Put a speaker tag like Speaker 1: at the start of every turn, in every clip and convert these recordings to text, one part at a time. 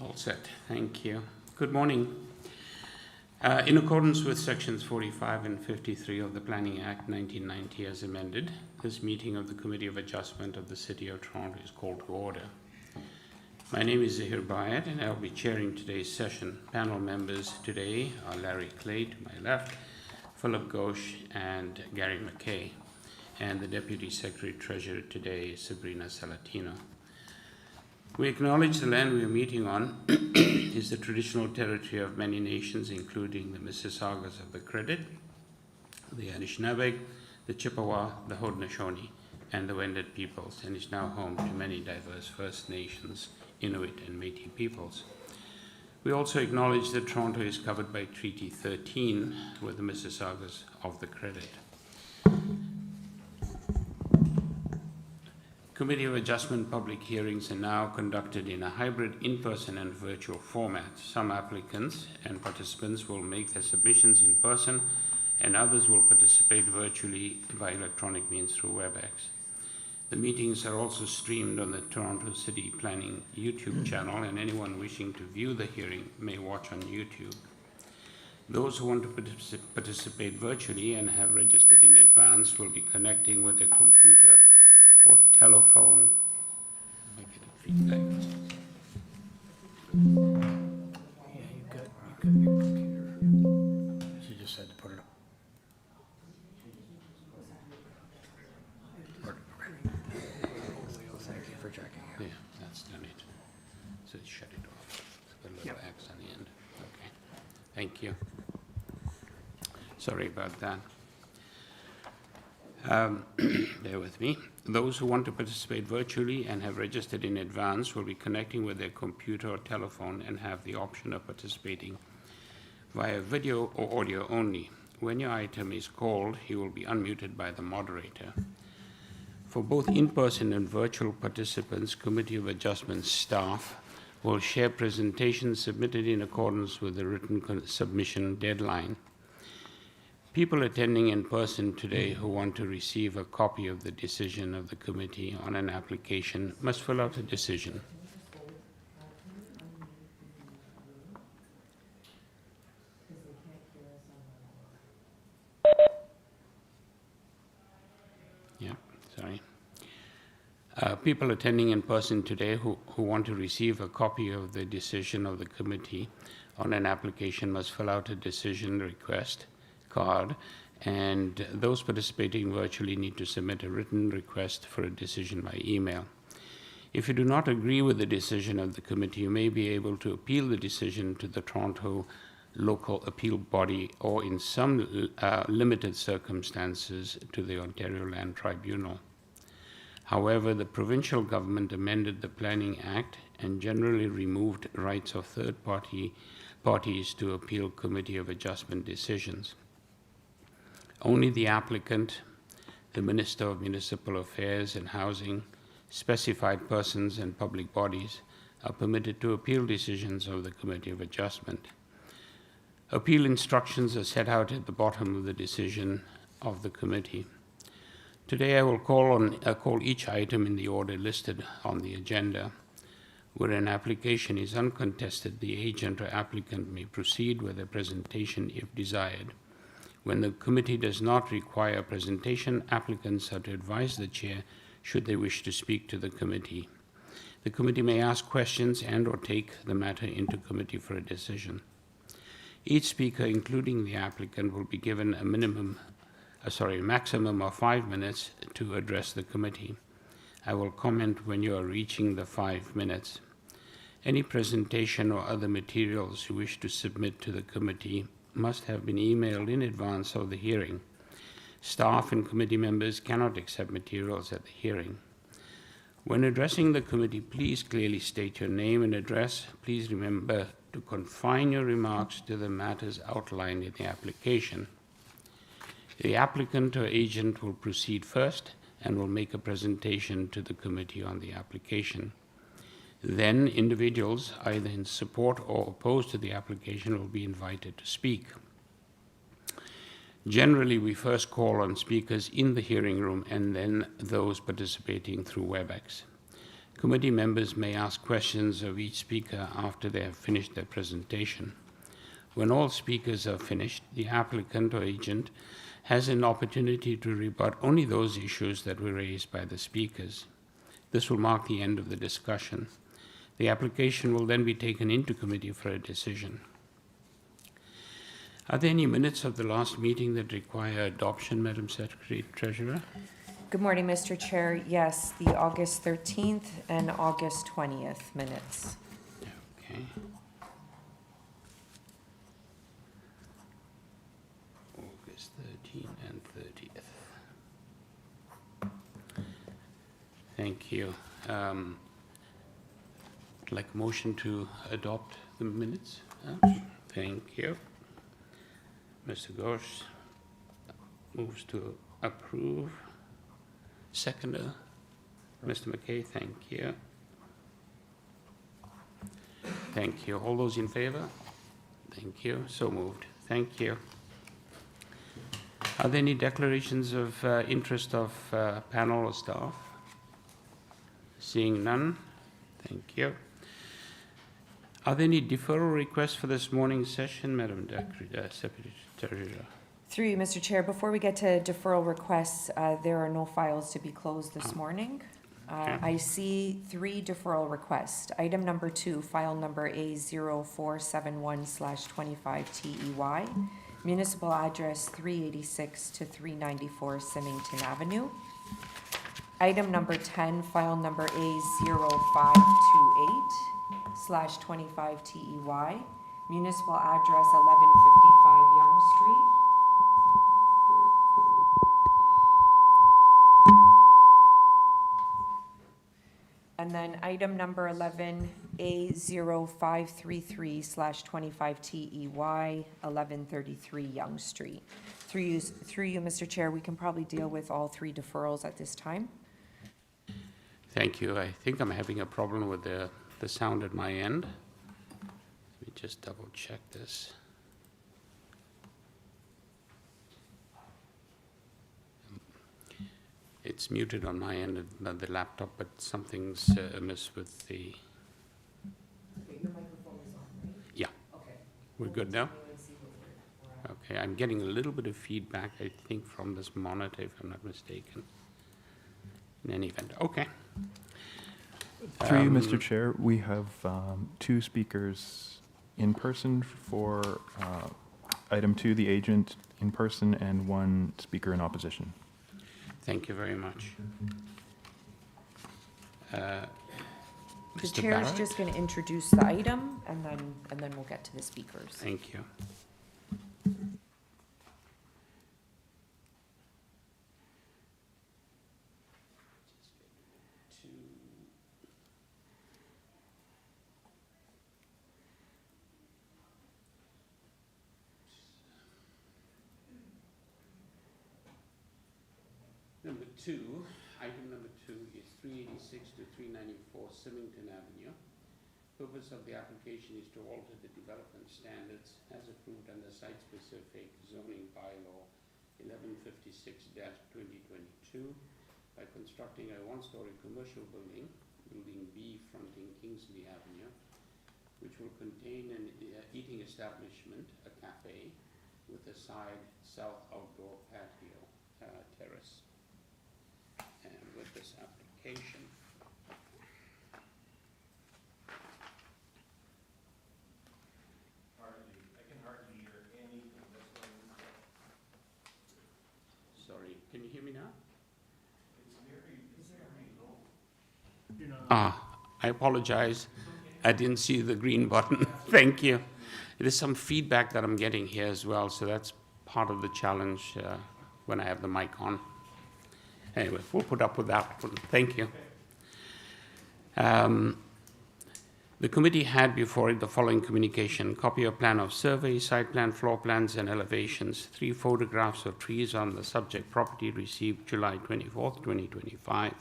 Speaker 1: All set. Thank you. Good morning. In accordance with sections 45 and 53 of the Planning Act 1990 as amended, this meeting of the Committee of Adjustment of the City of Toronto is called to order. My name is Zahir Bayat and I'll be chairing today's session. Panel members today are Larry Clay to my left, Philip Ghosh and Gary McKay, and the Deputy Secretary Treasurer today is Sabrina Salatino. We acknowledge the land we are meeting on is the traditional territory of many nations, including the Mississaugas of the Credit, the Anishinaabe, the Chippewa, the Haudenosaunee, and the Wendat peoples, and is now home to many diverse First Nations, Inuit, and Métis peoples. We also acknowledge that Toronto is covered by Treaty 13 with the Mississaugas of the Credit. Committee of Adjustment public hearings are now conducted in a hybrid in-person and virtual format. Some applicants and participants will make their submissions in person, and others will participate virtually by electronic means through WebEx. The meetings are also streamed on the Toronto City Planning YouTube channel, and anyone wishing to view the hearing may watch on YouTube. Those who want to participate virtually and have registered in advance will be connecting with their computer or telephone. I get a feedback.
Speaker 2: Yeah, you got your computer. She just had to put it up. Thank you for checking.
Speaker 1: Yeah, that's done it. So shut it off. Put a little X on the end. Okay. Thank you. Sorry about that. Bear with me. Those who want to participate virtually and have registered in advance will be connecting with their computer or telephone and have the option of participating via video or audio only. When your item is called, you will be unmuted by the moderator. For both in-person and virtual participants, Committee of Adjustment staff will share presentations submitted in accordance with the written submission deadline. People attending in person today who want to receive a copy of the decision of the committee on an application must fill out a decision. People attending in person today who want to receive a copy of the decision of the committee on an application must fill out a decision request card, and those participating virtually need to submit a written request for a decision by email. If you do not agree with the decision of the committee, you may be able to appeal the decision to the Toronto local appeal body or in some limited circumstances to the Ontario Land Tribunal. However, the provincial government amended the Planning Act and generally removed rights of third parties to appeal Committee of Adjustment decisions. Only the applicant, the Minister of Municipal Affairs and Housing, specified persons and public bodies are permitted to appeal decisions of the Committee of Adjustment. Appeal instructions are set out at the bottom of the decision of the committee. Today I will call each item in the order listed on the agenda. Where an application is uncontested, the agent or applicant may proceed with a presentation if desired. When the committee does not require a presentation, applicants are to advise the chair should they wish to speak to the committee. The committee may ask questions and or take the matter into committee for a decision. Each speaker, including the applicant, will be given a maximum of 5 minutes to address the committee. I will comment when you are reaching the 5 minutes. Any presentation or other materials you wish to submit to the committee must have been emailed in advance of the hearing. Staff and committee members cannot accept materials at the hearing. When addressing the committee, please clearly state your name and address. Please remember to confine your remarks to the matters outlined in the application. The applicant or agent will proceed first and will make a presentation to the committee on the application. Then individuals, either in support or opposed to the application, will be invited to speak. Generally, we first call on speakers in the hearing room and then those participating through WebEx. Committee members may ask questions of each speaker after they have finished their presentation. When all speakers are finished, the applicant or agent has an opportunity to rebut only those issues that were raised by the speakers. This will mark the end of the discussion. The application will then be taken into committee for a decision. Are there any minutes of the last meeting that require adoption, Madam Secretary Treasurer?
Speaker 3: Good morning, Mr. Chair. Yes, the August 13th and August 20th minutes.
Speaker 1: Okay. August 13th and 30th. Thank you. I'd like a motion to adopt the minutes. Thank you. Mr. Ghosh moves to approve. Seconder, Mr. McKay, thank you. Thank you. All those in favor? Thank you. So moved. Thank you. Are there any declarations of interest of panel or staff? Seeing none, thank you. Are there any deferral requests for this morning's session, Madam Secretary Treasurer?
Speaker 3: Through you, Mr. Chair, before we get to deferral requests, there are no files to be closed this morning.
Speaker 1: Okay.
Speaker 3: I see 3 deferral requests. Item number 2, file number A0471/25TEY, municipal address 386 to 394 Symington Avenue. Item number 10, file number A0528/25TEY, municipal address 1155 Yonge Street. And then item number 11, A0533/25TEY, 1133 Yonge Street. Through you, Mr. Chair, we can probably deal with all 3 deferrals at this time.
Speaker 1: Thank you. I think I'm having a problem with the sound at my end. Let me just double check this. It's muted on my end of the laptop, but something's amiss with the...
Speaker 3: Your microphone is on, right?
Speaker 1: Yeah.
Speaker 3: Okay.
Speaker 1: We're good now? Okay, I'm getting a little bit of feedback, I think, from this monitor, if I'm not mistaken. In any event, okay.
Speaker 4: Through you, Mr. Chair, we have 2 speakers in person for item 2, the agent in person, and 1 speaker in opposition.
Speaker 1: Thank you very much.
Speaker 3: The
Speaker 1: Mr.
Speaker 3: chair is
Speaker 1: Barrett?
Speaker 3: just going to introduce the item, and then we'll get to the speakers.
Speaker 1: Thank you. Item number 2 is 386 to 394 Symington Avenue. Purpose of the application is to alter the development standards as approved under site-specific zoning bylaw 1156-2022 by constructing a 1-story commercial building, Building B fronting Kingsley Avenue, which will contain an eating establishment, a cafe, with a side south outdoor patio terrace. And with this application,
Speaker 5: I can hardly hear anything that's going on.
Speaker 1: sorry, can you hear me now?
Speaker 5: It's very low.
Speaker 1: I apologize. I didn't see the green button. Thank you. There's some feedback that I'm getting here as well, so that's part of the challenge when I have the mic on. Anyway, we'll put up with that. Thank you. The committee had before it the following communication: copy of plan of survey, site plan, floor plans, and elevations. 3 photographs of trees on the subject property received July 24th, 2025.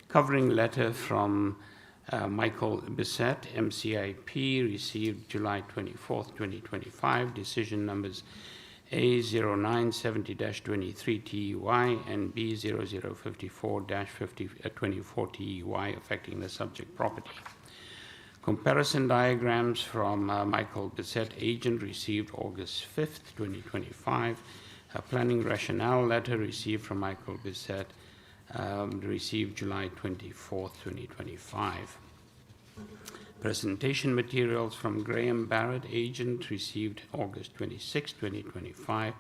Speaker 1: Covering letter from Michael Bissett, MCIP, received July 24th, 2025. Decision numbers A0970-23 TEY and B0054-24 TEY affecting the subject property. Comparison diagrams from Michael Bissett, agent, received August 5th, 2025. A planning rationale letter received from Michael Bissett, received July 24th, 2025. Presentation materials from Graham Barrett, agent, received August 26, 2025.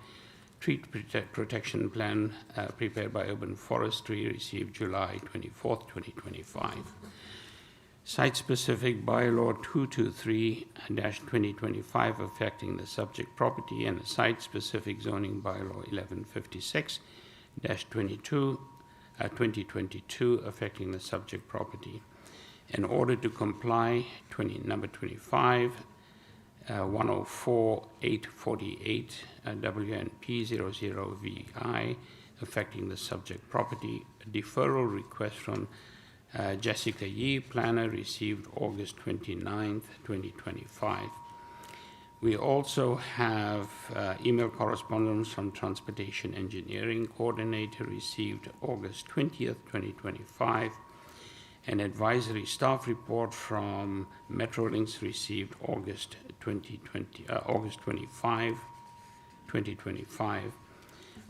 Speaker 1: Tree protection plan prepared by Urban Forestry, received July 24, 2025. Site-specific bylaw 223-2025 affecting the subject property, and a site-specific zoning bylaw 1156-2022 affecting the subject property. In order to comply, number 25, 104-848 WNP 00VI affecting the subject property. A deferral request from Jessica Yee, planner, received August 29th, 2025. We also have email correspondence from Transportation Engineering Coordinator, received August 20th, 2025. An advisory staff report from Metrolinx, received August 25, 2025.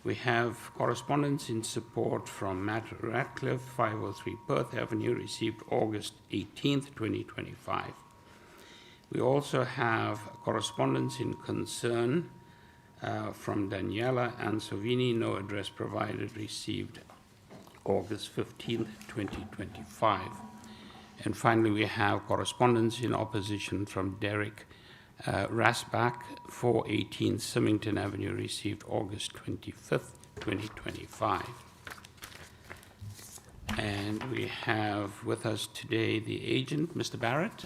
Speaker 1: We have correspondence in support from Matt Ratcliffe, 503 Perth Avenue, received August 18th, 2025. We also have correspondence in concern from Daniela Ansovini, no address provided, received August 15th, 2025. And finally, we have correspondence in opposition from Derek Rasbach, 418 Symington Avenue, received August 25th, 2025. And we have with us today the agent, Mr. Barrett.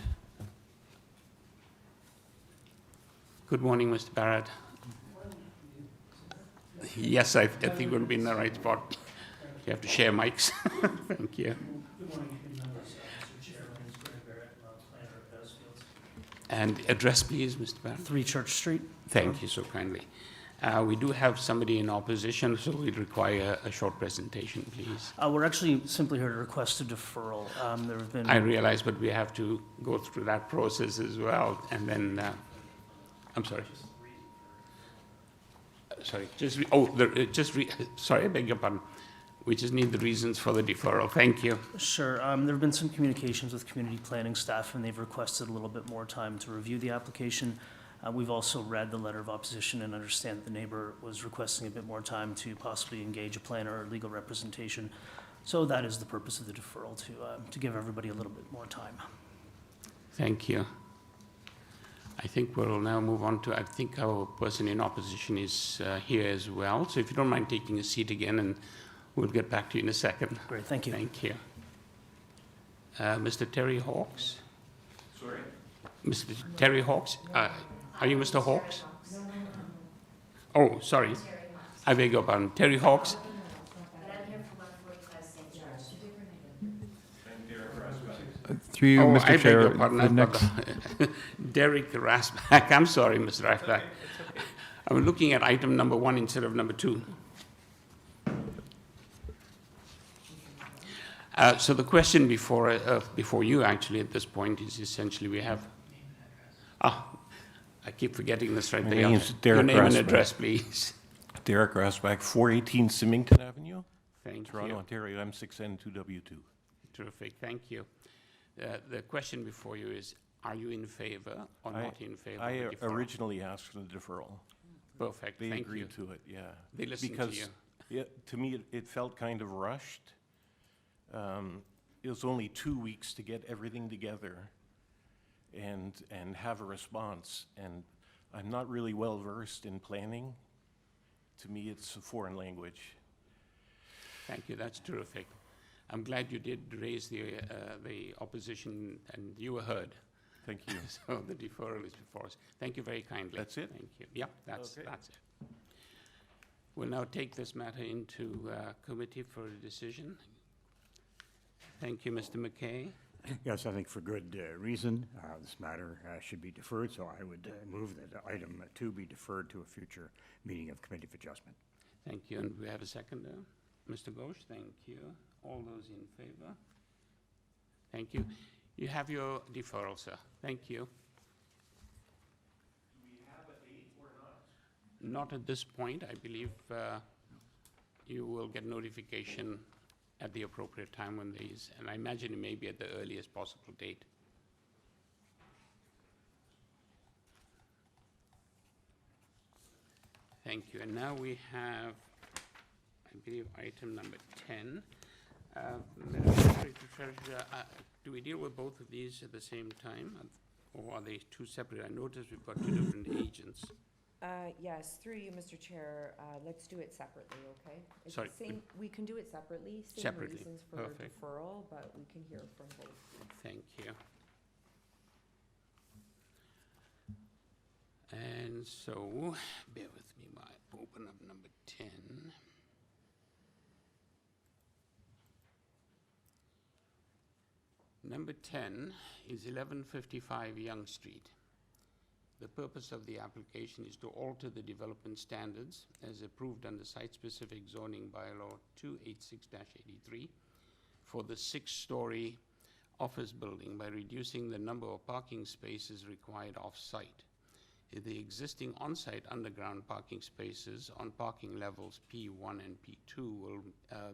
Speaker 1: Good morning, Mr. Barrett. Yes, I think we'll be in the right spot. You have to share mics. Thank you.
Speaker 6: Good morning, members. Mr. Chair, my name is Greg Barrett, I'm a planner at Bearsfield.
Speaker 1: And address, please, Mr. Barrett.
Speaker 6: 3 Church Street.
Speaker 1: Thank you so kindly. We do have somebody in opposition, so we'd require a short presentation, please.
Speaker 6: We're actually simply here to request a deferral. There have been.
Speaker 1: I realize, but we have to go through that process as well, and then, I'm sorry. Sorry, sorry, I beg your pardon. We just need the reasons for the deferral. Thank you.
Speaker 6: Sure. There have been some communications with community planning staff, and they've requested a little bit more time to review the application. We've also read the letter of opposition and understand that the neighbor was requesting a bit more time to possibly engage a planner or legal representation. So that is the purpose of the deferral, to give everybody a little bit more time.
Speaker 1: Thank you. I think we'll now move on to, I think our person in opposition is here as well. So if you don't mind taking a seat again, and we'll get back to you in a second.
Speaker 6: Great, thank you.
Speaker 1: Thank you. Mr. Terry Hawks?
Speaker 5: Sorry?
Speaker 1: Mr. Terry Hawks? Are you Mr. Hawks? Oh, sorry. I beg your pardon. Terry Hawks?
Speaker 4: Through you,
Speaker 1: Oh,
Speaker 4: Mr.
Speaker 1: I beg
Speaker 4: Chair,
Speaker 1: your pardon.
Speaker 4: the next,
Speaker 1: Derek Rasbach. I'm sorry, Mr. Rasbach. I'm looking at item number 1 instead of number 2. So the question before you actually at this point is essentially we have, I keep forgetting this right
Speaker 7: My
Speaker 1: there.
Speaker 7: name is
Speaker 1: Your
Speaker 7: Derek
Speaker 1: name and
Speaker 7: Rasbach.
Speaker 1: address, please.
Speaker 7: Derek Rasbach, 418 Symington Avenue,
Speaker 1: Thank
Speaker 7: Toronto,
Speaker 1: you.
Speaker 7: Ontario, M6N2W2.
Speaker 1: Terrific, thank you. The question before you is, are you in favor or not in favor
Speaker 7: I
Speaker 1: of the deferral?
Speaker 7: originally asked for the deferral.
Speaker 1: Perfect,
Speaker 7: They
Speaker 1: thank you.
Speaker 7: agreed to it, yeah.
Speaker 1: They listened to
Speaker 7: Because
Speaker 1: you.
Speaker 7: to me, it felt kind of rushed. It was only 2 weeks to get everything together and have a response. And I'm not really well versed in planning. To me, it's a foreign language.
Speaker 1: Thank you, that's terrific. I'm glad you did raise the opposition and you were heard.
Speaker 7: Thank you.
Speaker 1: So the deferral is before us. Thank you very kindly.
Speaker 7: That's it?
Speaker 1: Thank you. Yeah, that's
Speaker 7: Okay.
Speaker 1: it. We'll now take this matter into committee for a decision. Thank you, Mr. McKay.
Speaker 2: Yes, I think for good reason, this matter should be deferred, so I would move that item 2 be deferred to a future meeting of Committee of Adjustment.
Speaker 1: Thank you, and we have a seconder. Mr. Ghosh, thank you. All those in favor? Thank you. You have your deferral, sir. Thank you.
Speaker 5: Do we have a date or not?
Speaker 1: Not at this point. I believe you will get notification at the appropriate time when there is, and I imagine it may be at the earliest possible date. Thank you. And now we have, I believe, item number 10. Madam Secretary Treasurer, do we deal with both of these at the same time, or are they two separate? I noticed we've got two different agents.
Speaker 3: Yes, through you, Mr. Chair, let's do it separately, okay? It's the
Speaker 1: Sorry,
Speaker 3: same, we can do it separately, same
Speaker 1: Separately,
Speaker 3: reasons for
Speaker 1: perfect.
Speaker 3: deferral, but we can hear from both.
Speaker 1: Thank you. And so, bear with me while I open up number 10. Number 10 is 1155 Yonge Street. The purpose of the application is to alter the development standards as approved under Site-Specific Zoning Bylaw 286-83 for the 6-story office building by reducing the number of parking spaces required off-site. The existing on-site underground parking spaces on parking levels P1 and P2 will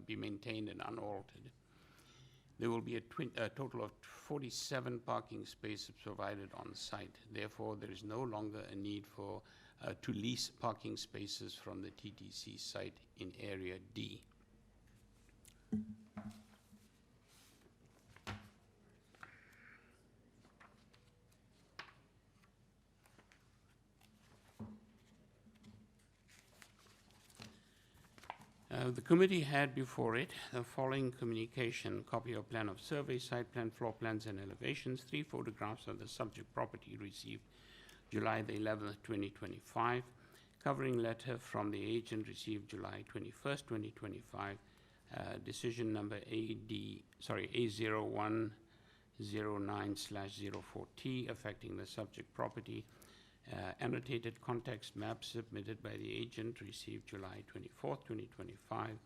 Speaker 1: be maintained and unaltered. There will be a total of 47 parking spaces provided on site. Therefore, there is no longer a need for to lease parking spaces from the TTC site in Area D. The committee had before it the following communication: copy of plan of survey, site plan, floor plans, and elevations, 3 photographs of the subject property received July the 11th, 2025, covering letter from the agent received July 21st, 2025, decision number A0109/04T affecting the subject property, annotated context map submitted by the agent received July 24th, 2025,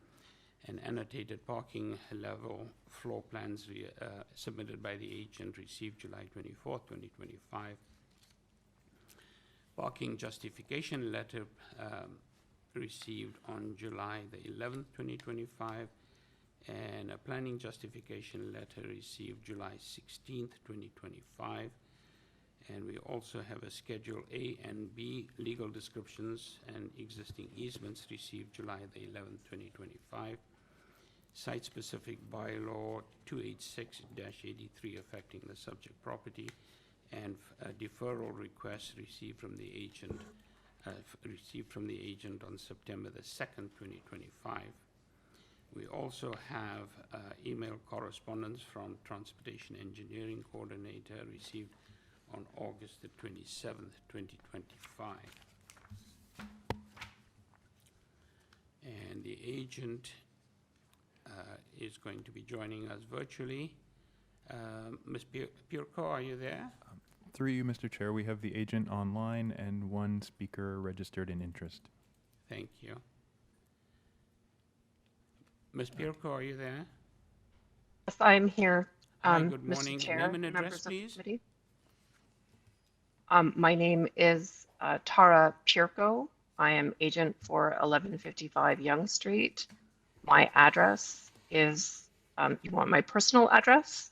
Speaker 1: and annotated parking level floor plans submitted by the agent received July 24th, 2025, parking justification letter received on July the 11th, 2025, and a planning justification letter received July 16th, 2025. And we also have a Schedule A and B legal descriptions and existing easements received July the 11th, 2025. Site-specific bylaw 286-83 affecting the subject property, and a deferral request received from the agent on September the 2nd, 2025. We also have email correspondence from Transportation Engineering Coordinator received on August the 27th, 2025. And the agent is going to be joining us virtually. Ms. Pirko, are you there?
Speaker 4: Through you, Mr. Chair, we have the agent online and one speaker registered in interest.
Speaker 1: Thank you. Ms. Pirko, are you there?
Speaker 8: Yes, I'm here.
Speaker 1: Hi, good morning.
Speaker 8: Mr. Chair,
Speaker 1: Name and address,
Speaker 8: members of the
Speaker 1: please.
Speaker 8: committee. My name is Tara Pirko. I am agent for 1155 Yonge Street. My address is, you want my personal address?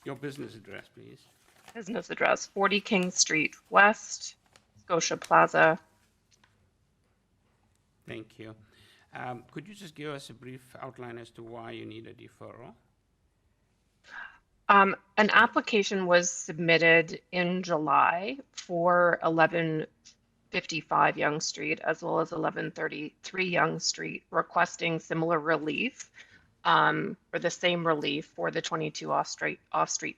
Speaker 1: Your business address, please.
Speaker 8: Business address, 40 King Street West, Scotia Plaza.
Speaker 1: Thank you. Could you just give us a brief outline as to why you need a deferral?
Speaker 8: An application was submitted in July for 1155 Yonge Street as well as 1133 Yonge Street, requesting similar relief or the same relief for the 22 off-street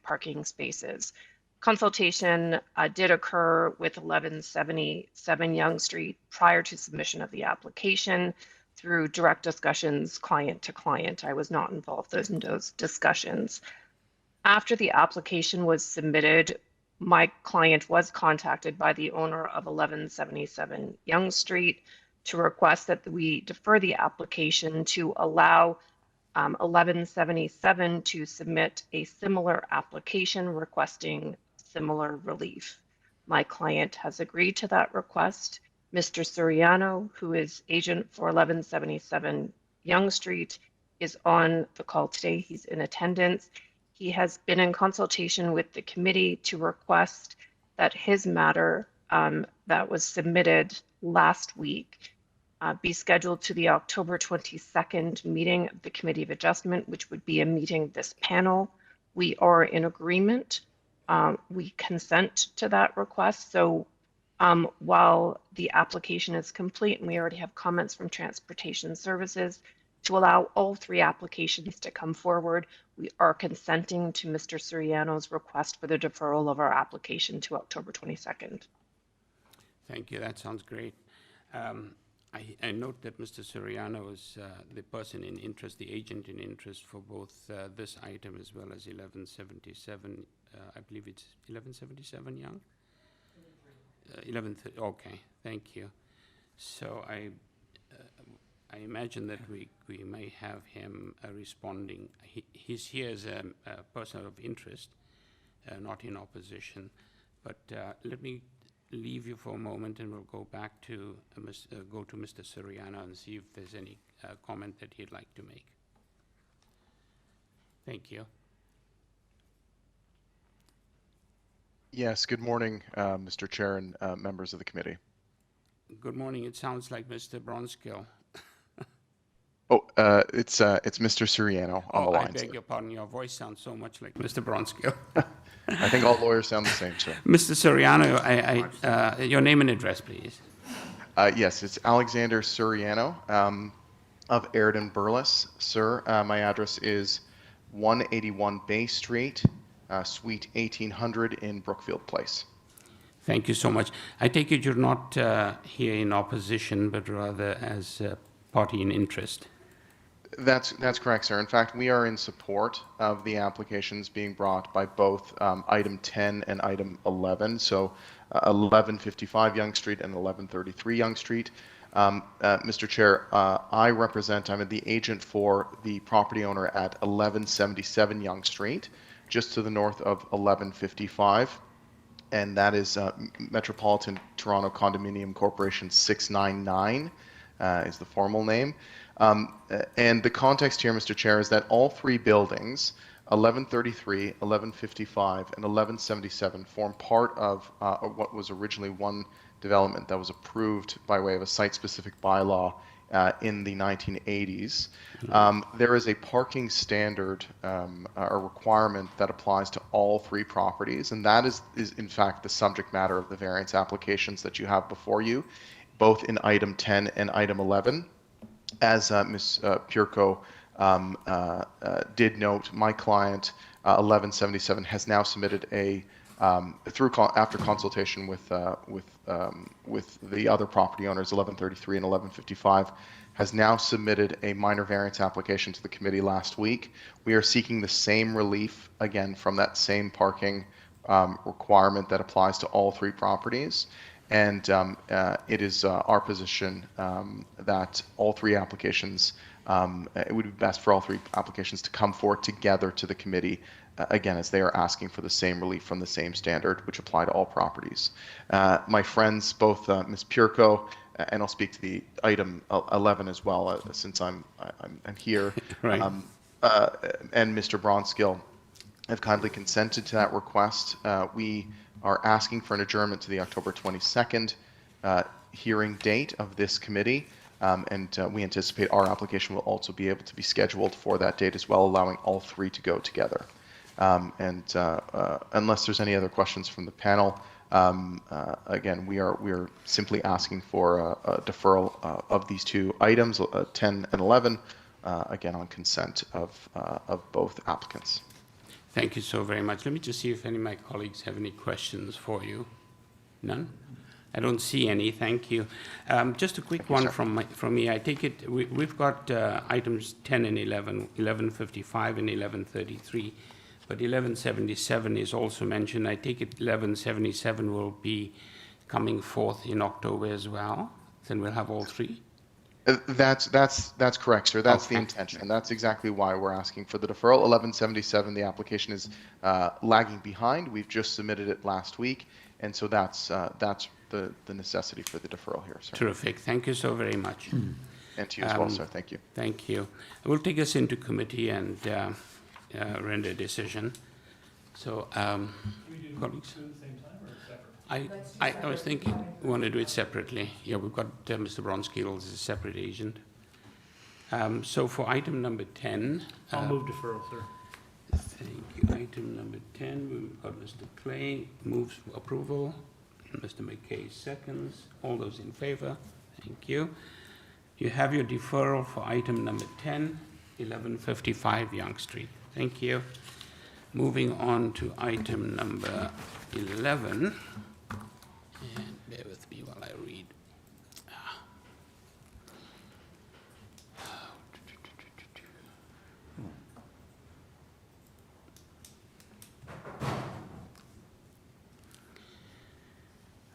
Speaker 8: parking spaces. Consultation did occur with 1177 Yonge Street prior to submission of the application through direct discussions client to client. I was not involved in those discussions. After the application was submitted, my client was contacted by the owner of 1177 Yonge Street to request that we defer the application to allow 1177 to submit a similar application requesting similar relief. My client has agreed to that request. Mr. Suriano, who is agent for 1177 Yonge Street, is on the call today. He's in attendance. He has been in consultation with the committee to request that his matter that was submitted last week be scheduled to the October 22nd meeting of the Committee of Adjustment, which would be a meeting this panel. We are in agreement. We consent to that request. So while the application is complete and we already have comments from Transportation Services to allow all three applications to come forward, we are consenting to Mr. Suriano's request for the deferral of our application to October 22nd.
Speaker 1: Thank you. That sounds great. I note that Mr. Suriano is the person in interest, the agent in interest for both this item as well as 1177. I believe it's 1177 Young? okay, thank you. So I imagine that we may have him responding. He's here as a person of interest, not in opposition. But let me leave you for a moment, and we'll go back to Mr. Suriano and see if there's any comment that he'd like to make. Thank you.
Speaker 9: Yes, good morning, Mr. Chair and members of the committee.
Speaker 1: Good morning. It sounds like Mr. Bronskill.
Speaker 9: Oh, it's Mr. Suriano on the line.
Speaker 1: I beg your pardon. Your voice sounds so much like Mr. Bronskill.
Speaker 9: I think all lawyers sound the same, sir.
Speaker 1: Mr. Suriano, your name and address, please.
Speaker 9: Yes, it's Alexander Suriano of Airden Burles, sir. My address is 181 Bay Street, Suite 1800 in Brookfield Place.
Speaker 1: Thank you so much. I take it you're not here in opposition, but rather as a party in interest.
Speaker 9: That's correct, sir. In fact, we are in support of the applications being brought by both item 10 and item 11. So 1155 Yonge Street and 1133 Yonge Street. Mr. Chair, I'm the agent for the property owner at 1177 Yonge Street, just to the north of 1155. And that is Metropolitan Toronto Condominium Corporation 699 is the formal name. And the context here, Mr. Chair, is that all three buildings, 1133, 1155, and 1177, form part of what was originally one development that was approved by way of a site-specific bylaw in the 1980s. There is a parking standard, a requirement that applies to all three properties, and that is in fact the subject matter of the variance applications that you have before you, both in item 10 and item 11. As Ms. Purko did note, my client, 1177, has now submitted after consultation with the other property owners, 1133 and 1155, has now submitted a minor variance application to the committee last week. We are seeking the same relief, again, from that same parking requirement that applies to all three properties. And it is our position that all three applications, it would be best for all three applications to come forward together to the committee, again, as they are asking for the same relief from the same standard, which apply to all properties. My friends, both Ms. Purko, and I'll speak to the item 11 as well, since I'm here,
Speaker 1: right.
Speaker 9: And Mr. Bronskill have kindly consented to that request. We are asking for an adjournment to the October 22nd hearing date of this committee, and we anticipate our application will also be able to be scheduled for that date as well, allowing all three to go together. And unless there's any other questions from the panel, again, we are simply asking for a deferral of these two items, 10 and 11, again on consent of both applicants.
Speaker 1: Thank you so very much. Let me just see if any of my colleagues have any questions for you. None? I don't see any. Thank you. Just a quick one from me. I take it we've got items 10 and 11, 1155 and 1133. but 1177 is also mentioned. I take it 1177 will be coming forth in October as well. Then we'll have all three.
Speaker 9: That's correct, sir. That's the
Speaker 1: Okay.
Speaker 9: intention, and that's exactly why we're asking for the deferral. 1177, the application is lagging behind. We've just submitted it last week, and so that's the necessity for the deferral here, sir.
Speaker 1: Terrific. Thank you so very much.
Speaker 9: And to you as well, sir. Thank you.
Speaker 1: Thank you. We'll take us into committee and render a decision. So, colleagues.
Speaker 5: Two at the same time or separate?
Speaker 1: I was thinking we want to do it separately. Yeah, we've got Mr. Bronskill as a separate agent. So for item number 10.
Speaker 5: I'll move deferral, sir.
Speaker 1: Thank you. Item number 10, we've got Mr. Clay moves approval. Mr. McKay seconds. All those in favor? Thank you. You have your deferral for item number 10, 1155 Yonge Street. Thank you. Moving on to item number 11. And bear with me while I read.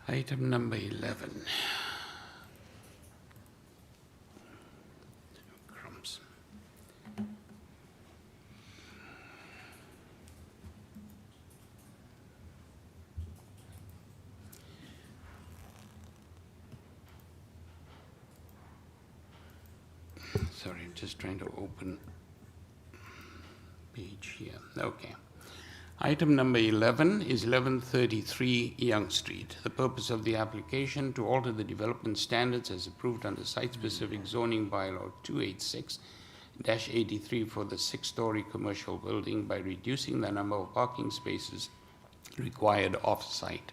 Speaker 1: Item number 11. Crumbs. Sorry, I'm just trying to open page here. Okay. Item number 11 is 1133 Yonge Street. The purpose of the application to alter the development standards as approved under site-specific zoning bylaw 286-83 for the 6-story commercial building by reducing the number of parking spaces required off-site.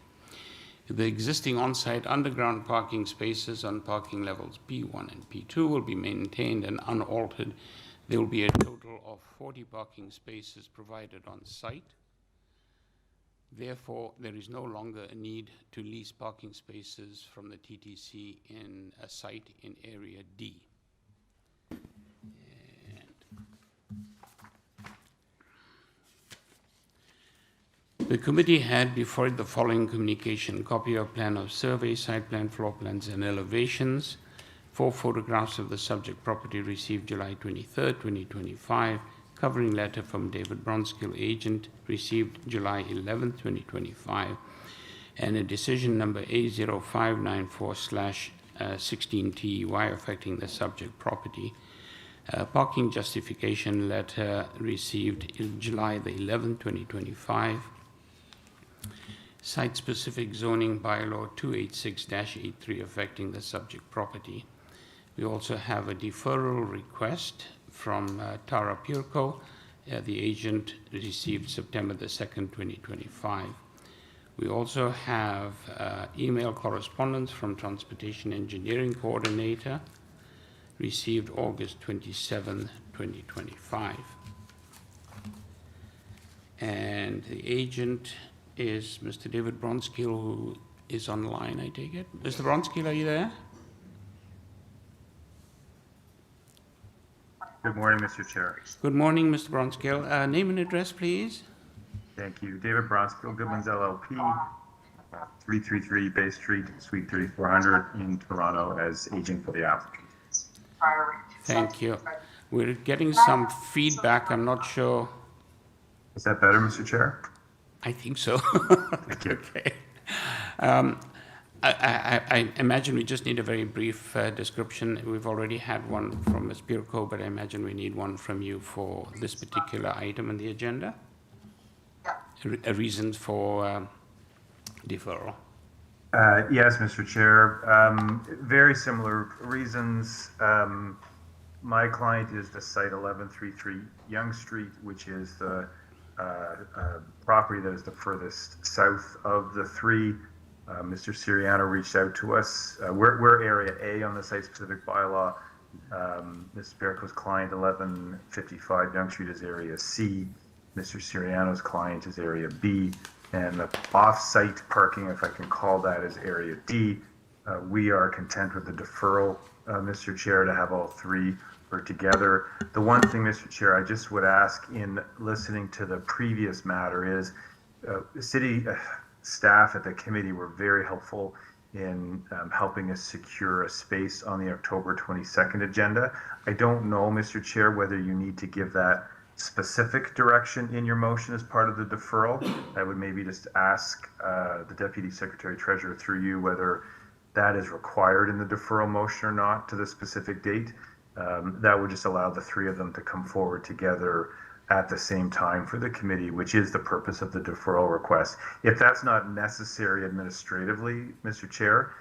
Speaker 1: The existing on-site underground parking spaces on parking levels P1 and P2 will be maintained and unaltered. There will be a total of 40 parking spaces provided on site. Therefore, there is no longer a need to lease parking spaces from the TTC in a site in Area D. The committee had before it the following communication: copy of plan of survey, site plan, floor plans, and elevations. 4 photographs of the subject property received July 23rd, 2025. Covering letter from David Bronskill, agent, received July 11th, 2025. And a decision number A0594/16TEY affecting the subject property. Parking justification letter received in July the 11th, 2025. Site-specific zoning bylaw 286-83 affecting the subject property. We also have a deferral request from THYRA Purco. The agent received September the 2nd, 2025. We also have email correspondence from Transportation Engineering Coordinator, received August 27, 2025. And the agent is Mr. David Bronskill, who is online, I take it. Mr. Bronskill, are you there?
Speaker 10: Good morning, Mr. Chair.
Speaker 1: Good morning, Mr. Bronskill. Name and address, please.
Speaker 10: Thank you. David Bronskill, Goodman's LLP, 333 Bay Street, Suite 3400 in Toronto as agent for the applicant.
Speaker 1: Thank you. We're getting some feedback. I'm not sure.
Speaker 10: Is that better, Mr. Chair?
Speaker 1: I think so.
Speaker 10: Thank you.
Speaker 1: Okay. I imagine we just need a very brief description. We've already had one from Ms. Purco, but I imagine we need one from you for this particular item on the agenda. Reasons for deferral.
Speaker 10: Yes, Mr. Chair. Very similar reasons. My client is the site 1133 Yonge Street, which is the property that is the furthest south of the three. Mr. Siriano reached out to us. We're Area A on the site-specific bylaw. Ms. Berco's client, 1155 Yonge Street, is Area C. Mr. Siriano's client is Area B. And the off-site parking, if I can call that, is Area D. We are content with the deferral, Mr. Chair, to have all three for together. The one thing, Mr. Chair, I just would ask in listening to the previous matter is city staff at the committee were very helpful in helping us secure a space on the October 22nd agenda. I don't know, Mr. Chair, whether you need to give that specific direction in your motion as part of the deferral. I would maybe just ask the Deputy Secretary Treasurer through you whether that is required in the deferral motion or not to the specific date. That would just allow the three of them to come forward together at the same time for the committee, which is the purpose of the deferral request. If that's not necessary administratively, Mr. Chair,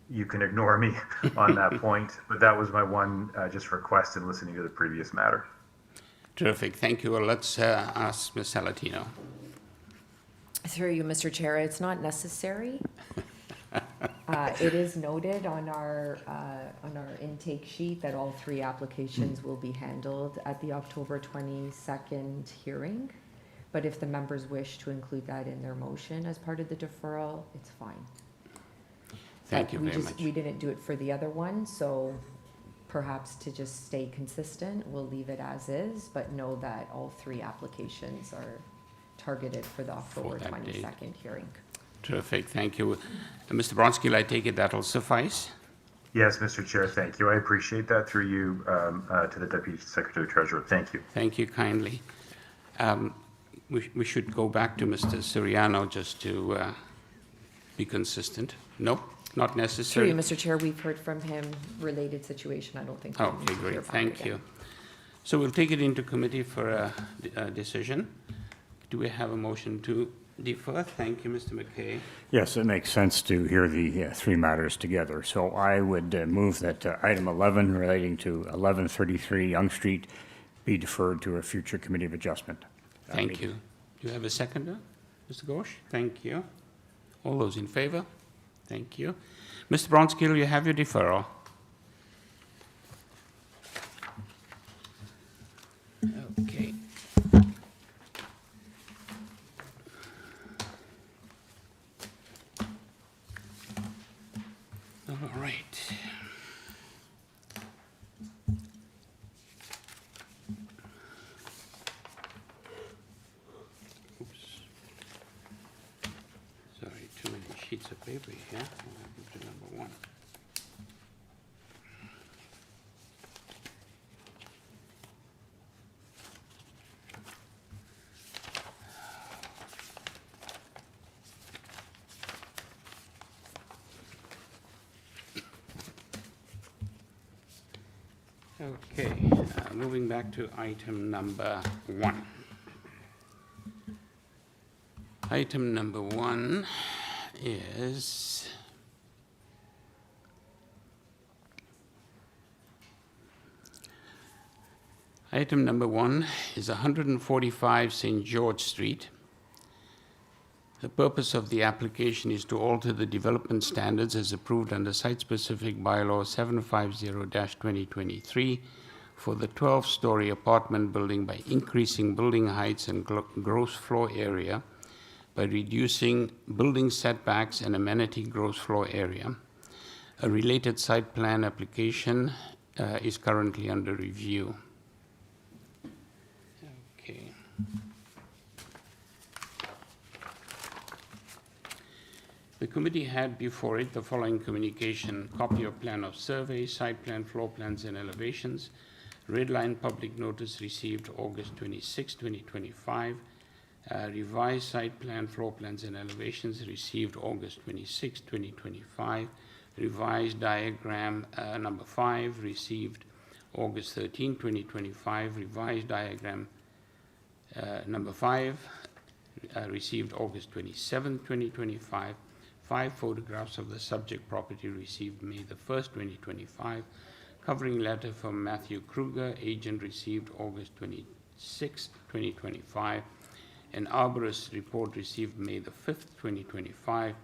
Speaker 10: you can ignore me on that point, but that was my one just request in listening to the previous matter.
Speaker 1: Terrific, thank you. Well, let's ask Ms. Salatino.
Speaker 3: Through you, Mr. Chair, it's not necessary. It is noted on our intake sheet that all three applications will be handled at the October 22nd hearing. But if the members wish to include that in their motion as part of the deferral, it's fine.
Speaker 1: Thank you very much.
Speaker 3: We didn't do it for the other one, so perhaps to just stay consistent, we'll leave it as is, but know that all three applications are targeted for the October 22nd hearing.
Speaker 1: Terrific, thank you. Mr. Bronskill, I take it that'll suffice?
Speaker 10: Yes, Mr. Chair, thank you. I appreciate that through you to the Deputy Secretary Treasurer. Thank you.
Speaker 1: Thank you kindly. We should go back to Mr. Soriano just to be consistent. Nope, not necessary.
Speaker 3: Through you, Mr. Chair, we've heard from him, related situation. I don't think.
Speaker 1: Okay, great, thank you. So we'll take it into committee for a decision. Do we have a motion to defer? Thank you, Mr. McKay.
Speaker 2: Yes, it makes sense to hear the three matters together. So I would move that item 11 relating to 1133 Yonge Street be deferred to a future committee of adjustment.
Speaker 1: Thank you. Do you have a seconder, Mr. Ghosh? Thank you. All those in favor? Thank you. Mr. Bronskill, you have your deferral. Okay. All right. Oops. Sorry, too many sheets of paper here. I'll move to number 1. Okay, moving back to item number 1. Item number 1 is item number 1 is 145 St. George Street. The purpose of the application is to alter the development standards as approved under Site-Specific Bylaw 750-2023 for the 12-story apartment building by increasing building heights and gross floor area by reducing building setbacks and amenity gross floor area. A related site plan application is currently under review. Okay. The committee had before it the following communication: copy of plan of survey, site plan, floor plans, and elevations. Red line public notice received August 26, 2025. Revised site plan, floor plans, and elevations received August 26, 2025. Revised diagram number 5 received August 13, 2025. Revised diagram number 5 received August 27, 2025. 5 photographs of the subject property received May the 1st, 2025. Covering letter from Matthew Kruger, agent, received August 26, 2025. An arborist report received May the 5th, 2025.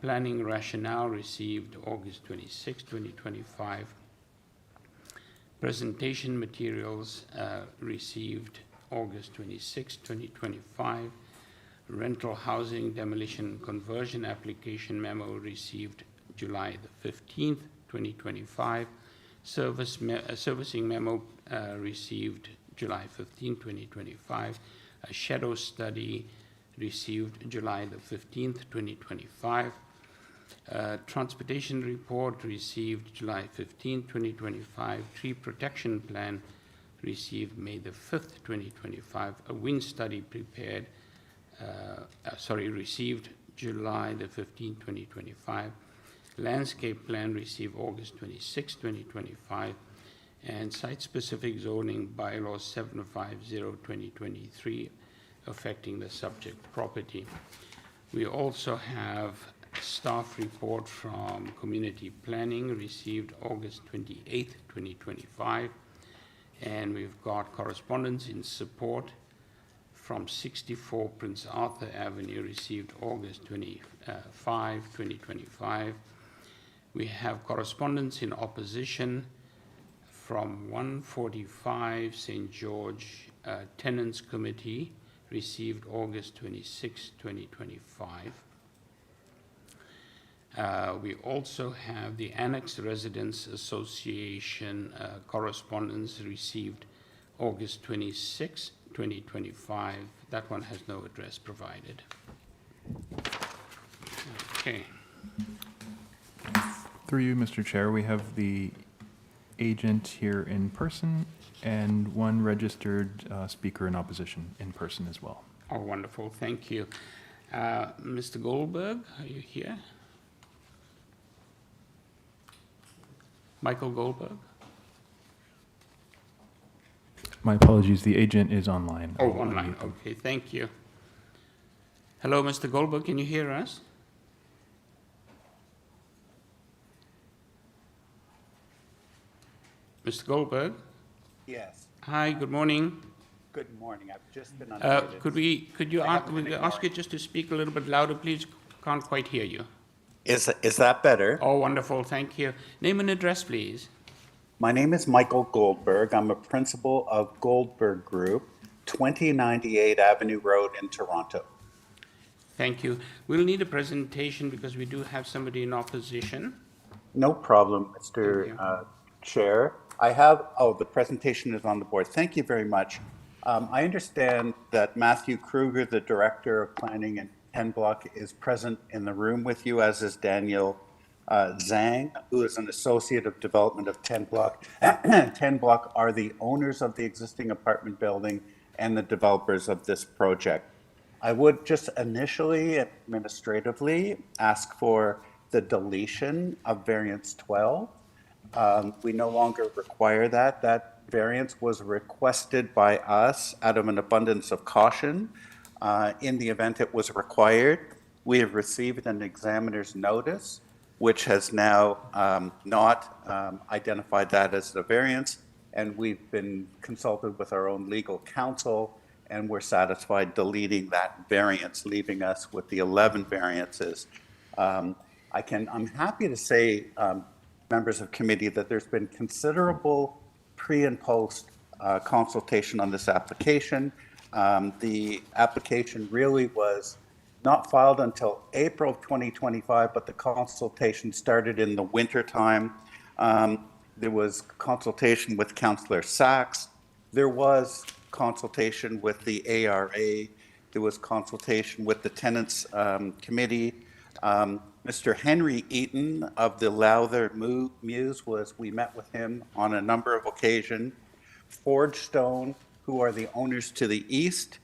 Speaker 1: Planning rationale received August 26, 2025. Presentation materials received August 26, 2025. Rental housing demolition conversion application memo received July the 15th, 2025. servicing memo received July 15, 2025. A shadow study received July the 15th, 2025. Transportation report received July 15, 2025. Tree protection plan received May the 5th, 2025. A wind study received July the 15th, 2025. Landscape plan received August 26, 2025. And site-specific zoning bylaws 750-2023 affecting the subject property. We also have staff report from community planning received August 28, 2025. And we've got correspondence in support from 64 Prince Arthur Avenue received August 25, 2025. We have correspondence in opposition from 145 St. George Tenants Committee received August 26, 2025. We also have the Annex Residents Association correspondence received August 26, 2025. That one has no address provided. Okay.
Speaker 4: Through you, Mr. Chair, we have the agent here in person and one registered speaker in opposition in person as well.
Speaker 1: Oh, wonderful. Thank you. Mr. Goldberg, are you here? Michael Goldberg?
Speaker 4: My apologies, the agent is online.
Speaker 1: Oh, online. Okay, thank you. Hello, Mr. Goldberg, can you hear us? Mr. Goldberg?
Speaker 11: Yes.
Speaker 1: Hi, good morning.
Speaker 11: Good morning. I've just been unmuted.
Speaker 1: Could you ask you just to speak a little bit louder, please? Can't quite hear you.
Speaker 11: Is that better?
Speaker 1: Oh, wonderful. Thank you. Name and address, please.
Speaker 11: My name is Michael Goldberg. I'm a principal of Goldberg Group, 2098 Avenue Road in Toronto.
Speaker 1: Thank you. We'll need a presentation because we do have somebody in opposition.
Speaker 11: No problem, Mr. Chair. The presentation is on the board. Thank you very much. I understand that Matthew Kruger, the Director of Planning and 10 Block, is present in the room with you, as is Daniel Zhang, who is an Associate of Development of 10 Block. 10 Block are the owners of the existing apartment building and the developers of this project. I would just initially, administratively, ask for the deletion of variance 12. We no longer require that. That variance was requested by us out of an abundance of caution. In the event it was required, we have received an examiner's notice, which has now not identified that as the variance, and we've been consulted with our own legal counsel, and we're satisfied deleting that variance, leaving us with the 11 variances. I'm happy to say, members of committee, that there's been considerable pre and post consultation on this application. The application really was not filed until April of 2025, but the consultation started in the winter time. There was consultation with Councillor Sachs. There was consultation with the ARA. There was consultation with the Tenants Committee. Mr. Henry Eaton of the Lowther Muse we met with him on a number of occasions. Forgestone, who are the owners to the east,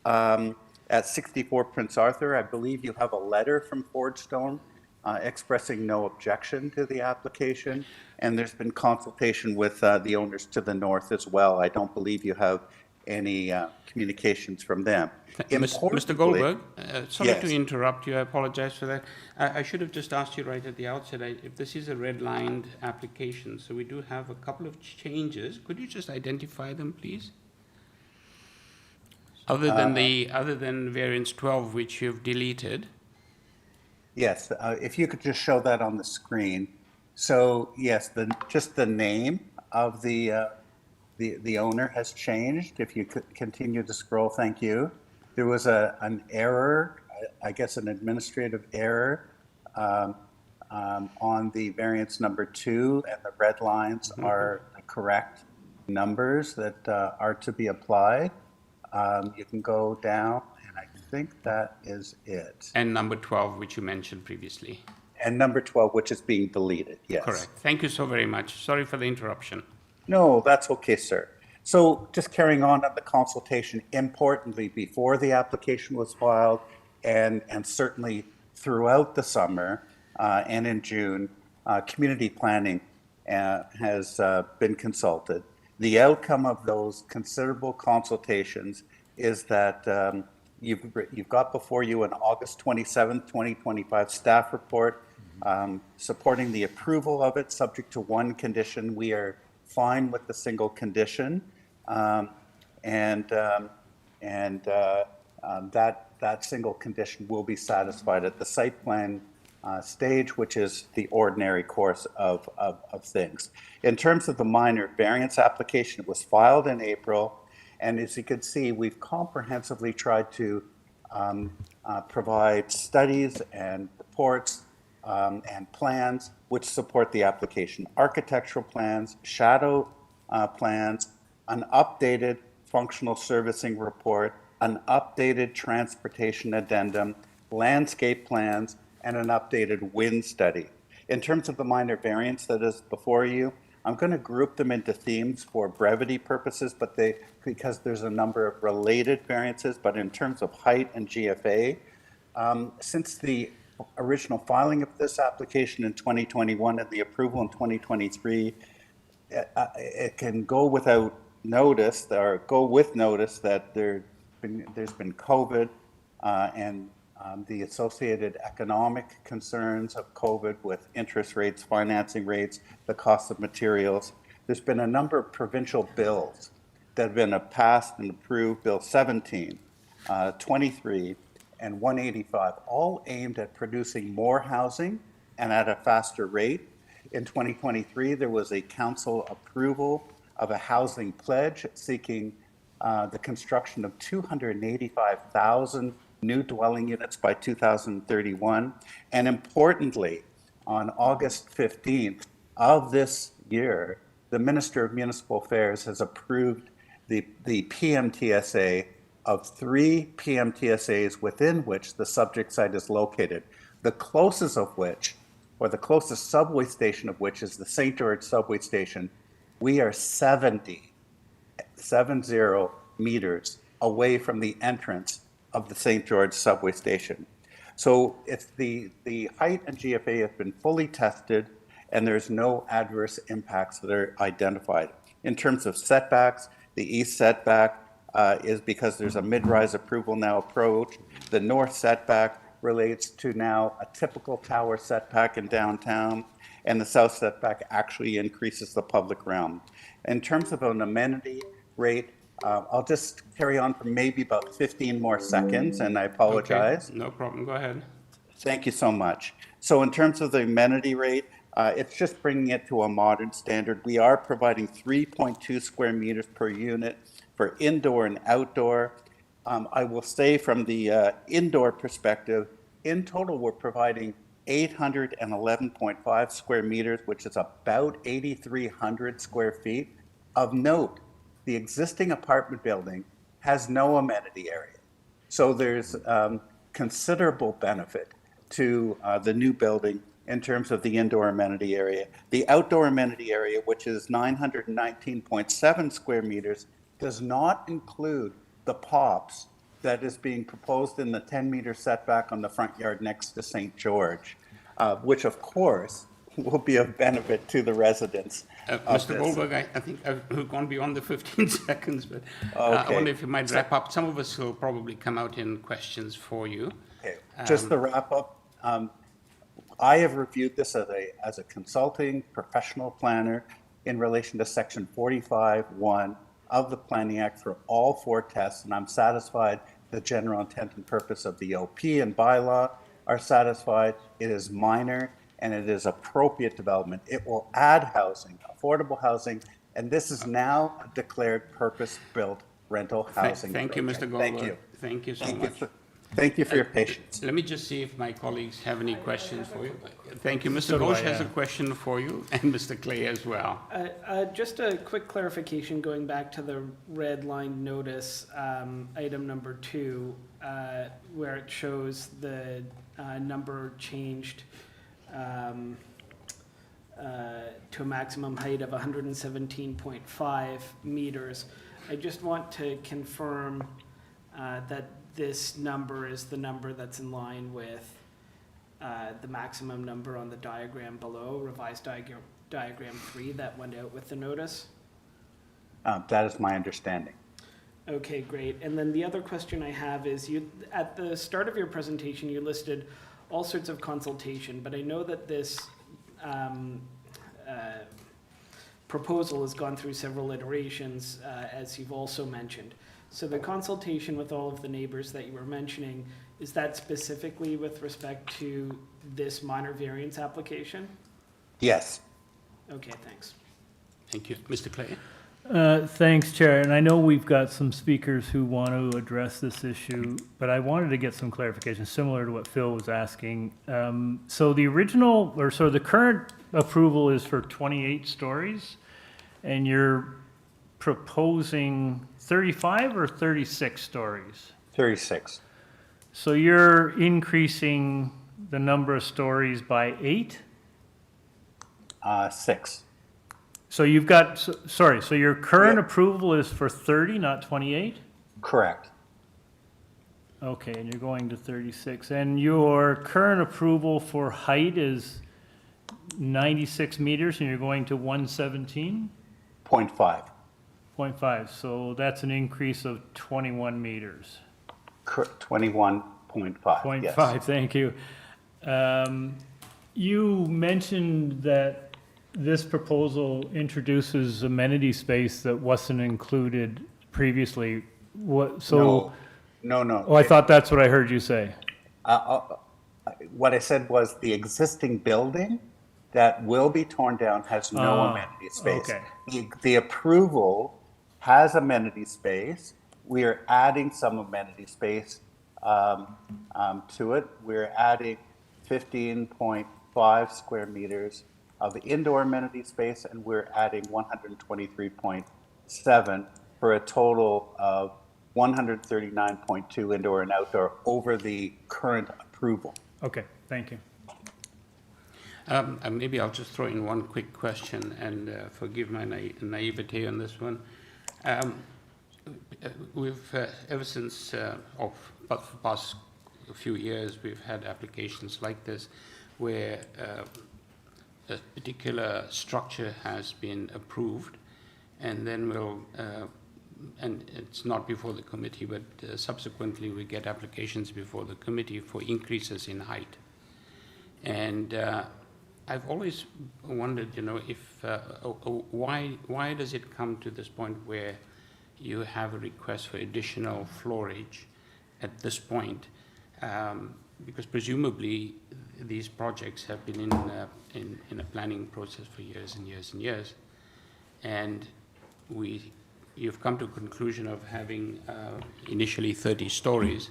Speaker 11: at 64 Prince Arthur. I believe you have a letter from Forgestone expressing no objection to the application, and there's been consultation with the owners to the north as well. I don't believe you have any communications from them.
Speaker 1: Mr. Goldberg, sorry
Speaker 11: Yes.
Speaker 1: to interrupt you. I apologize for that. I should have just asked you right at the outset if this is a red-lined application, so we do have a couple of changes. Could you just identify them, please? Other than variance 12, which you've deleted.
Speaker 11: Yes, if you could just show that on the screen. So yes, just the name of the owner has changed. If you could continue to scroll, thank you. There was an error, I guess an administrative error. on the variance number 2, and the red lines are the correct numbers that are to be applied. You can go down, and I think that is it.
Speaker 1: And number 12, which you mentioned previously.
Speaker 11: And number 12, which is being deleted, yes.
Speaker 1: Correct. Thank you so very much. Sorry for the interruption.
Speaker 11: No, that's okay, sir. So just carrying on the consultation, importantly, before the application was filed and certainly throughout the summer and in June, community planning has been consulted. The outcome of those considerable consultations is that you've got before you an August 27th, 2025 staff report supporting the approval of it, subject to one condition. We are fine with the single condition, that single condition will be satisfied at the site plan stage, which is the ordinary course of things. In terms of the minor variance application, it was filed in April, and as you can see, we've comprehensively tried to provide studies and reports and plans which support the application. Architectural plans, shadow plans, an updated functional servicing report, an updated transportation addendum, landscape plans, and an updated wind study. In terms of the minor variance that is before you, I'm going to group them into themes for brevity purposes, but because there's a number of related variances, but in terms of height and GFA, since the original filing of this application in 2021 and the approval in 2023, it can go without notice or go with notice that there's been COVID and the associated economic concerns of COVID with interest rates, financing rates, the cost of materials. There's been a number of provincial bills that have been passed and approved, Bill 17, 23, and 185, all aimed at producing more housing and at a faster rate. In 2023, there was a council approval of a housing pledge seeking the construction of 285,000 new dwelling units by 2031. And importantly, on August 15th of this year, the Minister of Municipal Affairs has approved the PMTSA of 3 PMTSAs within which the subject site is located, the closest of which, or the closest subway station of which, is the St. George subway station. We are 70 meters away from the entrance of the St. George subway station. So it's the height and GFA have been fully tested, and there's no adverse impacts that are identified. In terms of setbacks, the east setback is because there's a mid-rise approval now approached. The north setback relates to now a typical tower setback in downtown, and the south setback actually increases the public realm. In terms of an amenity rate, I'll just carry on for maybe about 15 more seconds, and I apologize.
Speaker 1: Okay, no problem, go ahead.
Speaker 11: Thank you so much. So in terms of the amenity rate, it's just bringing it to a modern standard. We are providing 3.2 square meters per unit for indoor and outdoor. I will say from the indoor perspective, in total, we're providing 811.5 square meters, which is about 8,300 square feet. Of note, the existing apartment building has no amenity area. So there's considerable benefit to the new building in terms of the indoor amenity area. The outdoor amenity area, which is 919.7 square meters, does not include the POPs that is being proposed in the 10-meter setback on the front yard next to St. George, which of course will be of benefit to the residents.
Speaker 1: Mr. Goldberg, I think I've gone beyond the 15 seconds, but I wonder if you might wrap up. Some of us will probably come out in questions for you.
Speaker 11: Okay, just to wrap up, I have reviewed this as a consulting professional planner in relation to Section 45(1) of the Planning Act for all 4 tests, and I'm satisfied the general intent and purpose of the OP and bylaw are satisfied. It is minor and it is appropriate development. It will add housing, affordable housing, and this is now a declared purpose-built rental housing.
Speaker 1: Thank you, Mr. Goldberg.
Speaker 11: Thank you.
Speaker 1: Thank you so
Speaker 11: Thank
Speaker 1: much.
Speaker 11: you. Thank you for your patience.
Speaker 1: Let me just see if my colleagues have any questions for you. Thank you. Mr.
Speaker 5: So do
Speaker 1: Ghosh
Speaker 5: I,
Speaker 1: has a question for you, and Mr. Clay as well.
Speaker 12: Just a quick clarification, going back to the red line notice, item number 2, where it shows the number changed to a maximum height of 117.5 meters. I just want to confirm that this number is the number that's in line with the maximum number on the diagram below, revised diagram 3 that went out with the notice?
Speaker 11: That is my understanding.
Speaker 12: Okay, great. And then the other question I have is, you, at the start of your presentation, you listed all sorts of consultation, but I know that this proposal has gone through several iterations, as you've also mentioned. So the consultation with all of the neighbors that you were mentioning, is that specifically with respect to this minor variance application?
Speaker 11: Yes.
Speaker 12: Okay, thanks.
Speaker 1: Thank you. Mr. Clay?
Speaker 5: Thanks, Chair. And I know we've got some speakers who want to address this issue, but I wanted to get some clarification, similar to what Phil was asking. So the original, or so the current approval is for 28 stories, and you're proposing 35 or 36 stories?
Speaker 11: 36.
Speaker 5: So you're increasing the number of stories by 8?
Speaker 11: 6.
Speaker 5: So you've got, sorry, so your current approval is for 30, not 28?
Speaker 11: Correct.
Speaker 5: Okay, and you're going to 36. And your current approval for height is 96 meters, and you're going to 117?
Speaker 11: 0.5.
Speaker 5: 0.5, so that's an increase of 21 meters.
Speaker 11: 21.5.
Speaker 5: 0.5,
Speaker 11: Yes.
Speaker 5: thank you. You mentioned that this proposal introduces amenity space that wasn't included previously. What, so?
Speaker 11: No.
Speaker 5: Oh, I thought that's what I heard you say.
Speaker 11: What I said was the existing building that will be torn down has no amenity space.
Speaker 5: Okay.
Speaker 11: The approval has amenity space. We are adding some amenity space to it. We're adding 15.5 square meters of indoor amenity space, and we're adding 123.7 for a total of 139.2 indoor and outdoor over the current approval.
Speaker 5: Okay, thank you.
Speaker 1: Maybe I'll just throw in one quick question, and forgive my naivety on this one. We've, ever since, the past few years, we've had applications like this where a particular structure has been approved, and then and it's not before the committee, but subsequently we get applications before the committee for increases in height. And I've always wondered, if why does it come to this point where you have a request for additional floorage at this point? Because presumably these projects have been in a planning process for years and years and years, and you've come to a conclusion of having initially 30 stories,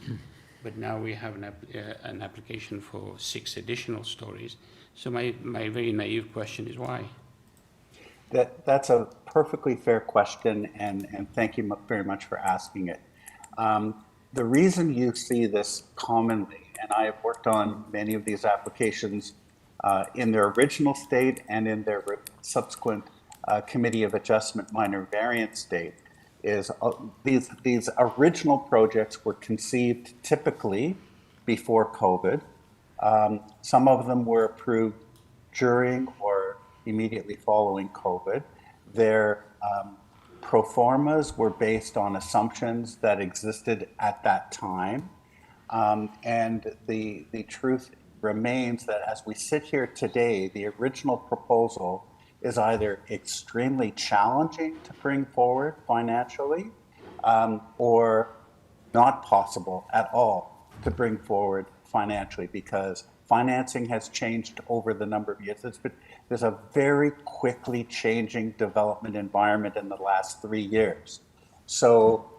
Speaker 1: but now we have an application for 6 additional stories. So my very naive question is why?
Speaker 11: That's a perfectly fair question, and thank you very much for asking it. The reason you see this commonly, and I have worked on many of these applications in their original state and in their subsequent Committee of Adjustment minor variance state, is these original projects were conceived typically before COVID. Some of them were approved during or immediately following COVID. Their pro formas were based on assumptions that existed at that time. And the truth remains that as we sit here today, the original proposal is either extremely challenging to bring forward financially, or not possible at all to bring forward financially, because financing has changed over the number of years. There's a very quickly changing development environment in the last 3 years. So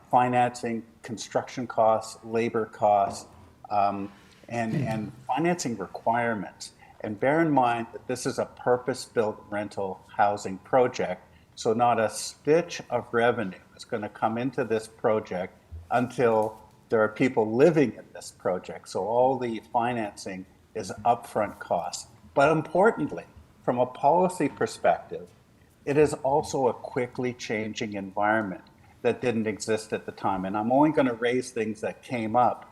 Speaker 11: financing, construction costs, labor costs, and financing requirements. And bear in mind that this is a purpose-built rental housing project, so not a stitch of revenue is going to come into this project until there are people living in this project. So all the financing is upfront costs. But importantly, from a policy perspective, it is also a quickly changing environment that didn't exist at the time. And I'm only going to raise things that came up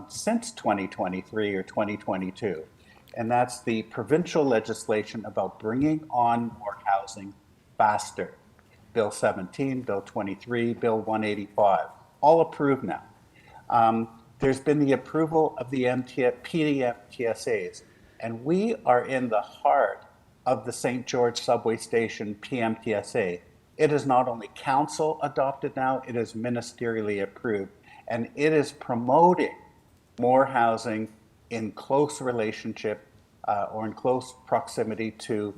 Speaker 11: since 2023 or 2022. And that's the provincial legislation about bringing on more housing faster. Bill 17, Bill 23, Bill 185, all approved now. There's been the approval of the PDMTSAs, and we are in the heart of the St. George Subway Station PMTSA. It is not only council adopted now, it is ministerially approved, and it is promoting more housing in close relationship or in close proximity to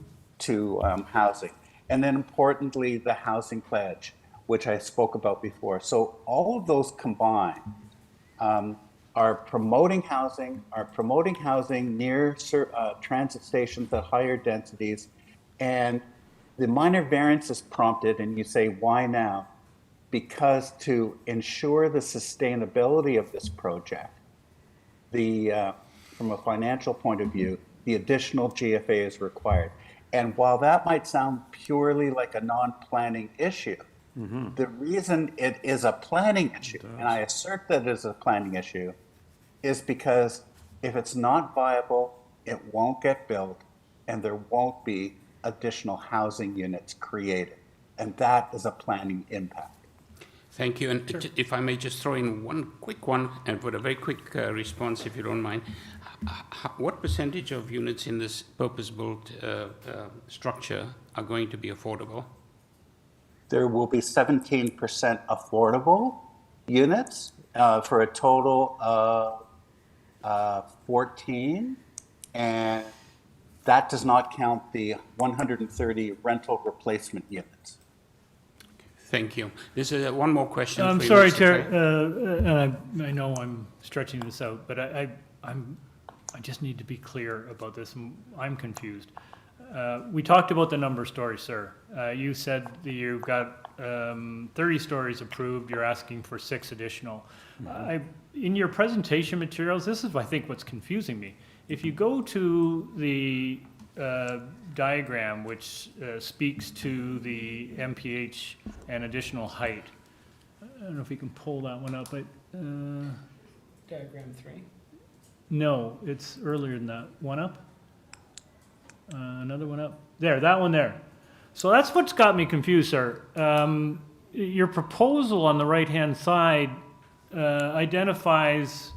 Speaker 11: housing. And then importantly, the housing pledge, which I spoke about before. So all of those combined are promoting housing near transit stations at higher densities. And the minor variance is prompted, and you say, why now? Because to ensure the sustainability of this project, from a financial point of view, the additional GFA is required. And while that might sound purely like a non-planning issue, the reason it is a planning issue, and I assert that it is a planning issue, is because if it's not viable, it won't get built, and there won't be additional housing units created. And that is a planning impact.
Speaker 1: Thank you. And if I may just throw in one quick one, and with a very quick response, if you don't mind. What percentage of units in this purpose-built structure are going to be affordable?
Speaker 11: There will be 17% affordable units for a total of 14. And that does not count the 130 rental replacement units.
Speaker 1: Thank you. This is one more question.
Speaker 5: I'm
Speaker 1: for you,
Speaker 5: sorry,
Speaker 1: Mr.
Speaker 5: Chair,
Speaker 1: Clay.
Speaker 5: and I know I'm stretching this out, but I just need to be clear about this. I'm confused. We talked about the number of stories, sir. You said that you've got 30 stories approved. You're asking for 6 additional. In your presentation materials, this is, I think, what's confusing me. If you go to the diagram, which speaks to the MPH and additional height, I don't know if we can pull that one up.
Speaker 12: Diagram 3.
Speaker 5: No, it's earlier than that. One up? Another one up? There, that one there. So that's what's got me confused, sir. Your proposal on the right-hand side identifies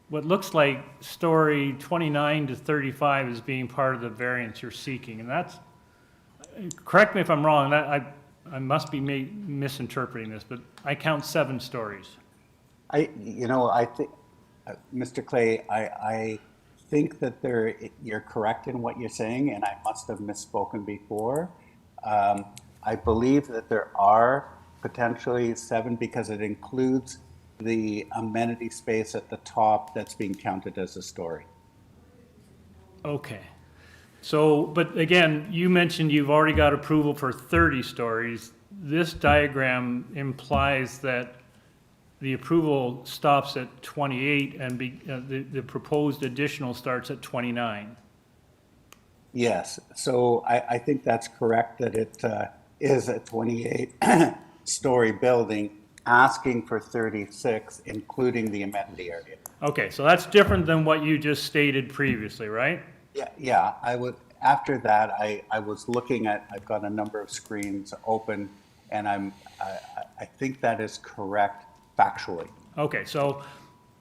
Speaker 5: what looks like story 29 to 35 as being part of the variance you're seeking. And that's, correct me if I'm wrong, I must be misinterpreting this, but I count 7 stories.
Speaker 11: I think, Mr. Clay, I think that you're correct in what you're saying, and I must have misspoken before. I believe that there are potentially 7 because it includes the amenity space at the top that's being counted as a story.
Speaker 5: Okay. So, but again, you mentioned you've already got approval for 30 stories. This diagram implies that the approval stops at 28 and the proposed additional starts at 29.
Speaker 11: Yes, so I think that's correct that it is a 28-story building asking for 36, including the amenity area.
Speaker 5: Okay, so that's different than what you just stated previously, right?
Speaker 11: Yeah. After that, I was looking at, I've got a number of screens open, and I think that is correct factually.
Speaker 5: Okay, so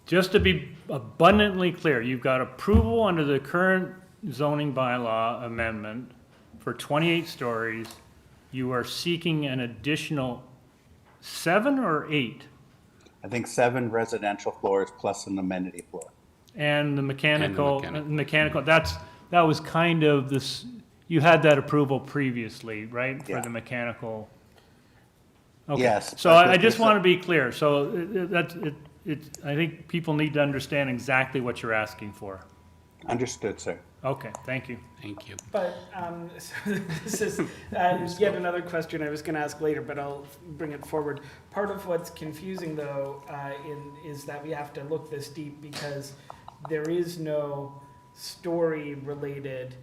Speaker 5: just to be abundantly clear, you've got approval under the current zoning bylaw amendment for 28 stories. You are seeking an additional 7 or 8?
Speaker 11: I think 7 residential floors plus an amenity floor.
Speaker 5: And the mechanical, that was kind of this, you had that approval previously, right? For
Speaker 11: Yeah.
Speaker 5: the mechanical. Okay.
Speaker 11: Yes,
Speaker 5: So
Speaker 11: but
Speaker 5: I just
Speaker 11: it's a-
Speaker 5: want to be clear. So I think people need to understand exactly what you're asking for.
Speaker 11: Understood, sir.
Speaker 5: Okay, thank you.
Speaker 1: Thank you.
Speaker 12: But, so this is yet another question I was gonna ask later, but I'll bring it forward. Part of what's confusing though, is that we have to look this deep because there is no story-related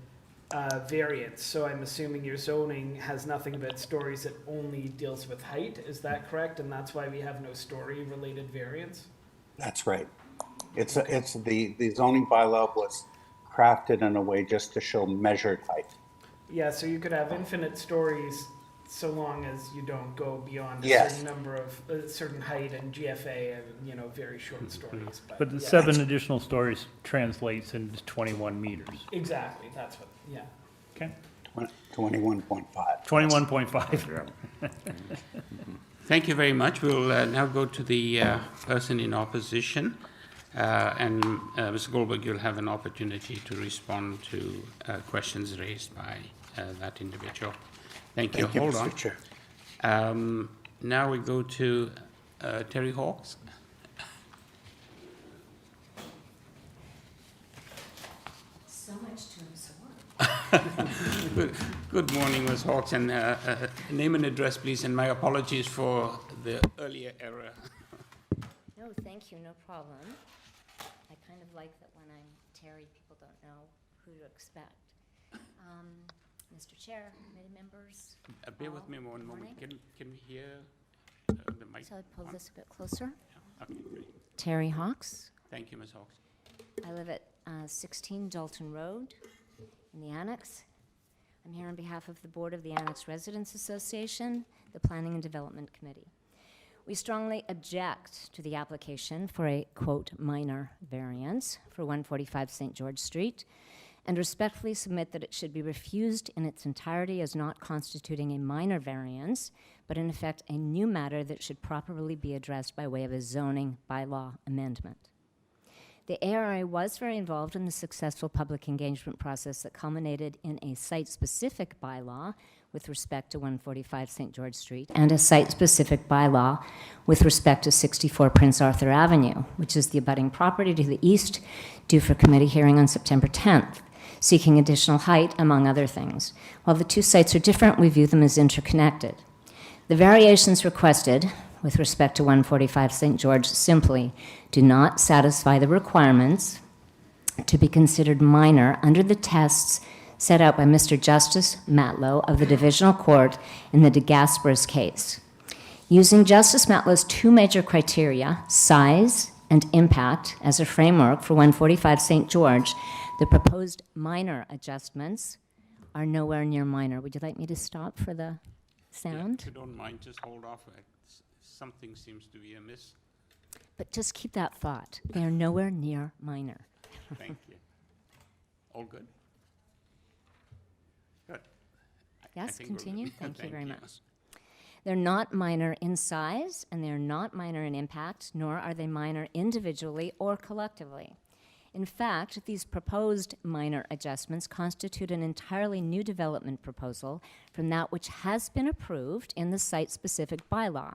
Speaker 12: variance. So I'm assuming your zoning has nothing but stories, it only deals with height, is that correct? And that's why we have no story-related variance?
Speaker 11: That's right. It's the zoning bylaw was crafted in a way just to show measured height.
Speaker 12: Yeah, so you could have infinite stories so long as you don't go beyond a
Speaker 11: Yes.
Speaker 12: certain number of, a certain height and GFA and, you know, very short stories.
Speaker 5: But the
Speaker 12: yeah.
Speaker 5: 7 additional stories translates into 21 meters.
Speaker 12: Exactly, that's what, yeah.
Speaker 5: Okay?
Speaker 11: 21.5.
Speaker 5: 21.5.
Speaker 1: Thank you very much. We'll now go to the person in opposition. And Mr. Goldberg, you'll have an opportunity to respond to questions raised by that individual. Thank you. Hold on.
Speaker 11: Mr. Chair.
Speaker 1: Now we go to Terry Hawks.
Speaker 13: So much to absorb.
Speaker 1: Good morning, Ms. Hawks, and name and address, please, and my apologies for the earlier error.
Speaker 13: No, thank you, no problem. I kind of like that when I'm Terry, people don't know who to expect. Mr. Chair, committee members.
Speaker 1: Bear with me one
Speaker 13: good
Speaker 1: moment.
Speaker 13: morning.
Speaker 1: Can we hear the mic?
Speaker 13: So I pull this a bit closer.
Speaker 1: Okay, great.
Speaker 13: Terry Hawks.
Speaker 1: Thank you, Ms. Hawks.
Speaker 13: I live at 16 Dalton Road in the Annex. I'm here on behalf of the Board of the Annex Residents Association, the Planning and Development Committee. We strongly object to the application for a, quote, minor variance for 145 St. George Street, and respectfully submit that it should be refused in its entirety as not constituting a minor variance, but in effect a new matter that should properly be addressed by way of a zoning bylaw amendment. The ARA was very involved in the successful public engagement process that culminated in a site-specific bylaw with respect to 145 St. George Street and a site-specific bylaw with respect to 64 Prince Arthur Avenue, which is the abutting property to the east, due for committee hearing on September 10th, seeking additional height, among other things. While the two sites are different, we view them as interconnected. The variations requested with respect to 145 St. George simply do not satisfy the requirements to be considered minor under the tests set out by Mr. Justice Matlow of the Divisional Court in the De Gasperis case. Using Justice Matlow's two major criteria, size and impact, as a framework for 145 St. George, the proposed minor adjustments are nowhere near minor. Would you like me to stop for the sound?
Speaker 1: If you don't mind, just hold off. Something seems to be amiss.
Speaker 13: But just keep that thought. They are nowhere near minor.
Speaker 1: Thank you. All good? Good. I
Speaker 13: Yes,
Speaker 1: think we're good.
Speaker 13: continue. Thank you very
Speaker 1: you.
Speaker 13: much. They're not minor in size, and they're not minor in impact, nor are they minor individually or collectively. In fact, these proposed minor adjustments constitute an entirely new development proposal from that which has been approved in the site-specific bylaw.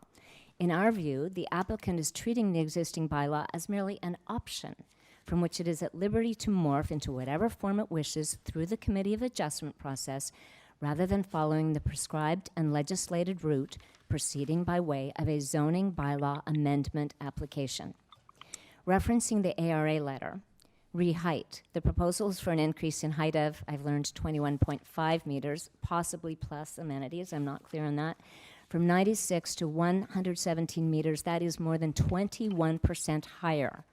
Speaker 13: In our view, the applicant is treating the existing bylaw as merely an option from which it is at liberty to morph into whatever form it wishes through the Committee of Adjustment process, rather than following the prescribed and legislated route proceeding by way of a zoning bylaw amendment application. Referencing the ARA letter, re-height, the proposal is for an increase in height of, I've learned, 21.5 meters, possibly plus amenities, I'm not clear on that, from 96 to 117 meters. That is more than 21% higher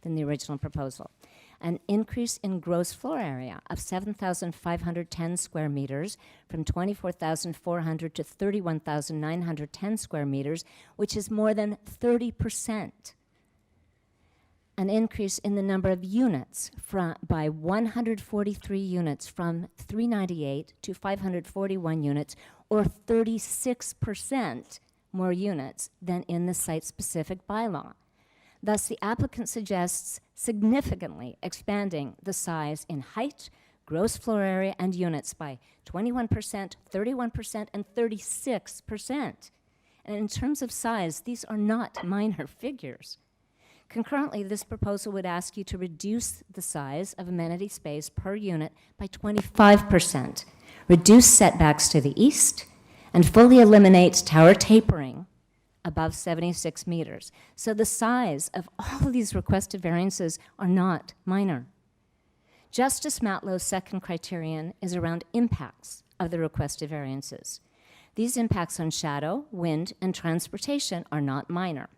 Speaker 13: than the original proposal. An increase in gross floor area of 7,510 square meters from 24,400 to 31,910 square meters, which is more than 30%. An increase in the number of units by 143 units from 398 to 541 units, or 36% more units than in the site-specific bylaw. Thus, the applicant suggests significantly expanding the size in height, gross floor area, and units by 21%, 31%, and 36%. And in terms of size, these are not minor figures. Concurrently, this proposal would ask you to reduce the size of amenity space per unit by 25%, reduce setbacks to the east, and fully eliminate tower tapering above 76 meters. So the size of all of these requested variances are not minor. Justice Matlow's second criterion is around impacts of the requested variances. These impacts on shadow, wind, and transportation are not minor.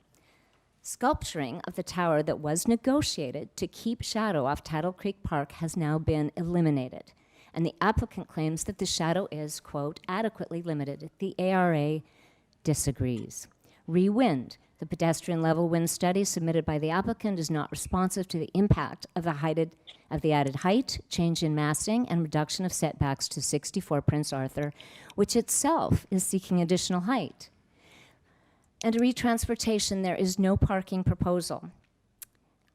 Speaker 13: Sculpturing of the tower that was negotiated to keep shadow off Tattle Creek Park has now been eliminated, and the applicant claims that the shadow is, quote, adequately limited. The ARA disagrees. Re-wind, the pedestrian level wind study submitted by the applicant is not responsive to the impact of the added height, change in massing, and reduction of setbacks to 64 Prince Arthur, which itself is seeking additional height. And retransportation, there is no parking proposal.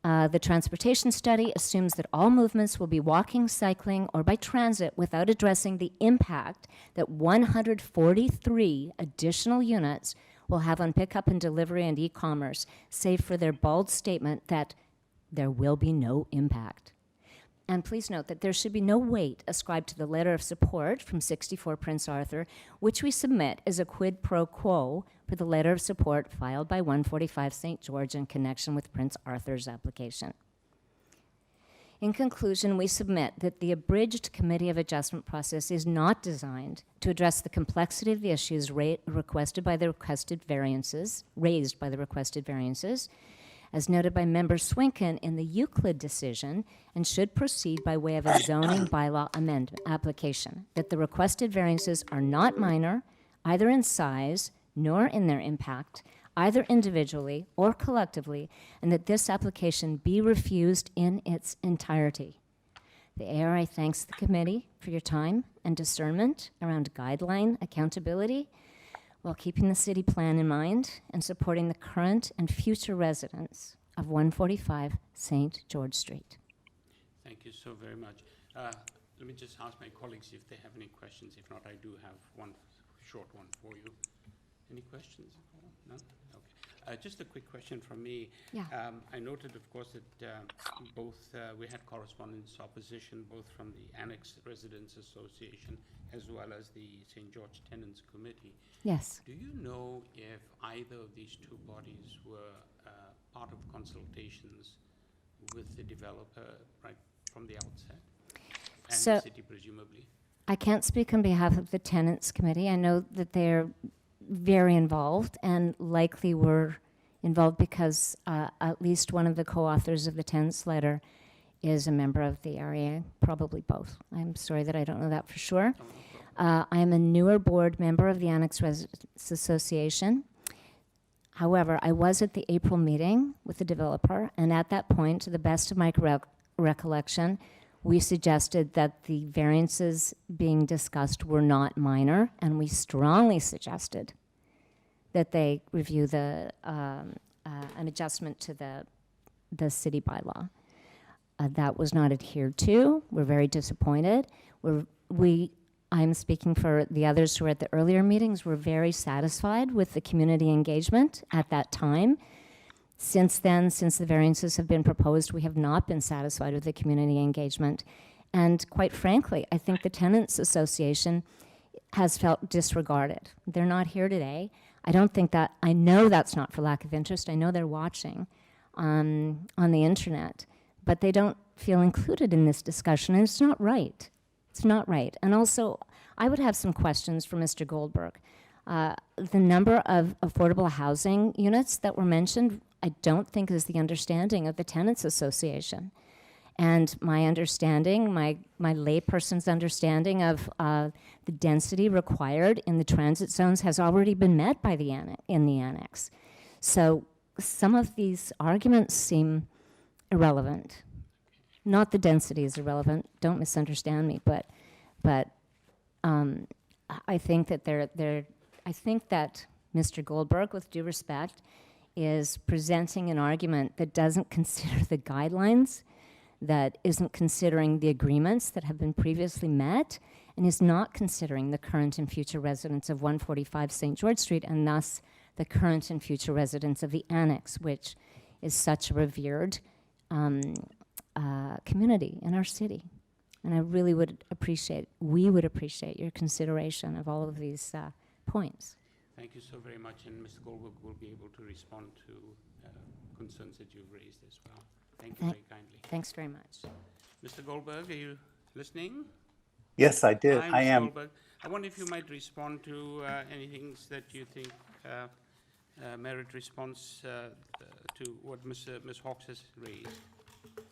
Speaker 13: The transportation study assumes that all movements will be walking, cycling, or by transit without addressing the impact that 143 additional units will have on pickup and delivery and e-commerce, save for their bald statement that there will be no impact. And please note that there should be no weight ascribed to the letter of support from 64 Prince Arthur, which we submit as a quid pro quo for the letter of support filed by 145 St. George in connection with Prince Arthur's application. In conclusion, we submit that the abridged Committee of Adjustment process is not designed to address the complexity of the issues raised by the requested variances, as noted by Member Swinkin in the Euclid decision, and should proceed by way of a zoning bylaw amendment application, that the requested variances are not minor, either in size nor in their impact, either individually or collectively, and that this application be refused in its entirety. The ARI thanks the committee for your time and discernment around guideline accountability while keeping the city plan in mind and supporting the current and future residents of 145 St. George Street.
Speaker 1: Thank you so very much. Let me just ask my colleagues if they have any questions. If not, I do have one short one for you. Any questions? No? Okay. Just a quick question from me.
Speaker 13: Yeah.
Speaker 1: I noted, of course, that we had correspondence opposition both from the Annex Residents Association as well as the St. George Tenants Committee.
Speaker 13: Yes.
Speaker 1: Do you know if either of these two bodies were part of consultations with the developer right from the outset? And
Speaker 13: So-
Speaker 1: the city, presumably?
Speaker 13: I can't speak on behalf of the Tenants Committee. I know that they're very involved and likely were involved because at least one of the co-authors of the tenants letter is a member of the REA, probably both. I'm sorry that I don't know that for sure. I am a newer board member of the Annex Residents Association. However, I was at the April meeting with the developer, and at that point, to the best of my recollection, we suggested that the variances being discussed were not minor, and we strongly suggested that they review an adjustment to the city bylaw. That was not adhered to. We're very disappointed. I'm speaking for the others who were at the earlier meetings. We're very satisfied with the community engagement at that time. Since then, since the variances have been proposed, we have not been satisfied with the community engagement. And quite frankly, I think the Tenants Association has felt disregarded. They're not here today. I know that's not for lack of interest. I know they're watching on the internet, but they don't feel included in this discussion, and it's not right. It's not right. And also, I would have some questions for Mr. Goldberg. The number of affordable housing units that were mentioned, I don't think is the understanding of the Tenants Association. And my understanding, my layperson's understanding of the density required in the transit zones has already been met by the in the annex. So some of these arguments seem irrelevant. Not the density is irrelevant. Don't misunderstand me, but I think that I think that Mr. Goldberg, with due respect, is presenting an argument that doesn't consider the guidelines, that isn't considering the agreements that have been previously met, and is not considering the current and future residents of 145 St. George Street, and thus the current and future residents of the annex, which is such a revered community in our city. And I really we would appreciate your consideration of all of these points.
Speaker 1: Thank you so very much, and Mr. Goldberg will be able to respond to concerns that you've raised as well. Thank you very kindly.
Speaker 13: Thanks very much.
Speaker 1: Mr. Goldberg, are you listening?
Speaker 11: Yes, I did.
Speaker 1: Hi,
Speaker 11: I
Speaker 1: Mr.
Speaker 11: am.
Speaker 1: Goldberg. I wonder if you might respond to anything that you think merit response to what Ms. Hawks has raised.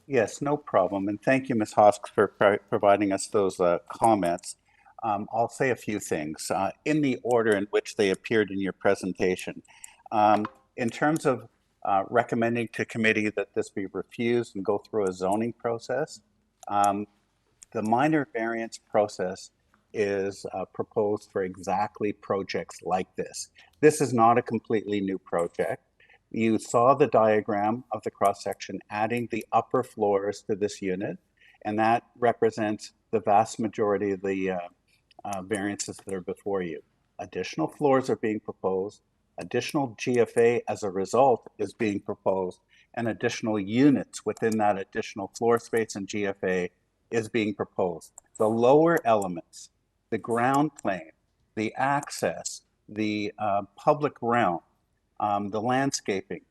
Speaker 11: Yes, no problem. And thank you, Ms. Hosk, for providing us those comments. I'll say a few things in the order in which they appeared in your presentation. In terms of recommending to committee that this be refused and go through a zoning process, the minor variance process is proposed for exactly projects like this. This is not a completely new project. You saw the diagram of the cross-section adding the upper floors to this unit, and that represents the vast majority of the variances that are before you. Additional floors are being proposed, additional GFA as a result is being proposed, and additional units within that additional floor space and GFA is being proposed. The lower elements, the ground plane, the access, the public realm, the landscaping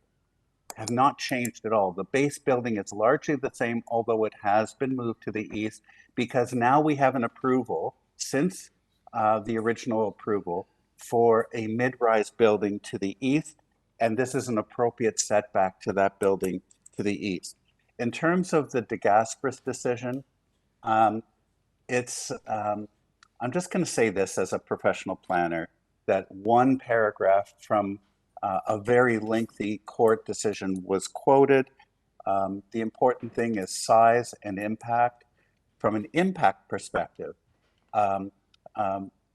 Speaker 11: have not changed at all. The base building is largely the same, although it has been moved to the east because now we have an approval since the original approval for a mid-rise building to the east, and this is an appropriate setback to that building to the east. In terms of the De Gasperis decision, I'm just going to say this as a professional planner, that one paragraph from a very lengthy court decision was quoted. The important thing is size and impact. From an impact perspective,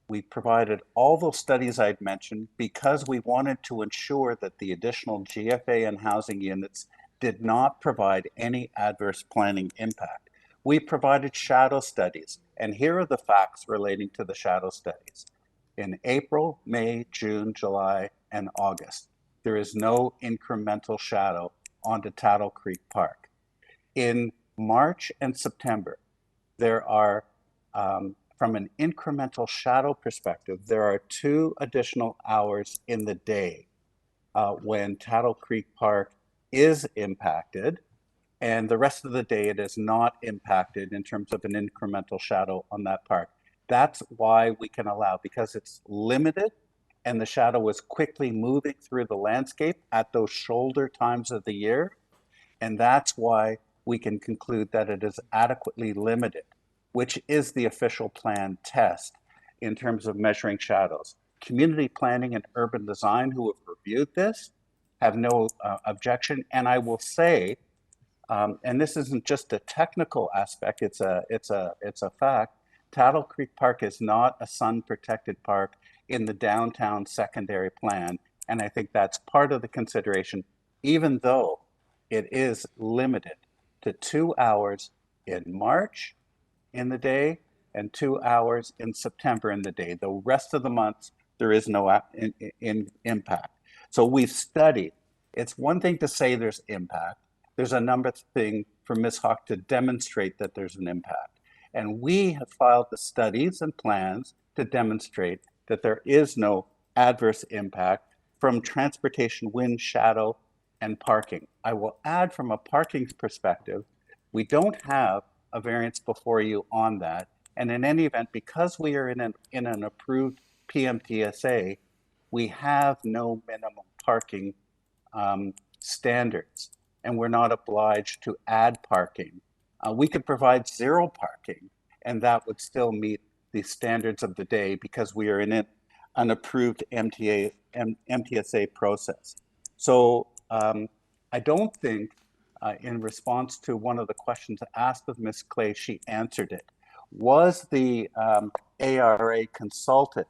Speaker 11: we provided all those studies I'd mentioned because we wanted to ensure that the additional GFA and housing units did not provide any adverse planning impact. We provided shadow studies, and here are the facts relating to the shadow studies. In April, May, June, July, and August, there is no incremental shadow onto Tattle Creek Park. In March and September, there are, from an incremental shadow perspective, there are 2 additional hours in the day when Tattle Creek Park is impacted, and the rest of the day it is not impacted in terms of an incremental shadow on that park. That's why we can allow, because it's limited and the shadow is quickly moving through the landscape at those shoulder times of the year. And that's why we can conclude that it is adequately limited, which is the official plan test in terms of measuring shadows. Community planning and urban design, who have reviewed this, have no objection. And I will say, and this isn't just a technical aspect, it's a fact, Tattle Creek Park is not a sun-protected park in the downtown secondary plan. And I think that's part of the consideration, even though it is limited to 2 hours in March in the day and 2 hours in September in the day. The rest of the months, there is no impact. So we've studied. It's one thing to say there's impact. There's another thing for Ms. Hawk to demonstrate that there's an impact. And we have filed the studies and plans to demonstrate that there is no adverse impact from transportation, wind, shadow, and parking. I will add, from a parking perspective, we don't have a variance before you on that. And in any event, because we are in an approved PMTSA, we have no minimum parking standards, and we're not obliged to add parking. We could provide 0 parking, and that would still meet the standards of the day because we are in an approved MTSA process. So I don't think, in response to one of the questions asked of Ms. Clay, she answered it. Was the ARA consulted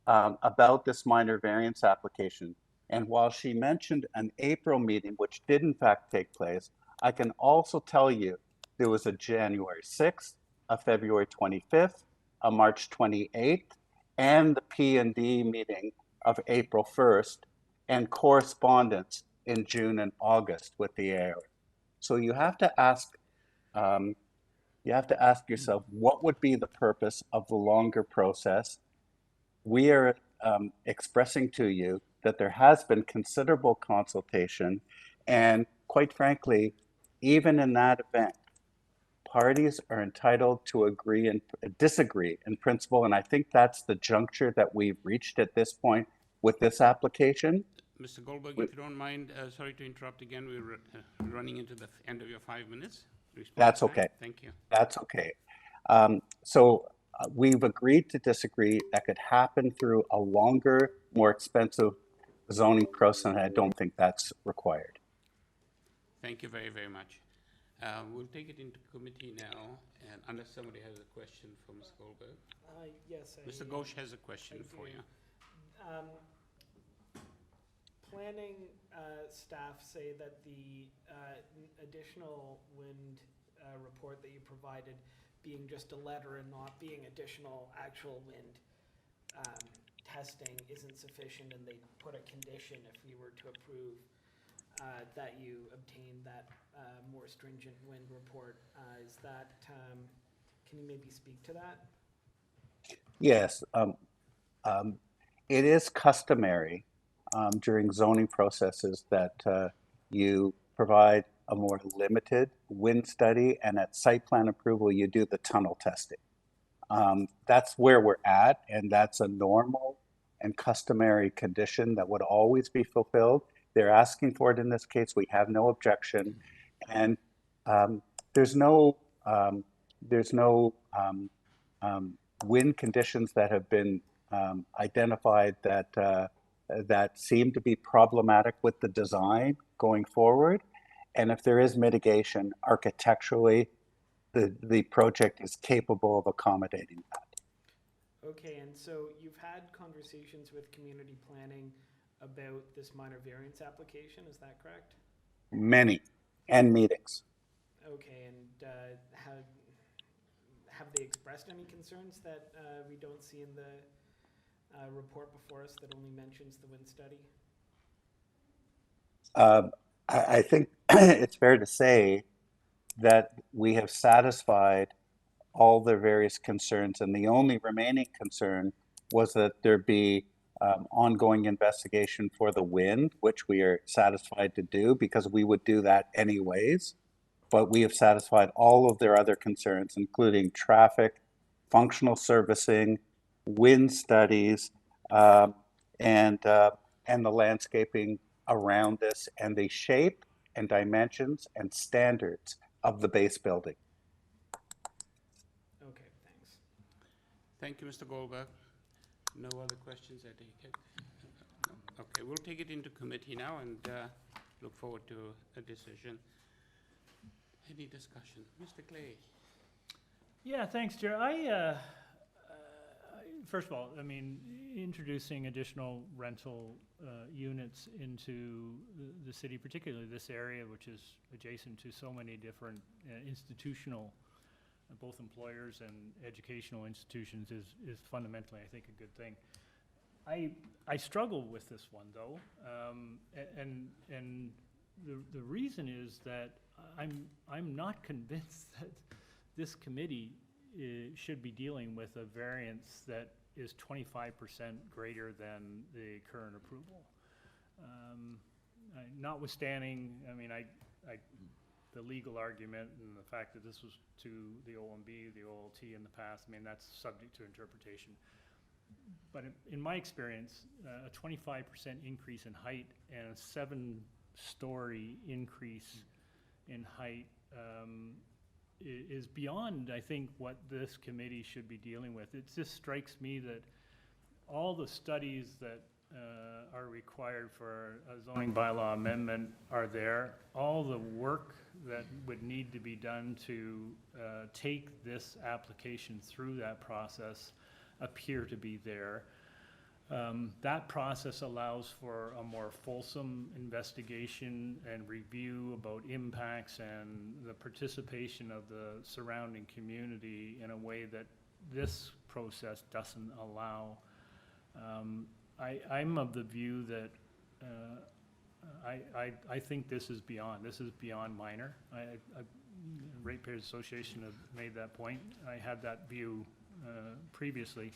Speaker 11: about this minor variance application? And while she mentioned an April meeting, which did in fact take place, I can also tell you there was a January 6th, a February 25th, a March 28th, and the P&D meeting of April 1st. and correspondence in June and August with the AR. So you have to ask yourself, what would be the purpose of the longer process? We are expressing to you that there has been considerable consultation, and quite frankly, even in that event, parties are entitled to agree and disagree in principle, and I think that's the juncture that we've reached at this point with this application.
Speaker 1: Mr. Goldberg, if you don't mind, sorry to interrupt again, we're running into the end of your 5 minutes.
Speaker 11: That's
Speaker 1: Time.
Speaker 11: okay.
Speaker 1: Thank you.
Speaker 11: That's okay. We've agreed to disagree. That could happen through a longer, more expensive zoning process, and I don't think that's required.
Speaker 1: Thank you very, very much. We'll take it into committee now, and unless somebody has a question for Ms. Goldberg.
Speaker 12: Yes.
Speaker 1: Mr. Ghosh has a question for you.
Speaker 12: Planning staff say that the additional wind report that you provided being just a letter and not being additional actual wind testing isn't sufficient, and they put a condition if we were to approve that you obtain that more stringent wind report. Is that, can you maybe speak to that?
Speaker 11: Yes. It is customary during zoning processes that you provide a more limited wind study, and at site plan approval, you do the tunnel testing. That's where we're at, and that's a normal and customary condition that would always be fulfilled. They're asking for it in this case. We have no objection, and there's no wind conditions that have been identified that seem to be problematic with the design going forward. And if there is mitigation architecturally, the project is capable of accommodating that.
Speaker 12: Okay, and so you've had conversations with community planning about this minor variance application, is that correct?
Speaker 11: Many, and meetings.
Speaker 12: Okay, and have they expressed any concerns that we don't see in the report before us that only mentions the wind study?
Speaker 11: I think it's fair to say that we have satisfied all their various concerns, and the only remaining concern was that there be ongoing investigation for the wind, which we are satisfied to do because we would do that anyways. But we have satisfied all of their other concerns, including traffic, functional servicing, wind studies, and the landscaping around this, and the shape and dimensions and standards of the base building.
Speaker 12: Okay, thanks.
Speaker 1: Thank you, Mr. Goldberg. No other questions, I take it? Okay, we'll take it into committee now and look forward to a decision. Any discussion? Mr. Clay.
Speaker 5: Yeah, thanks, Chair. First of all, I mean, introducing additional rental units into the city, particularly this area, which is adjacent to so many different institutional, both employers and educational institutions, is fundamentally, I think, a good thing. I struggle with this one, though, and the reason is that I'm not convinced that this committee should be dealing with a variance that is 25% greater than the current approval. Notwithstanding, I mean, the legal argument and the fact that this was to the OMB, the OLT in the past, I mean, that's subject to interpretation. But in my experience, a 25% increase in height and a 7-story increase in height is beyond, I think, what this committee should be dealing with. It just strikes me that all the studies that are required for a zoning bylaw amendment are there. All the work that would need to be done to take this application through that process appear to be there. That process allows for a more fulsome investigation and review about impacts and the participation of the surrounding community in a way that this process doesn't allow. I'm of the view that I think this is beyond minor. Ratepayers Association have made that point. I had that view previously.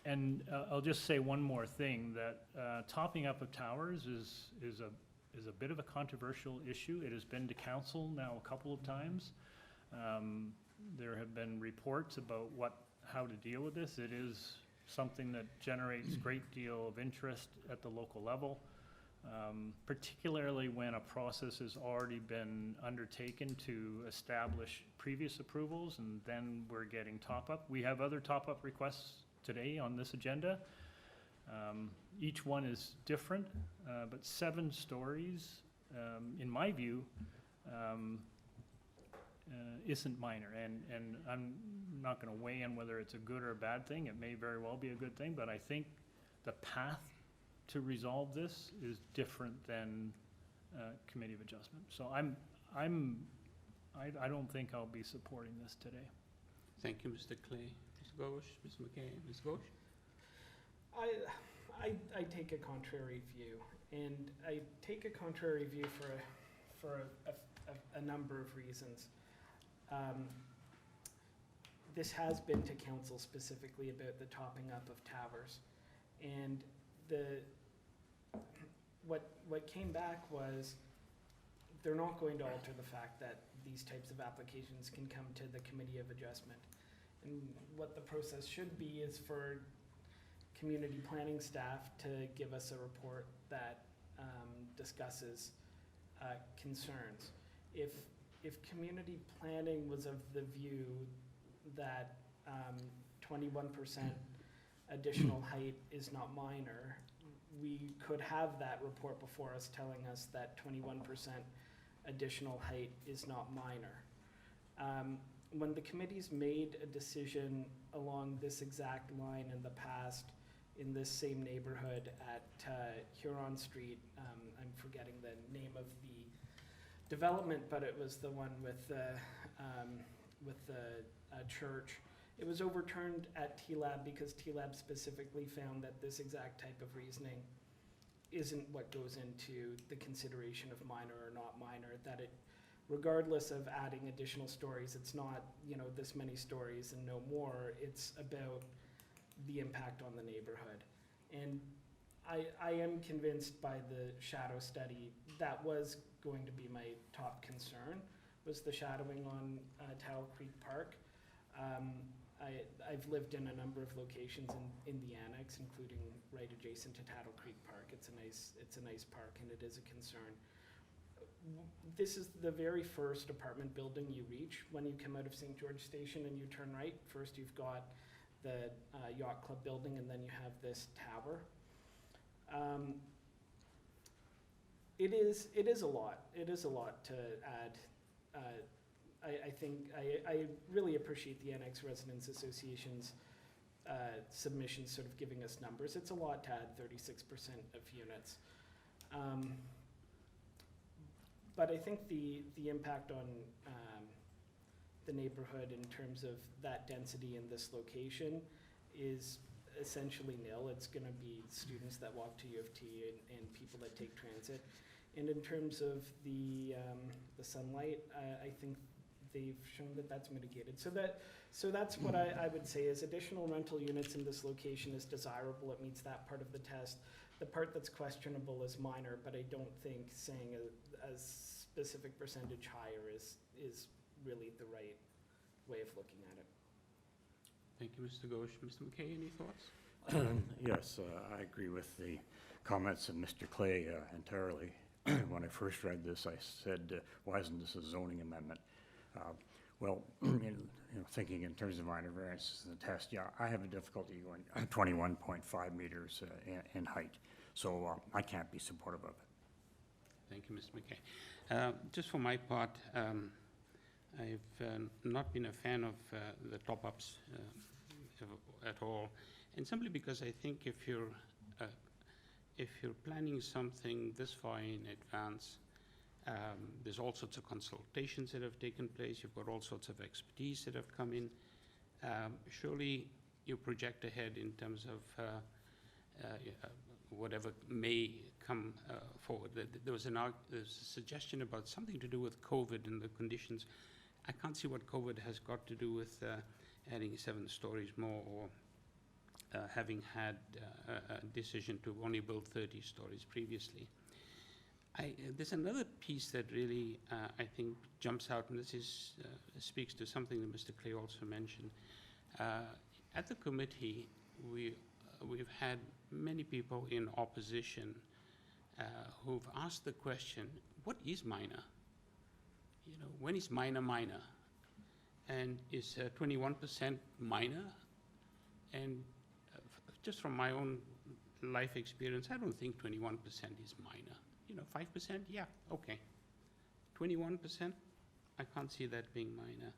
Speaker 5: And I'll just say one more thing, that topping up of towers is a bit of a controversial issue. It has been to council now a couple of times. There have been reports about how to deal with this. It is something that generates a great deal of interest at the local level, particularly when a process has already been undertaken to establish previous approvals, and then we're getting top-up. We have other top-up requests today on this agenda. Each one is different, but 7 stories, in my view, isn't minor. And I'm not going to weigh in whether it's a good or a bad thing. It may very well be a good thing, but I think the path to resolve this is different than committee of adjustment. So I don't think I'll be supporting this today.
Speaker 1: Thank you, Mr. Clay. Ms. Ghosh, Ms. McKay, Ms. Ghosh?
Speaker 12: I take a contrary view, and I take a contrary view for a number of reasons. This has been to council specifically about the topping up of towers, and what came back was they're not going to alter the fact that these types of applications can come to the committee of adjustment. And what the process should be is for community planning staff to give us a report that discusses concerns. If community planning was of the view that 21% additional height is not minor, we could have that report before us telling us that 21% additional height is not minor. When the committee's made a decision along this exact line in the past, in this same neighborhood at Huron Street, I'm forgetting the name of the development, but it was the one with the church. It was overturned at TLAB because TLAB specifically found that this exact type of reasoning isn't what goes into the consideration of minor or not minor, that it, regardless of adding additional stories, it's not, this many stories and no more, it's about the impact on the neighborhood. And I am convinced by the shadow study that was going to be my top concern, was the shadowing on Tattle Creek Park. I've lived in a number of locations in the annex, including right adjacent to Tattle Creek Park. It's a nice park, and it is a concern. This is the very first apartment building you reach when you come out of St. George Station and you turn right. First you've got the yacht club building, and then you have this tower. It is a lot. It is a lot to add. I think I really appreciate the Annex Residents Association's submissions sort of giving us numbers. It's a lot to add 36% of units. But I think the impact on the neighborhood in terms of that density in this location is essentially nil. It's going to be students that walk to U of T and people that take transit. And in terms of the sunlight, I think they've shown that that's mitigated. So that's what I would say is additional rental units in this location is desirable. It meets that part of the test. The part that's questionable is minor, but I don't think saying a specific percentage higher is really the right way of looking at it.
Speaker 1: Thank you, Mr. Ghosh. Mr. McKay, any thoughts?
Speaker 2: Yes, I agree with the comments of Mr. Clay entirely. When I first read this, I said, why isn't this a zoning amendment? Well, thinking in terms of minor variances in the test, yeah, I have a difficulty going 21.5 meters in height, so I can't be supportive of it.
Speaker 1: Thank you, Mr. McKay. Just for my part, I've not been a fan of the top-ups at all, and simply because I think if you're planning something this far in advance, there's all sorts of consultations that have taken place. You've got all sorts of expertise that have come in. Surely you project ahead in terms of whatever may come forward. There was there's a suggestion about something to do with COVID and the conditions. I can't see what COVID has got to do with adding 7 stories more, or having had a decision to only build 30 stories previously. There's another piece that really I think jumps out, and this is speaks to something that Mr. Clay also mentioned. At the committee, we've had many people in opposition who've asked the question, what is minor? You know, when is minor minor? And is 21% minor? And just from my own life experience, I don't think 21% is minor. You know, 5%, yeah, okay. 21%, I can't see that being minor.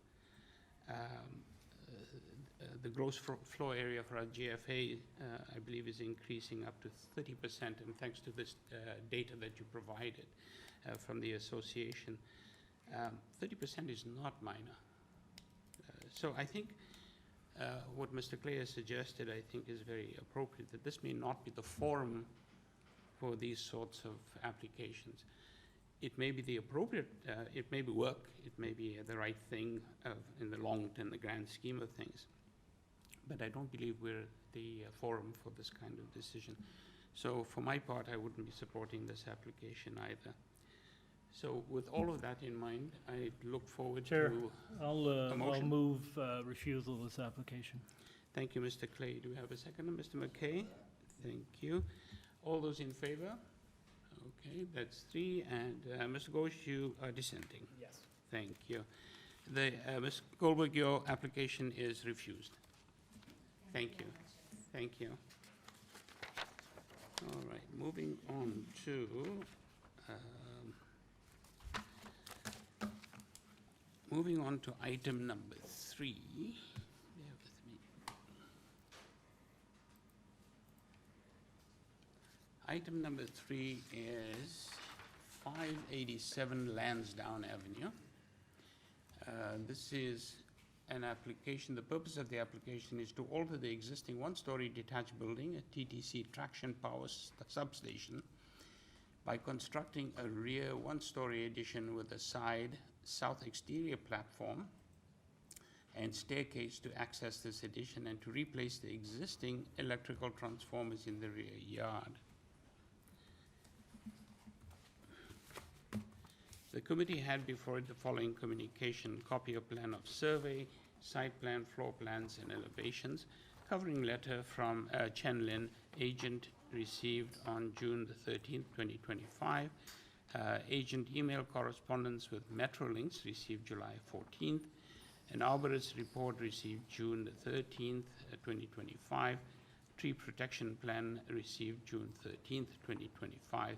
Speaker 1: The gross floor area for our GFA, I believe, is increasing up to 30%, and thanks to this data that you provided from the association, 30% is not minor. So I think what Mr. Clay has suggested, I think, is very appropriate, that this may not be the forum for these sorts of applications. It may be the appropriate, it may be work, it may be the right thing in the grand scheme of things. But I don't believe we're the forum for this kind of decision. So for my part, I wouldn't be supporting this application either. So with all of that in mind, I look forward to
Speaker 5: I'll
Speaker 1: a motion.
Speaker 5: move refusal of this application.
Speaker 1: Thank you, Mr. Clay. Do we have a second? Mr. McKay? Thank you. All those in favor? Okay, that's 3. And Mr. Ghosh, you are dissenting?
Speaker 12: Yes.
Speaker 1: Thank you. Ms. Goldberg, your application is refused. Thank you. Thank you. All right, moving on to item number 3. Bear with me. Item number 3 is 587 Lansdowne Avenue. This is an application. The purpose of the application is to alter the existing 1-story detached building, a TTC traction power substation, by constructing a rear 1-story addition with a side south exterior platform and staircase to access this addition, and to replace the existing electrical transformers in the rear yard. The committee had before it the following communication: copy of plan of survey, site plan, floor plans, and elevations. Covering letter from Chen Lin, agent, received on June the 13th, 2025. Agent email correspondence with Metrolinks received July 14th. An arborist report received June the 13th, 2025. Tree protection plan received June 13th, 2025.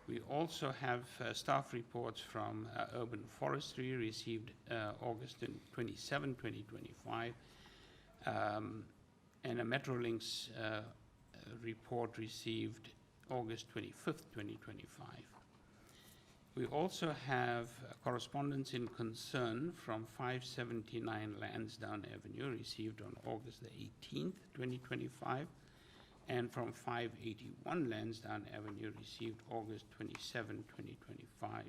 Speaker 1: We also have staff reports from Urban Forestry received August 27, 2025, and a Metrolinks report received August 25th, 2025. We also have correspondence in concern from 579 Lansdowne Avenue received on August the 18th, 2025. And from 581 Lansdowne Avenue received August 27, 2025.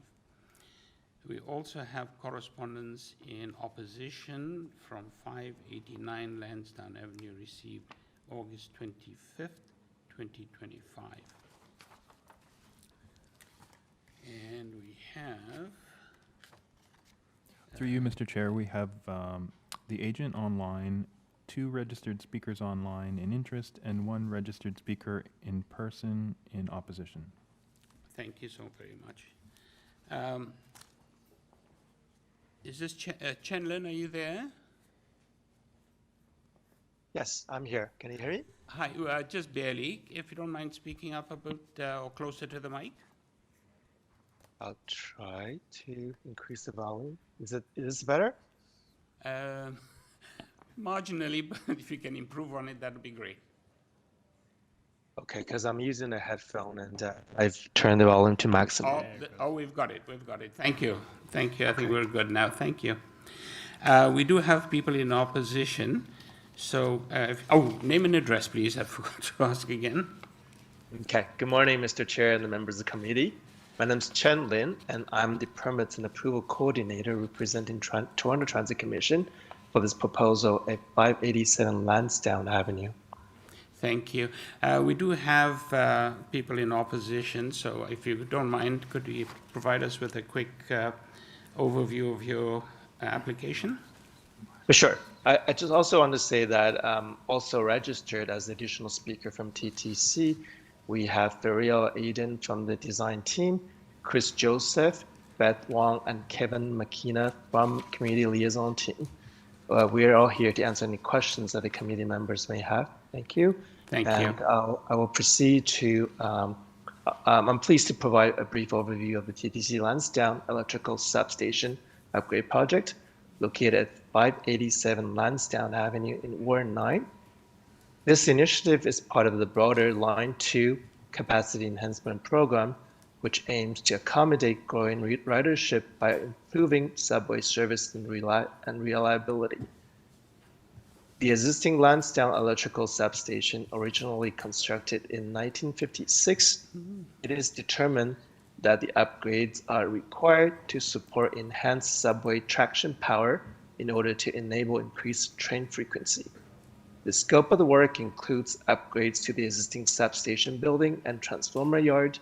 Speaker 1: We also have correspondence in opposition from 589 Lansdowne Avenue received August 25th, 2025. And we have...
Speaker 4: Through you, Mr. Chair, we have the agent online, 2 registered speakers online in interest, and 1 registered speaker in person in opposition.
Speaker 1: Thank you so very much. Is this Chen Lin? Are you there?
Speaker 14: Yes, I'm here. Can you hear me?
Speaker 1: Hi, just barely. If you don't mind speaking up a bit or closer to the mic.
Speaker 14: I'll try to increase the volume. Is this better?
Speaker 1: Marginally, but if you can improve on it, that would be great.
Speaker 14: Okay, because I'm using a headphone and I've turned the volume to maximum.
Speaker 1: We've got it. We've got it. Thank you. Thank you. I think we're good now. Thank you. We do have people in opposition. So, name and address, please. I forgot to ask again.
Speaker 14: Okay, good morning, Mr. Chair and the members of the committee. My name is Chen Lin, and I'm the Permits and Approval Coordinator representing Toronto Transit Commission for this proposal at 587 Lansdowne Avenue.
Speaker 1: Thank you. We do have people in opposition, so if you don't mind, could you provide us with a quick overview of your application?
Speaker 14: For sure. I just also want to say that also registered as additional speaker from TTC, we have Feriel Aiden from the design team, Chris Joseph, Beth Wong, and Kevin McKenna from community liaison team. We are all here to answer any questions that the committee members may have. Thank you.
Speaker 1: Thank you.
Speaker 14: And I will proceed to, I'm pleased to provide a brief overview of the TTC Lansdowne Electrical Substation Upgrade Project located at 587 Lansdowne Avenue in Ward 9. This initiative is part of the broader Line 2 Capacity Enhancement Program, which aims to accommodate growing ridership by improving subway service and reliability. The existing Lansdowne electrical substation, originally constructed in 1956, it is determined that the upgrades are required to support enhanced subway traction power in order to enable increased train frequency. The scope of the work includes upgrades to the existing substation building and transformer yard,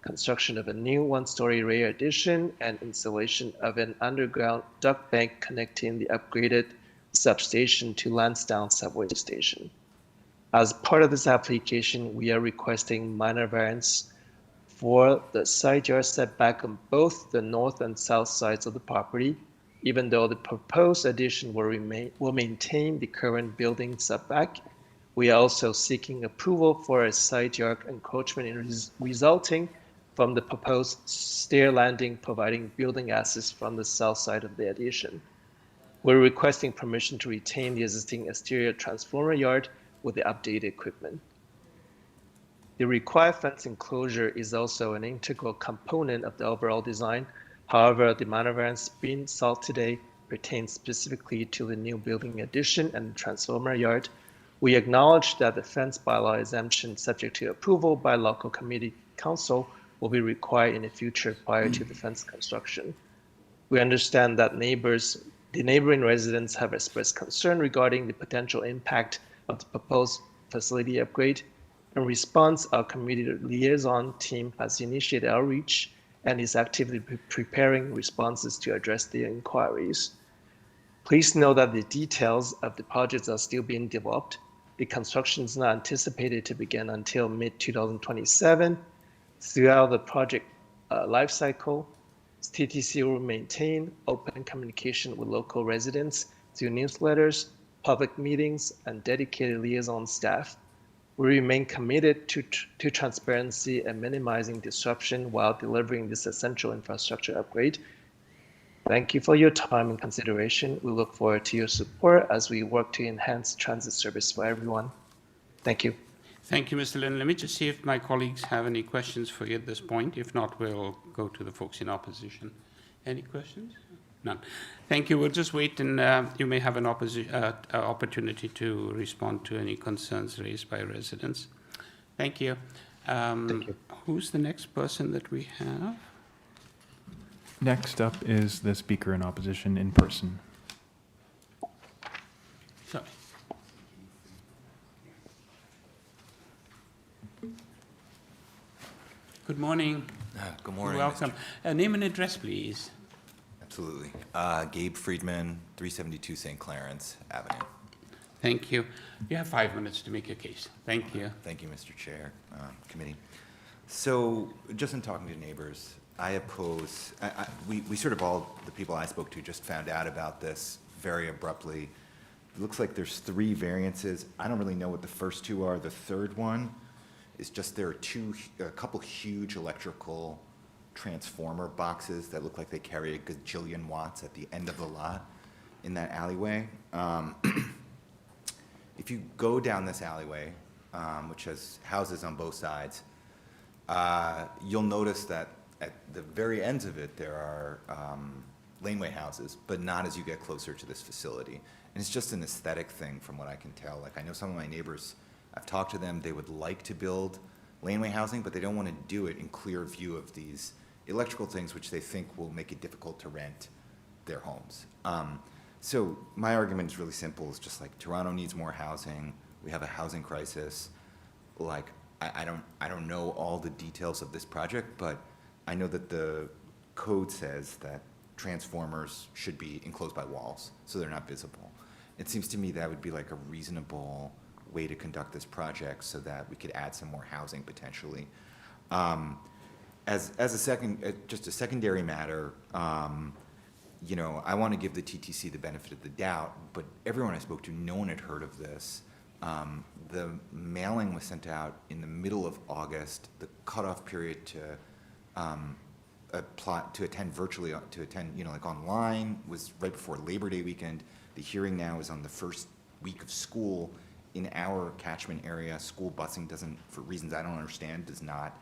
Speaker 14: construction of a new one-story rear addition, and installation of an underground duct bank connecting the upgraded substation to Lansdowne subway station. As part of this application, we are requesting minor variance for the side yard setback on both the north and south sides of the property, even though the proposed addition will maintain the current building setback. We are also seeking approval for a side yard encroachment resulting from the proposed stair landing, providing building access from the south side of the addition. We're requesting permission to retain the existing exterior transformer yard with the updated equipment. The required fence enclosure is also an integral component of the overall design. However, the minor variance being sought today pertains specifically to the new building addition and transformer yard. We acknowledge that the fence bylaw exemption subject to approval by local community council will be required in the future prior to the fence construction. We understand that the neighboring residents have expressed concern regarding the potential impact of the proposed facility upgrade. In response, our community liaison team has initiated outreach and is actively preparing responses to address the inquiries. Please know that the details of the projects are still being developed. The construction is not anticipated to begin until mid-2027. Throughout the project life cycle, TTC will maintain open communication with local residents through newsletters, public meetings, and dedicated liaison staff. We remain committed to transparency and minimizing disruption while delivering this essential infrastructure upgrade. Thank you for your time and consideration. We look forward to your support as we work to enhance transit service for everyone. Thank you.
Speaker 1: Thank you, Mr. Lin. Let me just see if my colleagues have any questions for you at this point. If not, we'll go to the folks in opposition. Any questions? None. Thank you. We'll just wait, and you may have an opportunity to respond to any concerns raised by residents. Thank you.
Speaker 14: Thank you.
Speaker 1: Who's the next person that we have?
Speaker 4: Next up is the speaker in opposition in person.
Speaker 1: Sorry. Good morning.
Speaker 15: Good morning.
Speaker 1: Welcome. Name and address, please.
Speaker 15: Absolutely. Gabe Friedman, 372 St. Clarence Avenue.
Speaker 1: Thank you. You have 5 minutes to make your case. Thank you.
Speaker 15: Thank you, Mr. Chair, committee. So just in talking to neighbors, I oppose, we sort of all, the people I spoke to just found out about this very abruptly. It looks like there's 3 variances. I don't really know what the first 2 are. The third one is just there are a couple huge electrical transformer boxes that look like they carry a gajillion watts at the end of the lot in that alleyway. If you go down this alleyway, which has houses on both sides, you'll notice that at the very ends of it there are laneway houses, but not as you get closer to this facility. And it's just an aesthetic thing from what I can tell. Like, I know some of my neighbors, I've talked to them, they would like to build laneway housing, but they don't want to do it in clear view of these electrical things which they think will make it difficult to rent their homes. So my argument is really simple. It's just like Toronto needs more housing. We have a housing crisis. Like, I don't know all the details of this project, but I know that the code says that transformers should be enclosed by walls, so they're not visible. It seems to me that would be like a reasonable way to conduct this project so that we could add some more housing potentially. As a second, just a secondary matter, you know, I want to give the TTC the benefit of the doubt, but everyone I spoke to, no one had heard of this. The mailing was sent out in the middle of August. The cutoff period to attend virtually, you know, like online, was right before Labor Day weekend. The hearing now is on the first week of school. In our catchment area, school busing doesn't, for reasons I don't understand, does not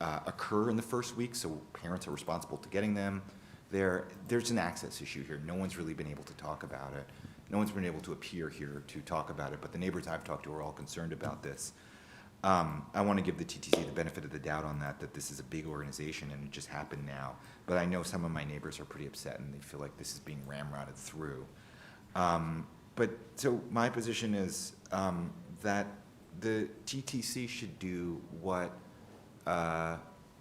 Speaker 15: occur in the first week, so parents are responsible to getting them there. There's an access issue here. No one's really been able to talk about it. No one's been able to appear here to talk about it, but the neighbors I've talked to are all concerned about this. I want to give the TTC the benefit of the doubt on that this is a big organization and it just happened now. But I know some of my neighbors are pretty upset and they feel like this is being ramrodded through. But so my position is that the TTC should do what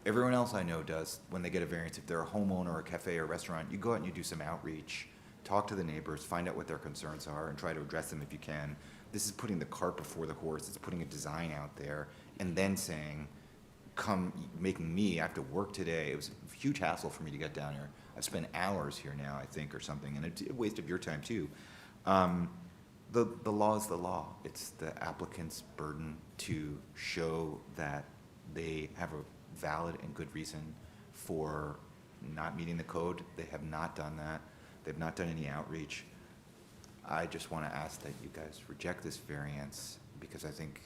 Speaker 15: everyone else I know does when they get a variance. If they're a homeowner or a cafe or a restaurant, you go out and you do some outreach, talk to the neighbors, find out what their concerns are, and try to address them if you can. This is putting the cart before the horse. It's putting a design out there and then saying, come, making me, I have to work today. It was a huge hassle for me to get down here. I've spent hours here now, I think, or something, and it's a waste of your time too. The law is the law. It's the applicant's burden to show that they have a valid and good reason for not meeting the code. They have not done that. They've not done any outreach. I just want to ask that you guys reject this variance, because I think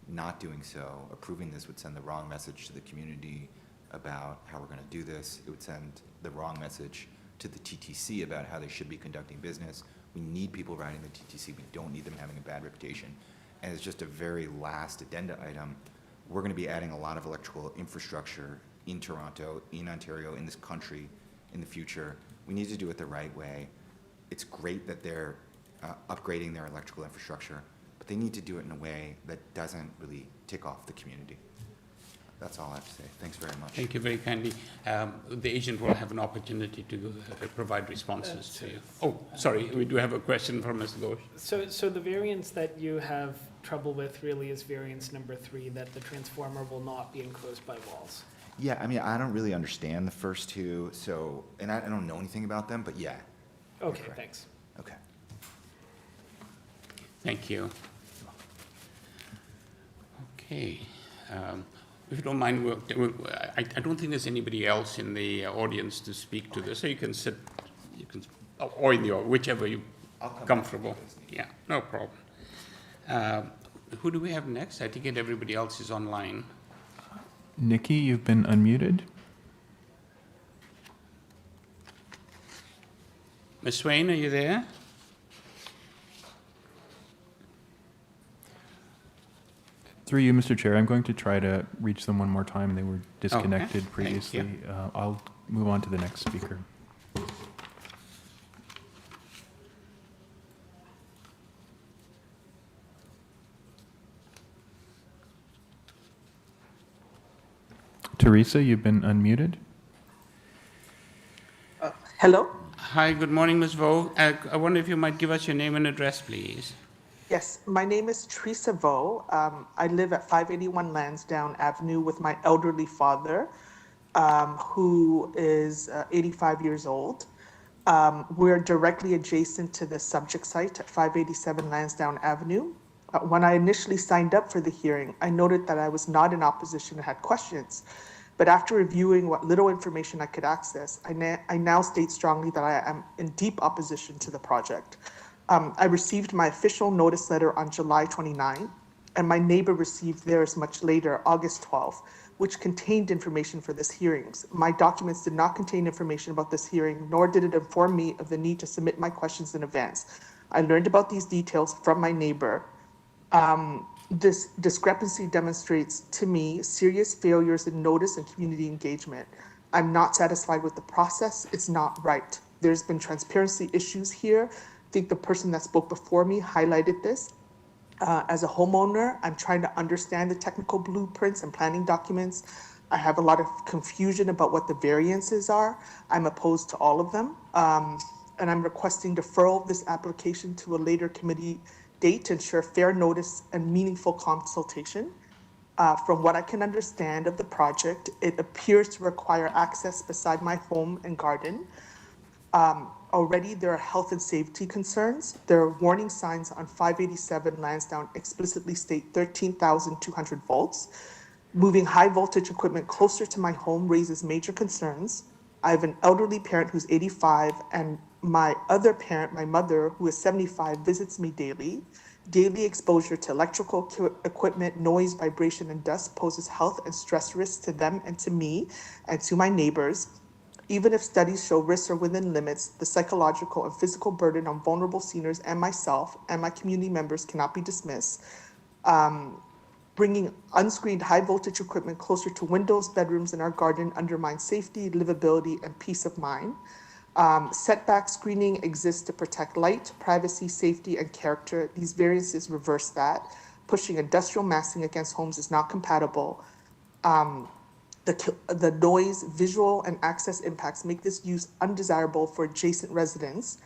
Speaker 15: not doing so, approving this, would send the wrong message to the community about how we're going to do this. It would send the wrong message to the TTC about how they should be conducting business. We need people riding the TTC. We don't need them having a bad reputation. And it's just a very last addenda item. We're going to be adding a lot of electrical infrastructure in Toronto, in Ontario, in this country in the future. We need to do it the right way. It's great that they're upgrading their electrical infrastructure, but they need to do it in a way that doesn't really tick off the community. That's all I have to say. Thanks very much.
Speaker 1: Thank you very kindly. The agent will have an opportunity to provide responses to you. Oh, sorry, we do have a question from Ms. Ghosh.
Speaker 12: So the variance that you have trouble with really is variance number 3, that the transformer will not be enclosed by walls.
Speaker 15: Yeah, I mean, I don't really understand the first two, so, and I don't know anything about them, but yeah.
Speaker 12: Okay, thanks.
Speaker 15: Okay.
Speaker 1: Thank you. Okay. If you don't mind, I don't think there's anybody else in the audience to speak to this, so you can sit, or in the, whichever you comfortable. Yeah, no problem. Who do we have next? I think everybody else is online.
Speaker 4: Nikki, you've been unmuted.
Speaker 1: Ms. Swain, are you there?
Speaker 4: Through you, Mr. Chair, I'm going to try to reach them one more time. They were disconnected
Speaker 1: Okay.
Speaker 4: previously.
Speaker 1: Thank you.
Speaker 4: I'll move on to the next speaker. Teresa, you've been unmuted.
Speaker 16: Hello?
Speaker 1: Hi, good morning, Ms. Vo. I wonder if you might give us your name and address, please.
Speaker 16: Yes, my name is Teresa Vo. I live at 581 Lansdowne Avenue with my elderly father, who is 85 years old. We're directly adjacent to the subject site at 587 Lansdowne Avenue. When I initially signed up for the hearing, I noted that I was not in opposition and had questions. But after reviewing what little information I could access, I now state strongly that I am in deep opposition to the project. I received my official notice letter on July 29, and my neighbor received theirs much later, August 12, which contained information for this hearings. My documents did not contain information about this hearing, nor did it inform me of the need to submit my questions in advance. I learned about these details from my neighbor, This discrepancy demonstrates to me serious failures in notice and community engagement. I'm not satisfied with the process. It's not right. There's been transparency issues here. I think the person that spoke before me highlighted this. As a homeowner, I'm trying to understand the technical blueprints and planning documents. I have a lot of confusion about what the variances are. I'm opposed to all of them. And I'm requesting deferral of this application to a later committee date to ensure fair notice and meaningful consultation. From what I can understand of the project, it appears to require access beside my home and garden. Already there are health and safety concerns. There are warning signs on 587 Lansdowne explicitly state 13,200 volts. Moving high voltage equipment closer to my home raises major concerns. I have an elderly parent who's 85, and my other parent, my mother, who is 75, visits me daily. Daily exposure to electrical equipment, noise, vibration, and dust poses health and stress risks to them and to me and to my neighbors. Even if studies show risks are within limits, the psychological and physical burden on vulnerable seniors and myself and my community members cannot be dismissed. Bringing unscreened high voltage equipment closer to windows, bedrooms, and our garden undermines safety, livability, and peace of mind. Setback screening exists to protect light, privacy, safety, and character. These variances reverse that. Pushing industrial massing against homes is not compatible. The noise, visual, and access impacts make this use undesirable for adjacent residents.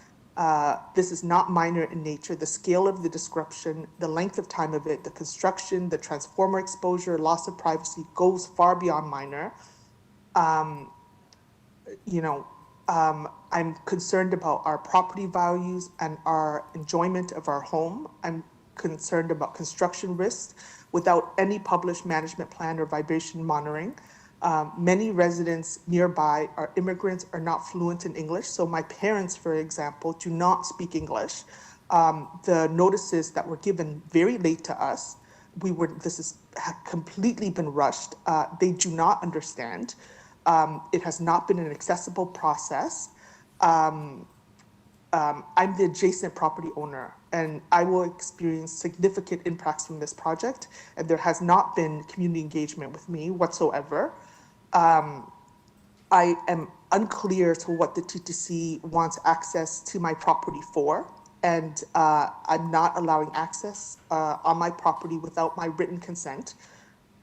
Speaker 16: This is not minor in nature. The scale of the disruption, the length of time of it, the construction, the transformer exposure, loss of privacy goes far beyond minor. I'm concerned about our property values and our enjoyment of our home. I'm concerned about construction risks without any published management plan or vibration monitoring. Many residents nearby are immigrants, are not fluent in English. So my parents, for example, do not speak English. The notices that were given very late to us, this has completely been rushed. They do not understand. It has not been an accessible process. I'm the adjacent property owner, and I will experience significant impacts from this project, and there has not been community engagement with me whatsoever. I am unclear to what the TTC wants access to my property for, and I'm not allowing access on my property without my written consent.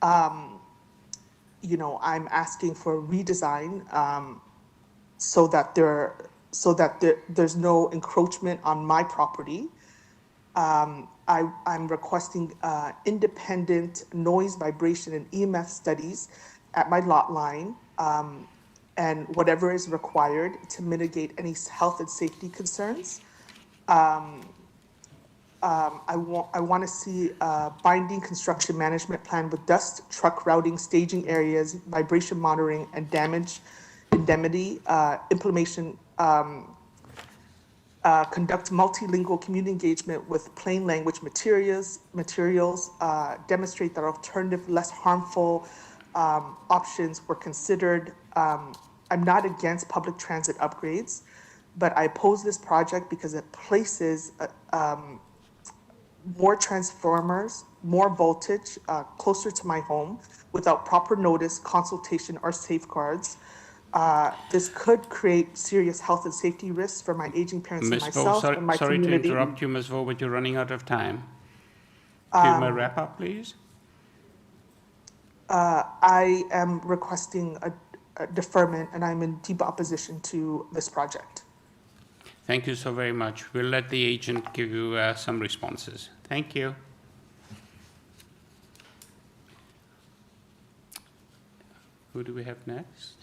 Speaker 16: I'm asking for a redesign so that there's no encroachment on my property. I'm requesting independent noise, vibration, and EMF studies at my lot line, and whatever is required to mitigate any health and safety concerns. I want to see a binding construction management plan with dust, truck routing, staging areas, vibration monitoring, and damage indemnity, implementation, conduct multilingual community engagement with plain language materials, demonstrate that alternative, less harmful options were considered. I'm not against public transit upgrades, but I oppose this project because it places more transformers, more voltage closer to my home without proper notice, consultation, or safeguards. This could create serious health and safety risks for my aging parents and myself and my
Speaker 1: sorry
Speaker 16: community.
Speaker 1: to interrupt you, Ms. Vo, but you're running out of time. Give me a wrap up, please.
Speaker 16: I am requesting a deferment, and I'm in deep opposition to this project.
Speaker 1: Thank you so very much. We'll let the agent give you some responses. Thank you. Who do we have next?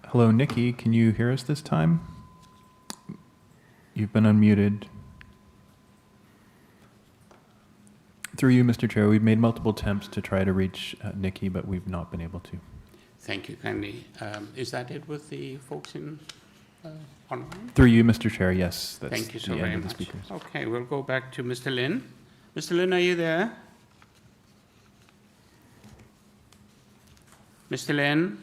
Speaker 4: Hello, Nikki. Can you hear us this time? You've been unmuted. Through you, Mr. Chair, we've made multiple attempts to try to reach Nikki, but we've not been able to.
Speaker 1: Thank you kindly. Is that it with the folks in online?
Speaker 4: Through you, Mr. Chair, yes. That's
Speaker 1: Thank you so
Speaker 4: the
Speaker 1: very
Speaker 4: end of the
Speaker 1: much.
Speaker 4: speakers.
Speaker 1: Okay, we'll go back to Mr. Lin. Mr. Lin, are you there? Mr. Lin?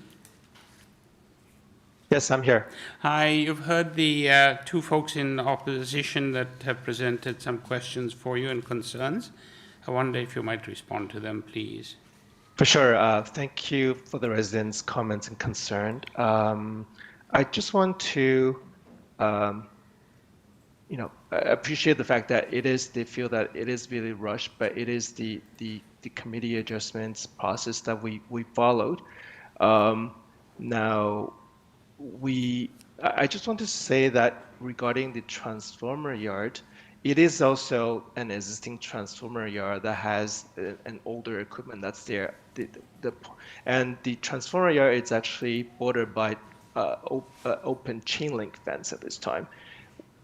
Speaker 14: Yes, I'm here.
Speaker 1: Hi, you've heard the two folks in opposition that have presented some questions for you and concerns. I wonder if you might respond to them, please.
Speaker 14: For sure. Thank you for the residents' comments and concern. I just want to, I appreciate the fact that they feel that it is really rushed, but it is the committee adjustments process that we followed. Now, I just want to say that regarding the transformer yard, it is also an existing transformer yard that has an older equipment that's there. And the transformer yard is actually bordered by open chain link fence at this time.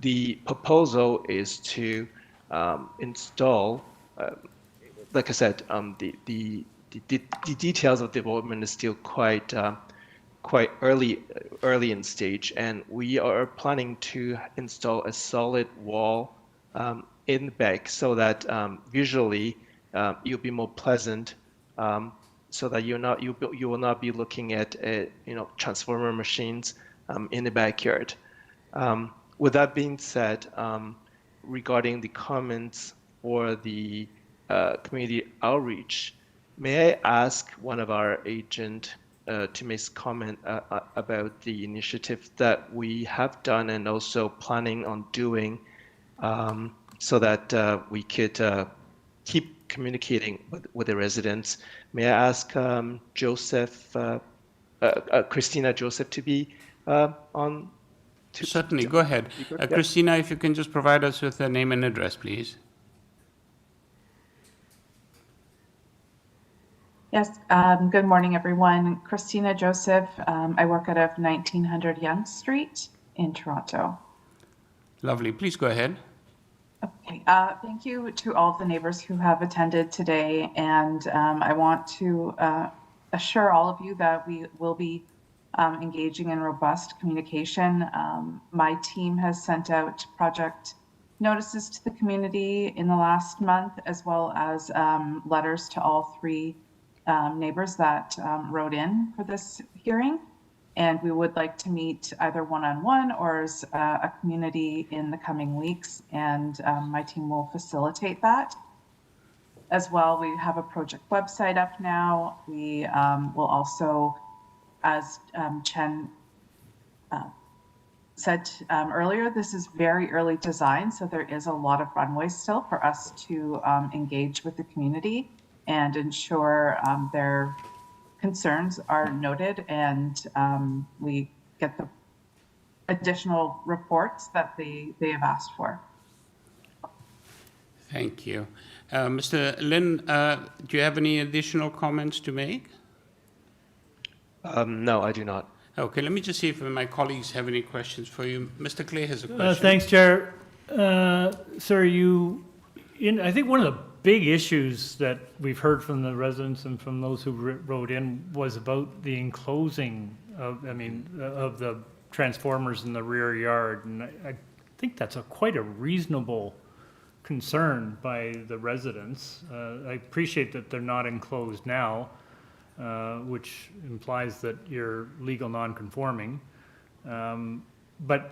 Speaker 14: The proposal is to install, like I said, the details of development is still quite early in stage, and we are planning to install a solid wall in the back so that visually you'll be more pleasant, so that you will not be looking at transformer machines in the backyard. With that being said, regarding the comments or the community outreach, may I ask one of our agents to make comment about the initiative that we have done and also planning on doing, so that we could keep communicating with the residents. May I ask Christina Joseph to be on?
Speaker 1: Certainly, go ahead. Christina, if you can just provide us with a name and address, please.
Speaker 17: Yes, good morning, everyone. Christina Joseph. I work out of 1900 Yonge Street in Toronto.
Speaker 1: Lovely. Please go ahead.
Speaker 17: Okay. Thank you to all the neighbors who have attended today. And I want to assure all of you that we will be engaging in robust communication. My team has sent out project notices to the community in the last month, as well as letters to all three neighbors that wrote in for this hearing. And we would like to meet either one-on-one or as a community in the coming weeks, and my team will facilitate that. As well, we have a project website up now. We will also, as Chen said earlier, this is very early design, so there is a lot of runway still for us to engage with the community and ensure their concerns are noted, and we get the additional reports that they have asked for.
Speaker 1: Thank you. Mr. Lin, do you have any additional comments to make?
Speaker 14: No, I do not.
Speaker 1: Okay, let me just see if my colleagues have any questions for you. Mr. Clay has a question.
Speaker 5: Thanks, Chair. Sir, I think one of the big issues that we've heard from the residents and from those who wrote in was about the enclosing of the transformers in the rear yard. And I think that's quite a reasonable concern by the residents. I appreciate that they're not enclosed now, which implies that you're legal non-conforming. But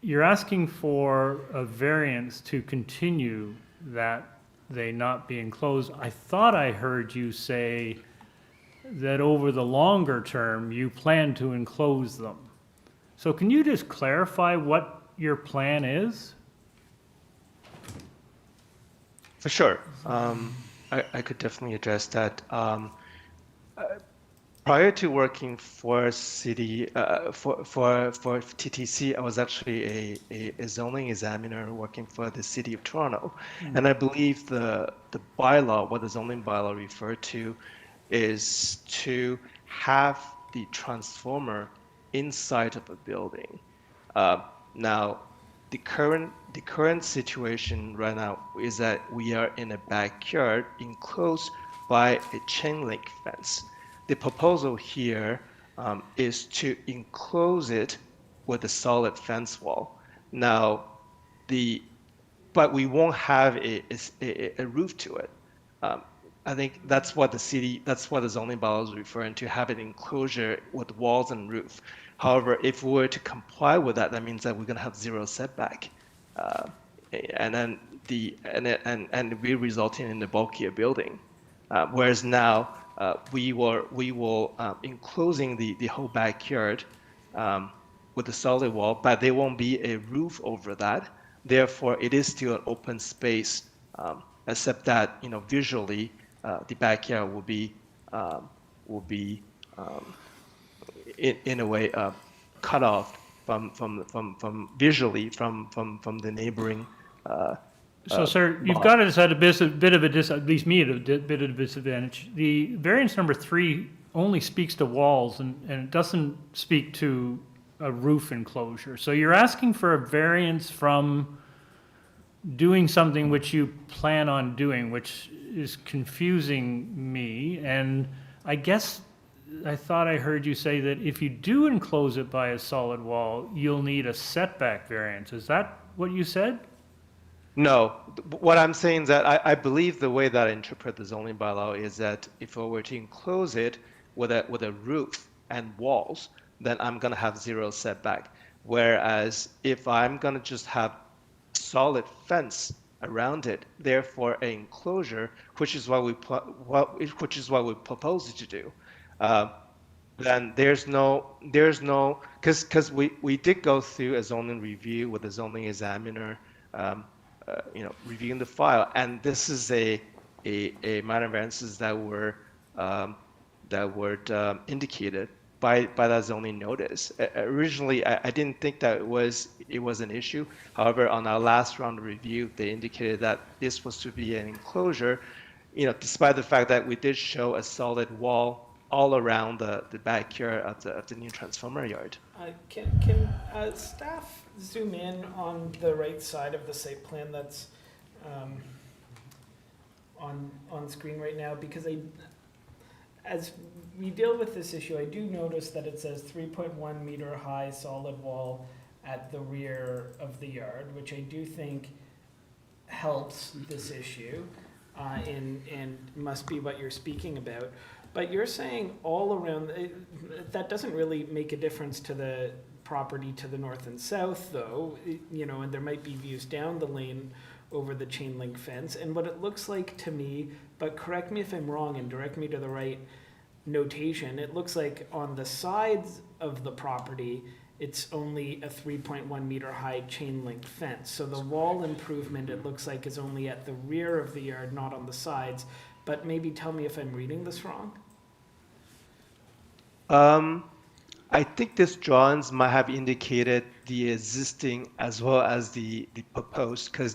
Speaker 5: you're asking for a variance to continue that they not be enclosed. I thought I heard you say that over the longer term, you plan to enclose them. So can you just clarify what your plan is?
Speaker 14: For sure. I could definitely address that. Prior to working for city, for TTC, I was actually a zoning examiner working for the city of Toronto. And I believe the bylaw, what the zoning bylaw referred to, is to have the transformer inside of a building. Now, the current situation right now is that we are in a backyard enclosed by a chain link fence. The proposal here is to enclose it with a solid fence wall. Now, but we won't have a roof to it. I think that's what the zoning bylaw is referring to, have an enclosure with walls and roof. However, if we were to comply with that, that means that we're going to have zero setback, and then and be resulting in the bulkier building. Whereas now we will enclosing the whole backyard with a solid wall, but there won't be a roof over that. Therefore, it is still an open space, except that visually the backyard will be in a way cut off from visually from the neighboring.
Speaker 5: So, sir, you've got us at a bit of a at least me at a bit of a disadvantage. The variance number 3 only speaks to walls and it doesn't speak to a roof enclosure. So you're asking for a variance from doing something which you plan on doing, which is confusing me. And I guess I thought I heard you say that if you do enclose it by a solid wall, you'll need a setback variance. Is that what you said?
Speaker 14: No, what I'm saying is that I believe the way that I interpret the zoning bylaw is that if I were to enclose it with a roof and walls, then I'm going to have zero setback. Whereas if I'm going to just have solid fence around it, therefore an enclosure, which is what we propose to do, then there's no because we did go through a zoning review with the zoning examiner, reviewing the file, and this is a minor variances that were indicated by that zoning notice. Originally, I didn't think that it was an issue. However, on our last round of review, they indicated that this was to be an enclosure, despite the fact that we did show a solid wall all around the backyard of the new transformer yard.
Speaker 12: Can staff zoom in on the right side of the site plan that's on screen right now? Because as we deal with this issue, I do notice that it says 3.1 meter high solid wall at the rear of the yard, which I do think helps this issue and must be what you're speaking about. But you're saying all around, that doesn't really make a difference to the property to the north and south, though, and there might be views down the lane over the chain link fence. And what it looks like to me, but correct me if I'm wrong and direct me to the right notation, it looks like on the sides of the property, it's only a 3.1 meter high chain link fence. So the wall improvement, it looks like, is only at the rear of the yard, not on the sides. But maybe tell me if I'm reading this wrong.
Speaker 14: I think this drawings might have indicated the existing as well as the proposed, because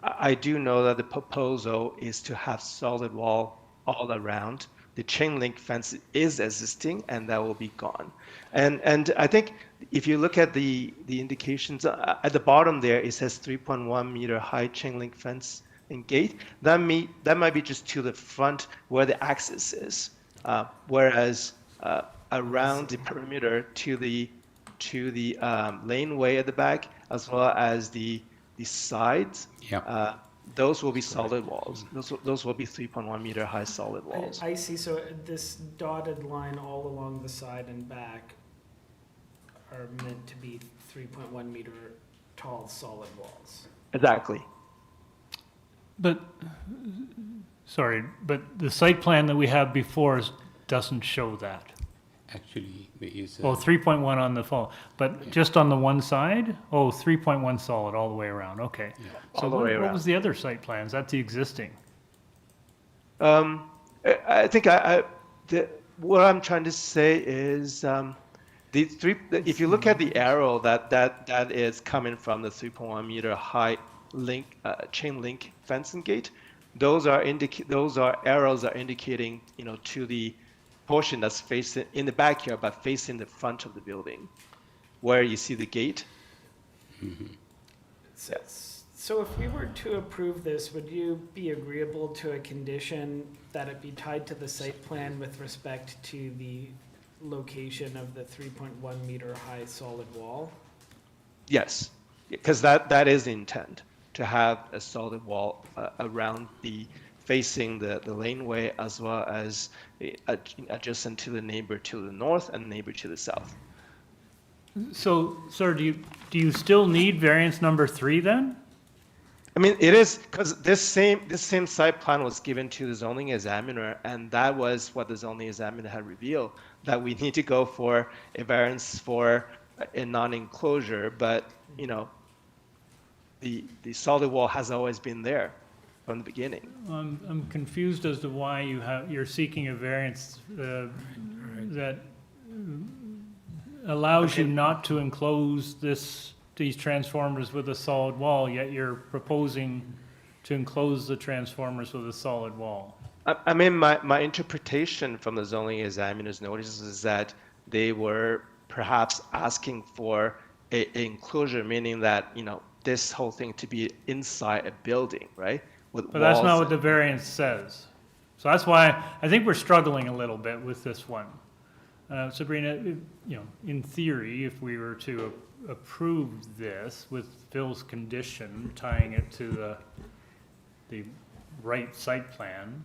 Speaker 14: I do know that the proposal is to have solid wall all around. The chain link fence is existing and that will be gone. And I think if you look at the indications at the bottom there, it says 3.1 meter high chain link fence and gate. That might be just to the front where the access is, whereas around the perimeter to the laneway at the back, as well as the sides, those will be solid walls. Those will be 3.1 meter high solid walls.
Speaker 12: I see. So this dotted line all along the side and back are meant to be 3.1 meter tall solid walls.
Speaker 14: Exactly.
Speaker 5: But, sorry, but the site plan that we have before us doesn't show that.
Speaker 1: Actually, there is.
Speaker 5: 3.1 on the fall, but just on the one side? 3.1 solid all the way around, okay.
Speaker 14: Yeah.
Speaker 5: So what was the other site plans? That's the existing.
Speaker 14: I think what I'm trying to say is if you look at the arrow that is coming from the 3.1 meter high chain link fencing gate, those arrows are indicating to the portion that's facing in the backyard but facing the front of the building where you see the gate.
Speaker 1: Mm-hmm.
Speaker 12: So if we were to approve this, would you be agreeable to a condition that it be tied to the site plan with respect to the location of the 3.1 meter high solid wall?
Speaker 14: Yes, because that is the intent, to have a solid wall around the facing the laneway as well as adjacent to the neighbor to the north and neighbor to the south.
Speaker 5: So, sir, do you still need variance number 3 then?
Speaker 14: I mean, it is because this same site plan was given to the zoning examiner, and that was what the zoning examiner had revealed, that we need to go for a variance for a non-enclosure, but you know, the solid wall has always been there from the beginning.
Speaker 5: I'm confused as to why you're seeking a variance that allows you not to enclose these transformers with a solid wall, yet you're proposing to enclose the transformers with a solid wall.
Speaker 14: I mean, my interpretation from the zoning examiner's notice is that they were perhaps asking for a enclosure, meaning that, you know, this whole thing to be inside a building, right? But
Speaker 5: that's not what the variance says. So that's why I think we're struggling a little bit with this one. Sabrina, you know, in theory, if we were to approve this with Phil's condition, tying it to the right site plan,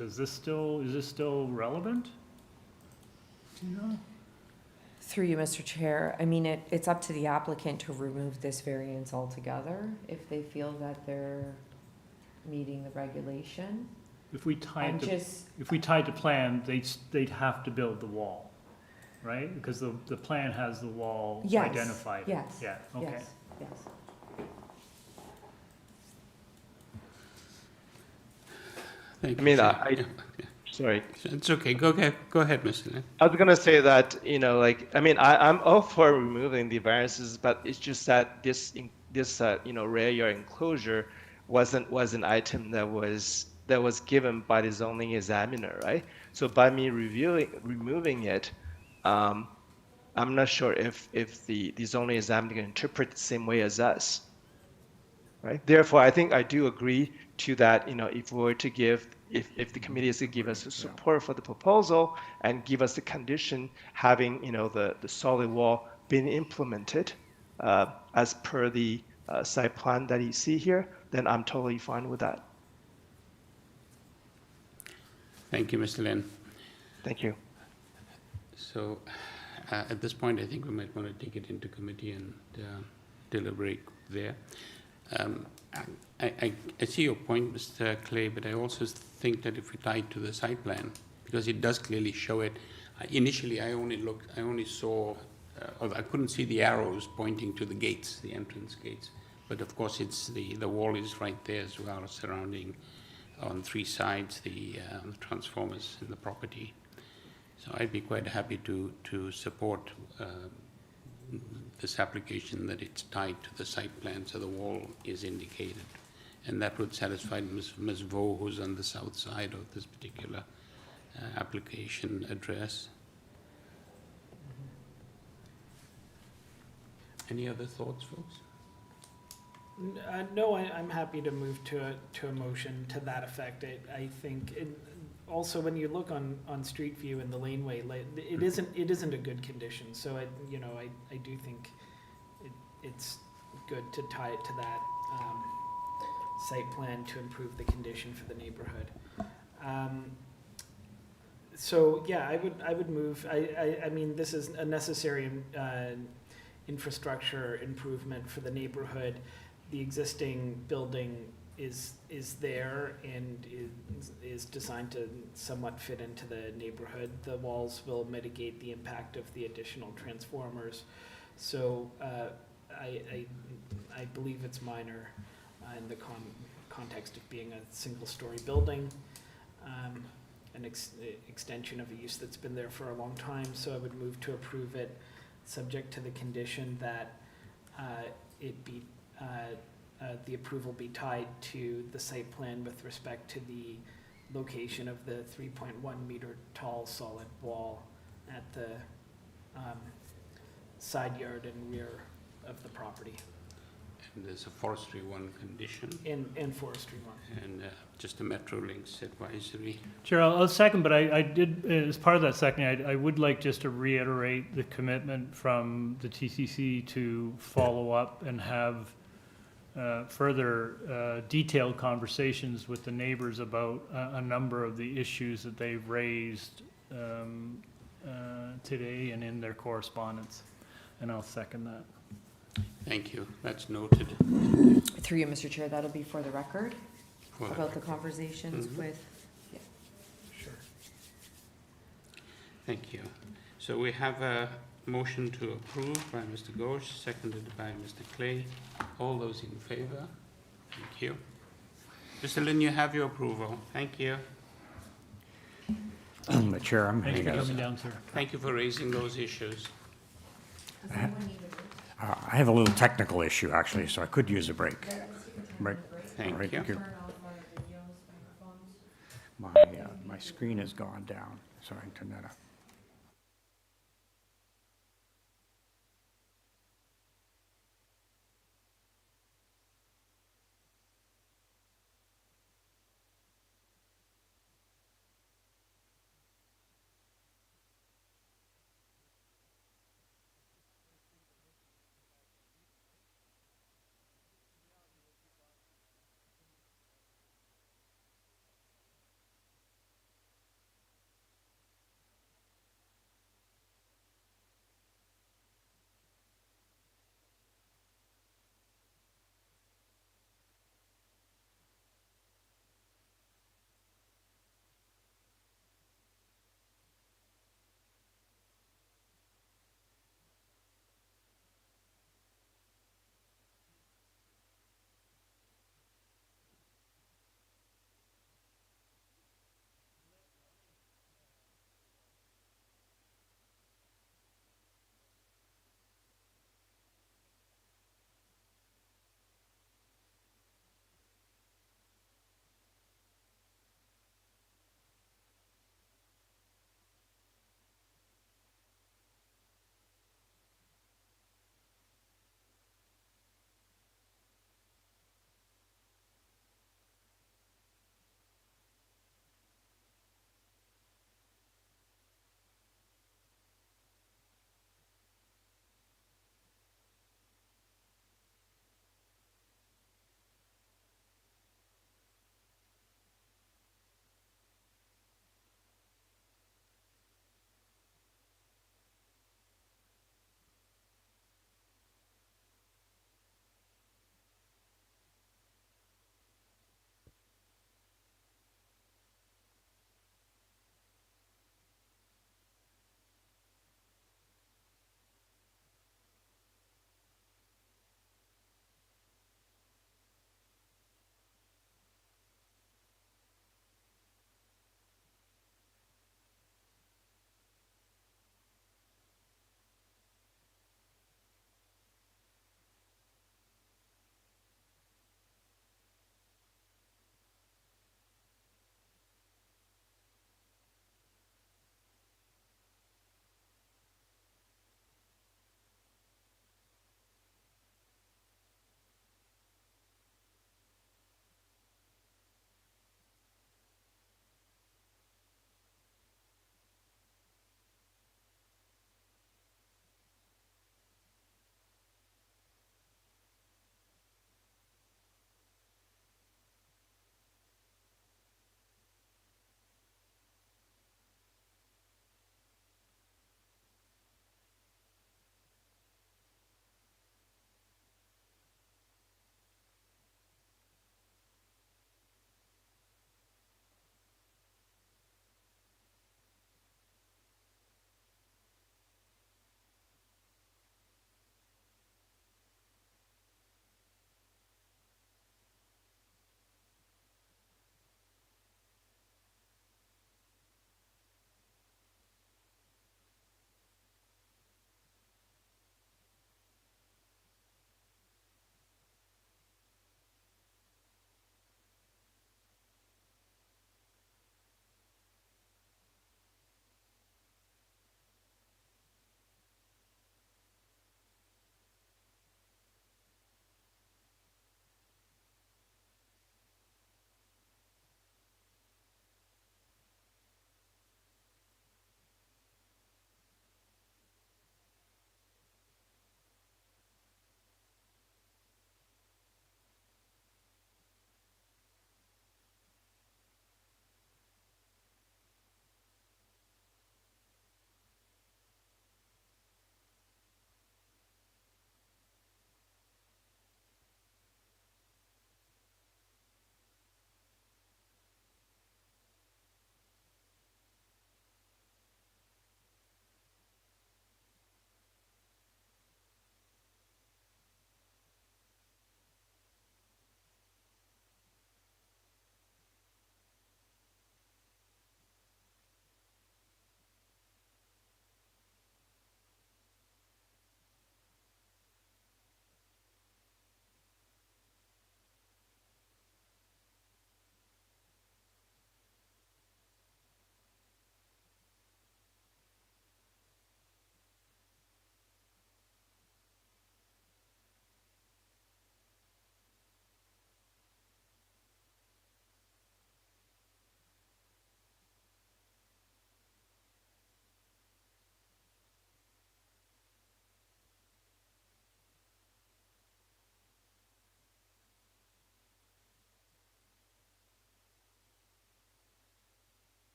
Speaker 5: is this still relevant? Do you know?
Speaker 3: Through you, Mr. Chair, I mean, it's up to the applicant to remove this variance altogether if they feel that they're meeting the regulation.
Speaker 5: If we tied the plan, they'd have to build the wall, right? Because the plan has the wall identified.
Speaker 3: Yes.
Speaker 5: Yeah, okay.
Speaker 3: Yes.
Speaker 1: Thank you.
Speaker 14: I mean,
Speaker 1: Chair.
Speaker 14: sorry.
Speaker 1: It's okay. Go ahead, Mr. Lin.
Speaker 14: I was gonna say that, you know, like, I mean, I'm all for removing the variances, but it's just that this you know, rear yard enclosure was an item that was given by the zoning examiner, right? So by me removing it, I'm not sure if the zoning examiner can interpret the same way as us, right? Therefore, I think I do agree to that, you know, if we were to if the committee is to give us the support for the proposal and give us the condition having, you know, the solid wall being implemented as per the site plan that you see here, then I'm totally fine with that.
Speaker 1: Thank you, Mr. Lin.
Speaker 14: Thank you.
Speaker 1: So at this point, I think we might want to take it into committee and deliberate there. I see your point, Mr. Clay, but I also think that if we tie it to the site plan, because it does clearly show it. Initially, I only saw, I couldn't see the arrows pointing to the gates, the entrance gates. But of course, it's the wall is right there as well, surrounding on 3 sides the transformers in the property. So I'd be quite happy to support this application that it's tied to the site plan, so the wall is indicated. And that would satisfy Ms. Vo, who's on the south side of this particular application address. Any other thoughts, folks?
Speaker 12: No, I'm happy to move to a motion to that effect. I think also when you look on Street View and the laneway, it isn't a good condition. So I do think it's good to tie it to that site plan to improve the condition for the neighborhood. So yeah, I would move. I mean, this is a necessary infrastructure improvement for the neighborhood. The existing building is there and is designed to somewhat fit into the neighborhood. The walls will mitigate the impact of the additional transformers. So I believe it's minor in the context of being a single-story building, an extension of a use that's been there for a long time. So I would move to approve it, subject to the condition that the approval be tied to the site plan with respect to the location of the 3.1 meter tall solid wall at the side yard and rear of the property.
Speaker 1: And there's a forestry 1 condition.
Speaker 12: And forestry 1.
Speaker 1: And just a Metrolinx advisory.
Speaker 5: Chair, I'll second, but I did, as part of that second, I would like just to reiterate the commitment from the TCC to follow up and have further detailed conversations with the neighbors about a number of the issues that they've raised today and in their correspondence. And I'll second that.
Speaker 1: Thank you. That's noted.
Speaker 3: Through you, Mr. Chair, that'll be for the record,
Speaker 1: For the
Speaker 3: about the
Speaker 1: record.
Speaker 3: conversations
Speaker 1: Mhm.
Speaker 3: with, yeah.
Speaker 5: Sure.
Speaker 1: Thank you. So we have a motion to approve by Mr. Ghosh, seconded by Mr. Clay. All those in favor? Thank you. Mr. Lynn, you have your approval. Thank you.
Speaker 2: The Chair, I'm
Speaker 5: Thanks for
Speaker 1: you.
Speaker 5: coming down, sir.
Speaker 1: Thank you for raising those issues.
Speaker 2: I have a little technical issue, actually, so I could use a break. Break.
Speaker 1: Thank
Speaker 2: All right,
Speaker 1: you.
Speaker 2: My screen has gone down, so I can turn that up.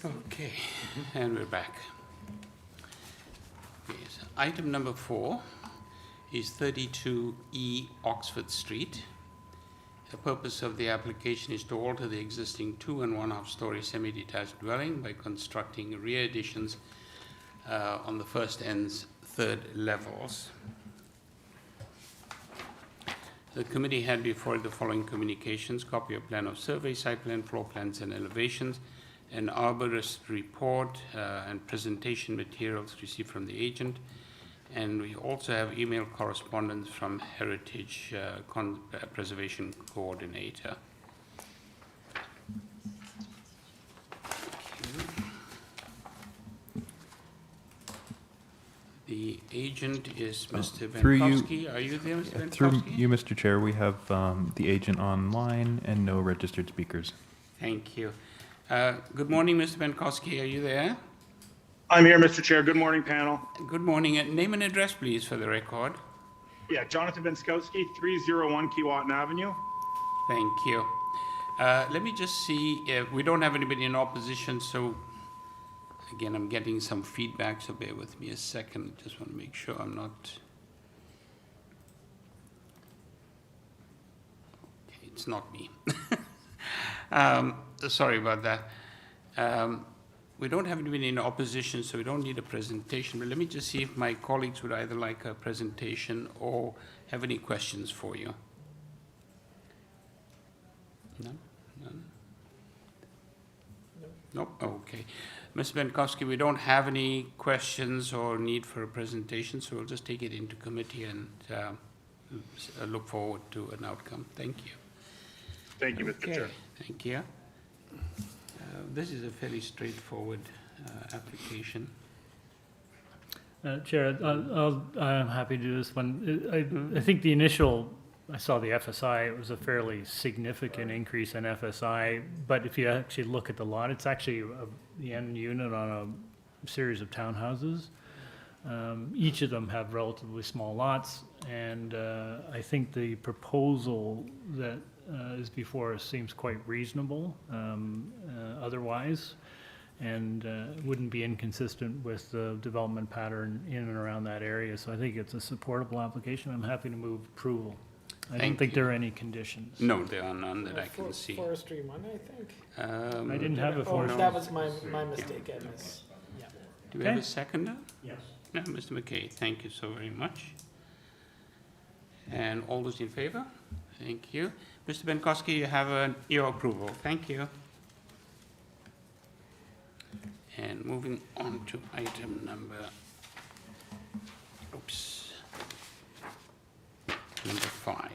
Speaker 1: Okay, and we're back. Okay, so item number 4 is 32E Oxford Street. The purpose of the application is to alter the existing 2 1/2 story semi-detached dwelling by constructing rear additions on the first and third levels. The committee had before it the following communications: copy of plan of survey, site plan, floor plans and elevations, an arborist report and presentation materials received from the agent. And we also have email correspondence from Heritage Preservation Coordinator. The agent is Mr. Benkowski. Are you there, Mr. Benkowski?
Speaker 4: Through you, Mr. Chair, we have the agent online and no registered speakers.
Speaker 1: Thank you. Good morning, Mr. Benkowski. Are you there?
Speaker 18: I'm here, Mr. Chair. Good morning, panel.
Speaker 1: Good morning. Name and address, please, for the record.
Speaker 18: Yeah, Jonathan Benskowski, 301 QUAY Avenue.
Speaker 1: Thank you. Let me just see if we don't have anybody in opposition, so again, I'm getting some feedback, so bear with me a second. Just want to make sure I'm not... Okay, it's not me. Sorry about that. We don't have anybody in opposition, so we don't need a presentation, but let me just see if my colleagues would either like a presentation or have any questions for you. None? None? Nope, okay. Ms. Benkowski, we don't have any questions or need for a presentation, so we'll just take it into committee and look forward to an outcome. Thank you.
Speaker 18: Thank you, Mr. Chair.
Speaker 1: Thank you. This is a fairly straightforward application.
Speaker 5: Chair, I'm happy to do this one. I think the initial, I saw the FSI, it was a fairly significant increase in FSI, but if you actually look at the lot, it's actually the end unit on a series of townhouses. Each of them have relatively small lots, and I think the proposal that is before us seems quite reasonable otherwise, and wouldn't be inconsistent with the development pattern in and around that area. So I think it's a supportable application. I'm happy to move approval. I don't think there are any conditions.
Speaker 1: No, there are none that I can see.
Speaker 12: Forestry one, I think.
Speaker 5: I didn't have a forestry.
Speaker 12: That was my mistake, I miss. Yeah.
Speaker 1: Do we have a seconder?
Speaker 18: Yes.
Speaker 1: No, Mr. McKay, thank you so very much. And all those in favor? Thank you. Mr. Benkowski, you have your approval. Thank you. And moving on to item number 5.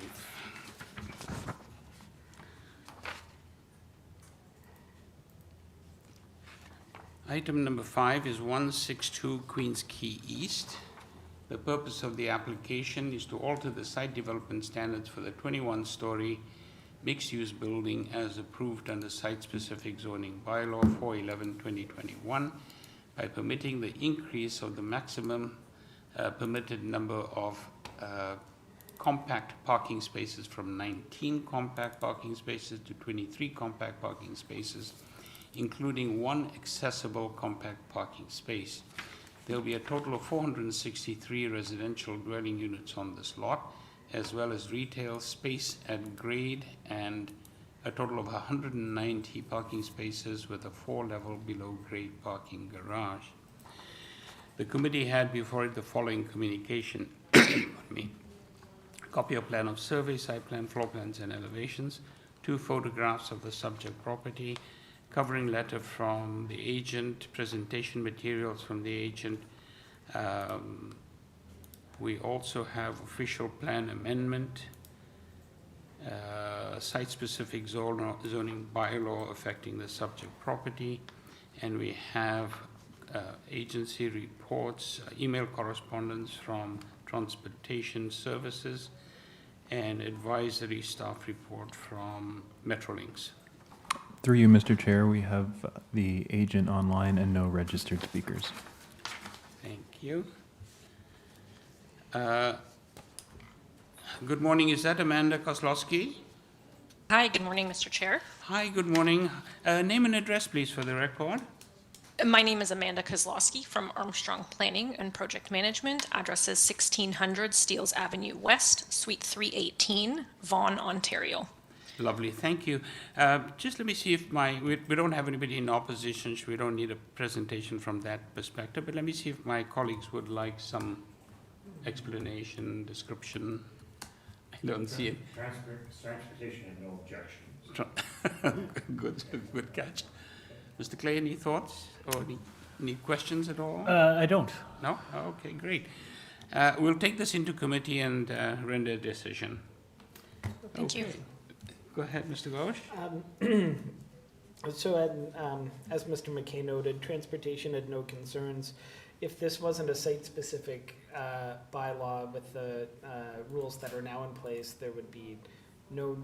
Speaker 1: Item number 5 is 162 Queens Quay East. The purpose of the application is to alter the site development standards for the 21-story mixed-use building as approved under site-specific zoning bylaw 411/2021 by permitting the increase of the maximum permitted number of compact parking spaces from 19 compact parking spaces to 23 compact parking spaces, including 1 accessible compact parking space. There will be a total of 463 residential dwelling units on this lot, as well as retail space at grade, and a total of 190 parking spaces with a 4-level below grade parking garage. The committee had before it the following communication. Copy of plan of survey, site plan, floor plans and elevations, 2 photographs of the subject property, covering letter from the agent, presentation materials from the agent. We also have official plan amendment, site-specific zoning bylaw affecting the subject property, and we have agency reports, email correspondence from Transportation Services, and advisory staff report from Metrolinx.
Speaker 4: Through you, Mr. Chair, we have the agent online and no registered speakers.
Speaker 1: Thank you. Good morning. Is that Amanda Kozlowski?
Speaker 19: Hi, good morning, Mr. Chair.
Speaker 1: Hi, good morning. Name and address, please, for the record.
Speaker 19: My name is Amanda Kozlowski from Armstrong Planning and Project Management. Address is 1600 Steeles Avenue West, Suite 318, Vaughan, Ontario.
Speaker 1: Lovely, thank you. Just let me see if we don't have anybody in opposition, so we don't need a presentation from that perspective, but let me see if my colleagues would like some explanation, description. I don't see it.
Speaker 2: Transportation and no objections.
Speaker 1: Good catch. Mr. Clay, any thoughts or any questions at all?
Speaker 5: I don't.
Speaker 1: No? Okay, great. We'll take this into committee and render a decision.
Speaker 19: Thank you.
Speaker 1: Go ahead, Mr. Ghosh.
Speaker 12: As Mr. McKay noted, transportation had no concerns. If this wasn't a site-specific bylaw with the rules that are now in place, there would be no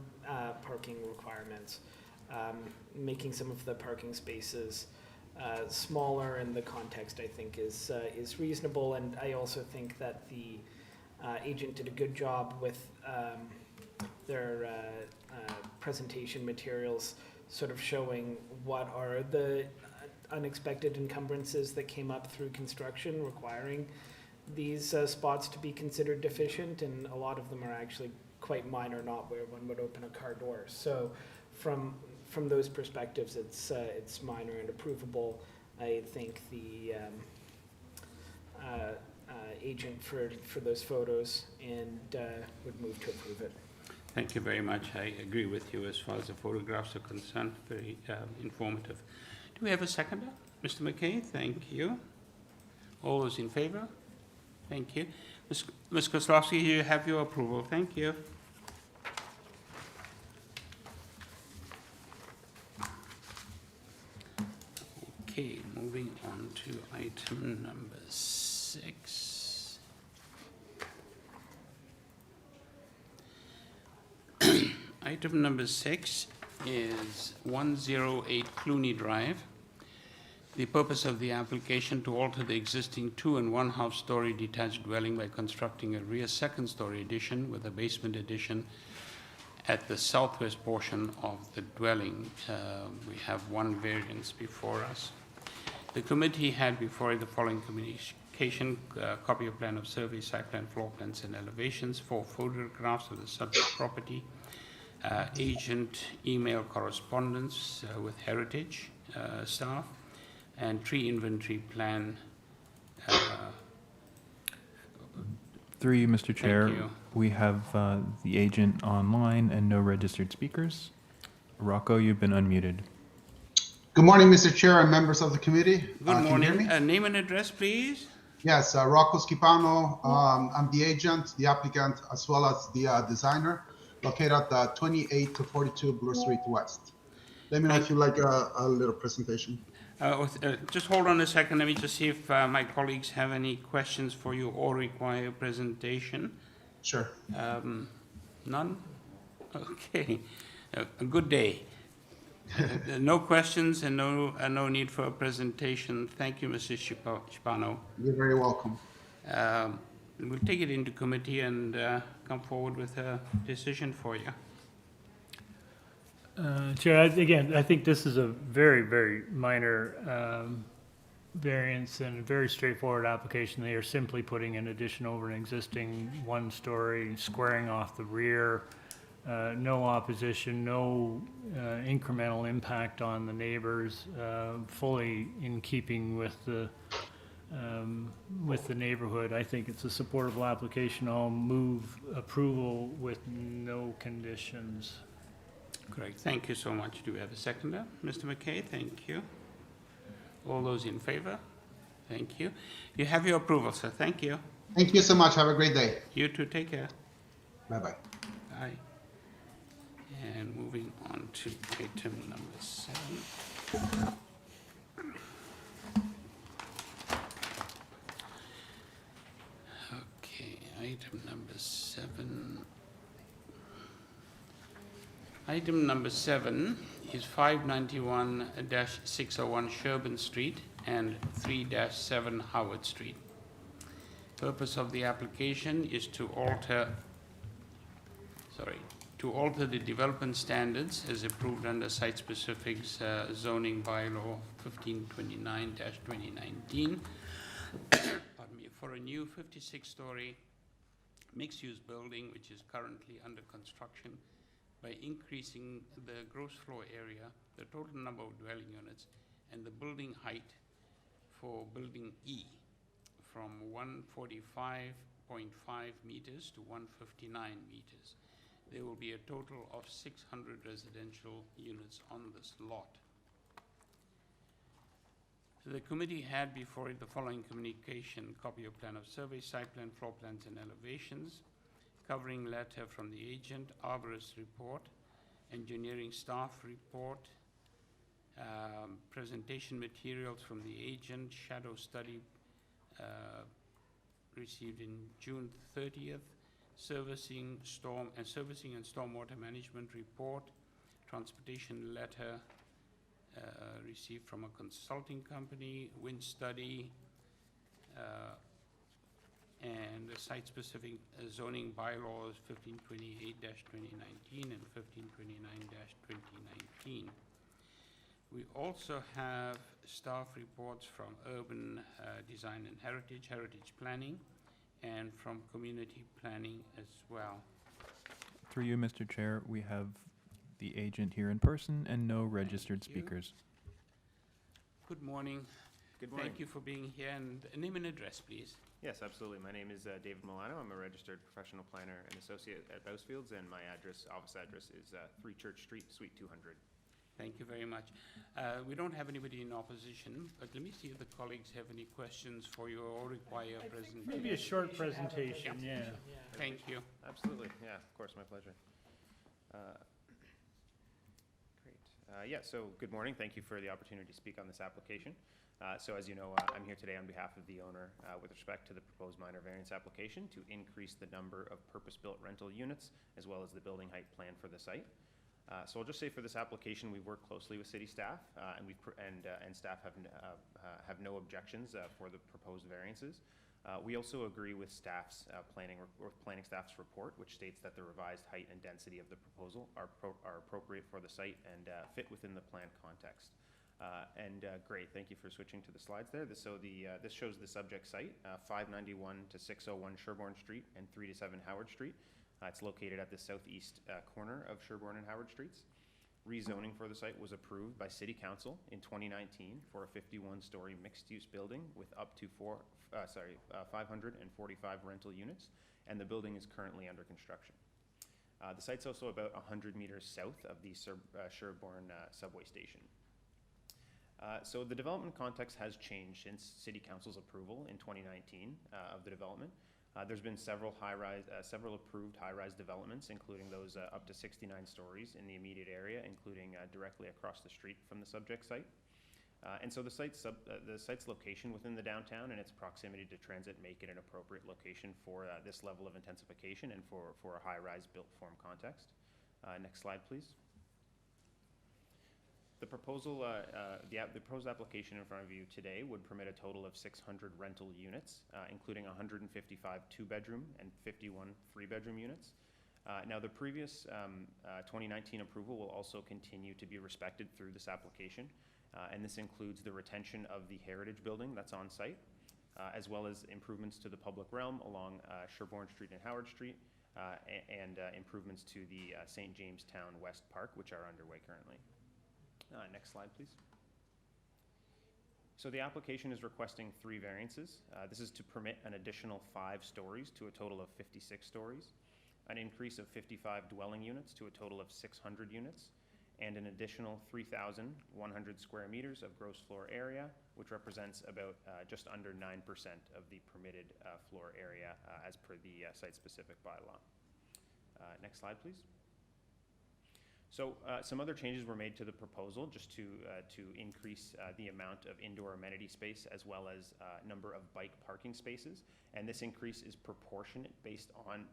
Speaker 12: parking requirements. Making some of the parking spaces smaller in the context, I think, is reasonable, and I also think that the agent did a good job with their presentation materials, sort of showing what are the unexpected encumbrances that came up through construction requiring these spots to be considered deficient, and a lot of them are actually quite minor, not where one would open a car door. So from those perspectives, it's minor and approvable. I think the agent for those photos and would move to approve it.
Speaker 1: Thank you very much. I agree with you as far as the photographs are concerned. Very informative. Do we have a seconder? Mr. McKay, thank you. All those in favor? Thank you. Ms. Kozlowski, you have your approval. Thank you. Okay, moving on to item number 6. Item number 6 is 108 Cluny Drive. The purpose of the application to alter the existing 2 1/2 story detached dwelling by constructing a rear second-story addition with a basement addition at the southwest portion of the dwelling. We have one variance before us. The committee had before it the following communication: copy of plan of survey, site plan, floor plans, and elevations, 4 photographs of the subject property, agent email correspondence with Heritage staff, and tree inventory plan.
Speaker 4: Through you, Mr. Chair,
Speaker 1: Thank you.
Speaker 4: we have the agent online and no registered speakers. Rocco, you've been unmuted.
Speaker 20: Good morning, Mr. Chair and members of the committee.
Speaker 1: Good morning. Name and address, please.
Speaker 20: Yes, Rocco Schipano. I'm the agent, the applicant, as well as the designer, located at 28 to 42 Bloor Street West. Let me know if you like a little presentation.
Speaker 1: Just hold on a second. Let me just see if my colleagues have any questions for you or require a presentation.
Speaker 20: Sure.
Speaker 1: None? Okay. A good day. No questions and no need for a presentation. Thank you, Mr. Schipano.
Speaker 20: You're very welcome.
Speaker 1: We'll take it into committee and come forward with a decision for you.
Speaker 5: Chair, again, I think this is a very, very minor variance and a very straightforward application. They are simply putting an addition over an existing 1-story, squaring off the rear. No opposition, no incremental impact on the neighbors, fully in keeping with the neighborhood. I think it's a supportable application. I'll move approval with no conditions.
Speaker 1: Great, thank you so much. Do we have a seconder? Mr. McKay, thank you. All those in favor? Thank you. You have your approval, sir. Thank you.
Speaker 20: Thank you so much. Have a great day.
Speaker 1: You too. Take care.
Speaker 20: Bye-bye.
Speaker 1: Bye. And moving on to item number 7. Okay, item number 7. Item number 7 is 591-601 Sherbourne Street and 3-7 Howard Street. Purpose of the application is to alter, to alter the development standards as approved under site-specific zoning bylaw 1529-2019 pardon me, for a new 56-story mixed-use building which is currently under construction by increasing the gross floor area, the total number of dwelling units, and the building height for building E from 145.5 meters to 159 meters. There will be a total of 600 residential units on this lot. So the committee had before it the following communication: copy of plan of survey, site plan, floor plans, and elevations, covering letter from the agent, arborist report, engineering staff report, presentation materials from the agent, shadow study received in June 30th, servicing and stormwater management report, transportation letter received from a consulting company, wind study, and the site-specific zoning bylaws 1528-2019 and 1529-2019. We also have staff reports from urban design and heritage planning, and from community planning as well.
Speaker 4: Through you, Mr. Chair, we have the agent here in person and no registered speakers.
Speaker 1: Good morning.
Speaker 21: Good morning.
Speaker 1: Thank you for being here, and name and address, please.
Speaker 21: Yes, absolutely. My name is David Milano. I'm a registered professional planner and associate at Bousfields, and my office address is 3 Church Street, Suite 200.
Speaker 1: Thank you very much. We don't have anybody in opposition, but let me see if the colleagues have any questions for you or require a presentation.
Speaker 5: Maybe a short presentation, yeah.
Speaker 1: Thank you.
Speaker 21: Absolutely. Yeah, of course, my pleasure. Great. Yeah, so good morning. Thank you for the opportunity to speak on this application. So as you know, I'm here today on behalf of the owner with respect to the proposed minor variance application to increase the number of purpose-built rental units as well as the building height plan for the site. So I'll just say for this application, we've worked closely with city staff, and staff have no objections for the proposed variances. We also agree with staff's planning staff's report, which states that the revised height and density of the proposal are appropriate for the site and fit within the plan context. Great, thank you for switching to the slides there. This shows the subject site, 591 to 601 Sherbourne Street and 3 to 7 Howard Street. It's located at the southeast corner of Sherbourne and Howard Streets. Rezoning for the site was approved by City Council in 2019 for a 51-story mixed-use building with up to 545 rental units, and the building is currently under construction. The site's also about 100 meters south of the Sherbourne subway station. So the development context has changed since City Council's approval in 2019 of the development. There's been several approved high-rise developments, including those up to 69 stories in the immediate area, including directly across the street from the subject site. And so the site's location within the downtown and its proximity to transit make it an appropriate location for this level of intensification and for a high-rise built form context. Next slide, please. The proposed application in front of you today would permit a total of 600 rental units, including 155 two-bedroom and 51 three-bedroom units. Now, the previous 2019 approval will also continue to be respected through this application, and this includes the retention of the heritage building that's on site, as well as improvements to the public realm along Sherbourne Street and Howard Street, and improvements to the St. Jamestown West Park, which are underway currently. Next slide, please. So the application is requesting 3 variances. This is to permit an additional 5 stories to a total of 56 stories, an increase of 55 dwelling units to a total of 600 units, and an additional 3,100 square meters of gross floor area, which represents about just under 9% of the permitted floor area as per the site-specific bylaw. Next slide, please. So some other changes were made to the proposal just to increase the amount of indoor amenity space as well as number of bike parking spaces, and this increase is proportionate based on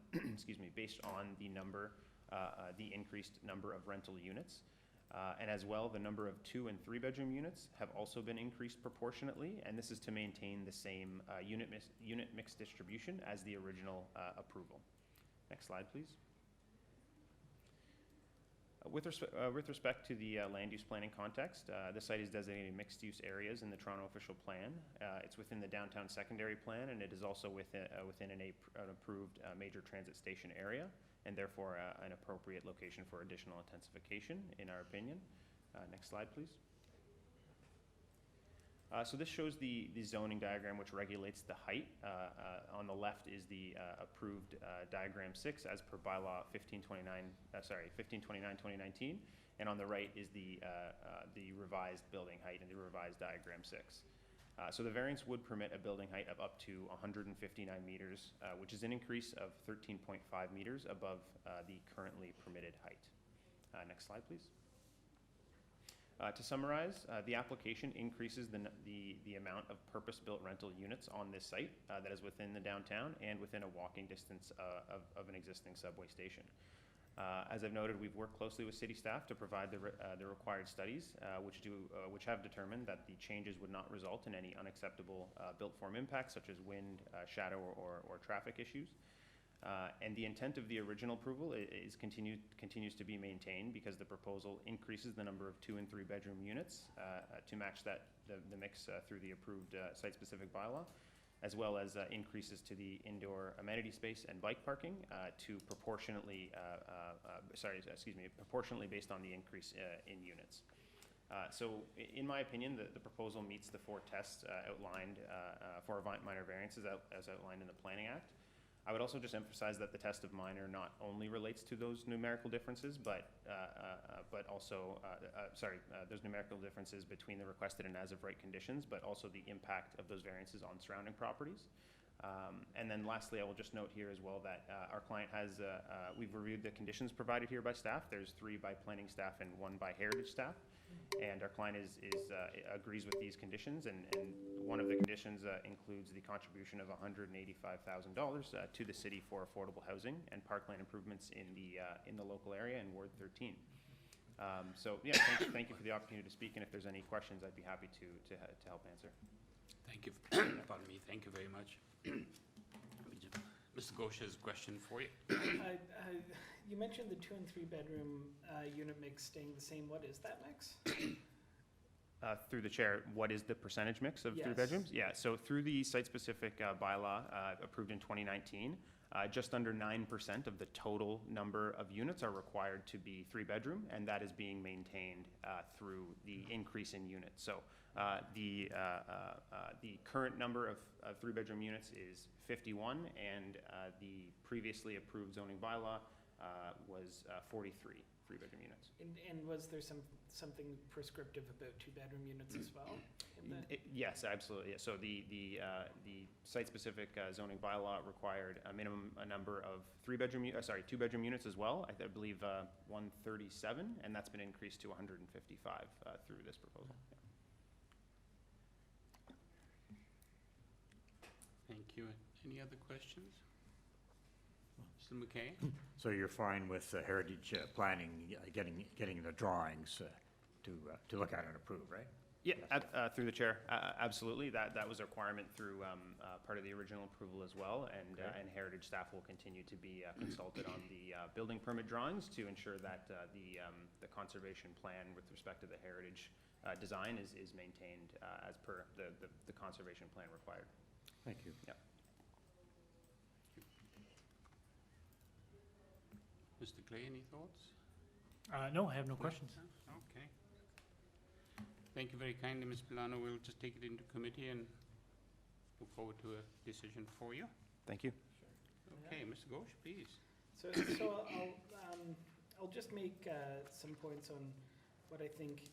Speaker 21: based on the increased number of rental units, and as well the number of 2- and 3-bedroom units have also been increased proportionately, and this is to maintain the same unit mix distribution as the original approval. Next slide, please. With respect to the land use planning context, the site is designated mixed-use areas in the Toronto official plan. It's within the downtown secondary plan, and it is also within an approved major transit station area, and therefore an appropriate location for additional intensification, in our opinion. Next slide, please. So this shows the zoning diagram which regulates the height. On the left is the approved diagram 6 as per bylaw 1529/2019, and on the right is the revised building height and the revised diagram 6. So the variance would permit a building height of up to 159 meters, which is an increase of 13.5 meters above the currently permitted height. Next slide, please. To summarize, the application increases the amount of purpose-built rental units on this site that is within the downtown and within a walking distance of an existing subway station. As I've noted, we've worked closely with city staff to provide the required studies, which have determined that the changes would not result in any unacceptable built form impacts such as wind, shadow, or traffic issues. And the intent of the original approval continues to be maintained because the proposal increases the number of 2- and 3-bedroom units to match the mix through the approved site-specific bylaw, as well as increases to the indoor amenity space and bike parking to proportionately based on the increase in units. So in my opinion, the proposal meets the 4 tests outlined for minor variances as outlined in the Planning Act. I would also just emphasize that the test of minor not only relates to those numerical differences, but also those numerical differences between the requested and as of right conditions, but also the impact of those variances on surrounding properties. And then lastly, I will just note here as well that our client has, we've reviewed the conditions provided here by staff. There's 3 by planning staff and 1 by heritage staff. And our client agrees with these conditions, and one of the conditions includes the contribution of $185,000 to the city for affordable housing and parkland improvements in the local area in Ward 13. So yeah, thank you for the opportunity to speak, and if there's any questions, I'd be happy to help answer.
Speaker 1: Thank you. Pardon me. Thank you very much. Mr. Ghosh has a question for you.
Speaker 12: You mentioned the 2- and 3-bedroom unit mix staying the same. What is that mix?
Speaker 21: Through the chair, what is the percentage mix of 3 bedrooms? Yeah, so through the site-specific bylaw approved in 2019, just under 9% of the total number of units are required to be 3-bedroom, and that is being maintained through the increase in units. So the current number of 3-bedroom units is 51, and the previously approved zoning bylaw was 43 3-bedroom units.
Speaker 12: And was there something prescriptive about 2-bedroom units as well?
Speaker 21: Yes, absolutely. So the site-specific zoning bylaw required a number of 2-bedroom units as well. I believe 137, and that's been increased to 155 through this proposal. Yeah.
Speaker 1: Thank you. Any other questions? Mr. McKay?
Speaker 2: So you're fine with heritage planning, getting the drawings to look at and approve, right?
Speaker 21: Yeah, through the chair, absolutely. That was a requirement through part of the original approval as well, and heritage staff will continue to be consulted on the building permit drawings to ensure that the conservation plan with respect to the heritage design is maintained as per the conservation plan required.
Speaker 2: Thank you.
Speaker 21: Yeah.
Speaker 1: Mr. Clay, any thoughts?
Speaker 5: No, I have no questions.
Speaker 1: Okay. Thank you very kindly, Ms. Pilano. We'll just take it into committee and look forward to a decision for you.
Speaker 21: Thank you.
Speaker 1: Okay, Mr. Ghosh, please.
Speaker 12: So I'll just make some points on what I think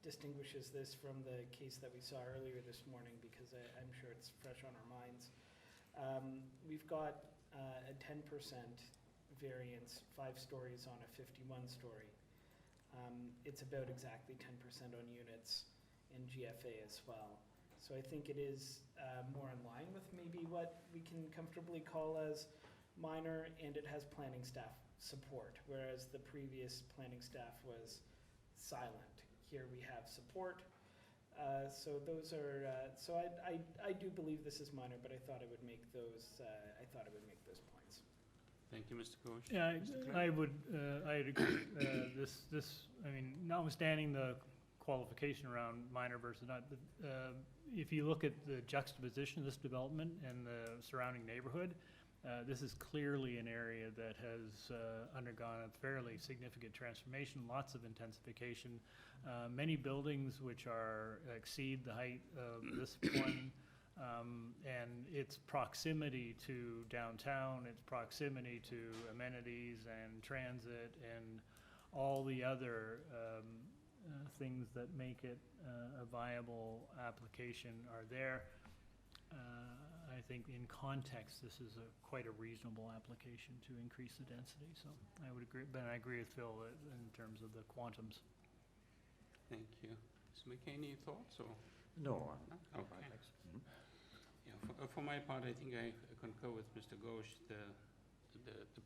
Speaker 12: distinguishes this from the case that we saw earlier this morning, because I'm sure it's fresh on our minds. We've got a 10% variance, 5 stories on a 51-story. It's about exactly 10% on units in GFA as well. So I think it is more in line with maybe what we can comfortably call as minor, and it has planning staff support, whereas the previous planning staff was silent. Here we have support. So those are. So I do believe this is minor, but I thought I would make those. Points.
Speaker 1: Thank you, Mr. Ghosh.
Speaker 5: Yeah,
Speaker 1: Mr. Clay?
Speaker 5: I'd agree. I mean, notwithstanding the qualification around minor versus not, but if you look at the juxtaposition of this development and the surrounding neighborhood, this is clearly an area that has undergone a fairly significant transformation, lots of intensification, many buildings which exceed the height of this one, and its proximity to downtown, its proximity to amenities and transit and all the other things that make it a viable application are there. I think in context, this is quite a reasonable application to increase the density. So I would agree, but I agree with Phil in terms of the quantums.
Speaker 1: Thank you. Mr. McKay, any thoughts or?
Speaker 2: No.
Speaker 1: Okay. Yeah, for my part, I think I concur with Mr. Ghosh. The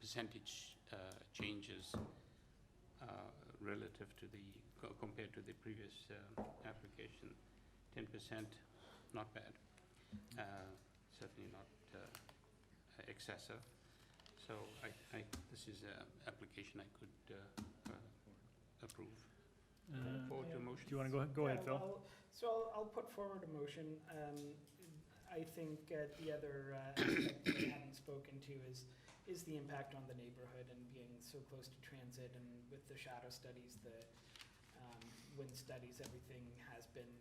Speaker 1: percentage changes relative to compared to the previous application, 10%, not bad. Certainly not excessive. So this is an application I could approve. Forward to a motion.
Speaker 5: Do you want to go ahead, Phil?
Speaker 12: I'll put forward a motion. I think the other aspect that I haven't spoken to is the impact on the neighborhood and being so close to transit, and with the shadow studies, the wind studies, everything has been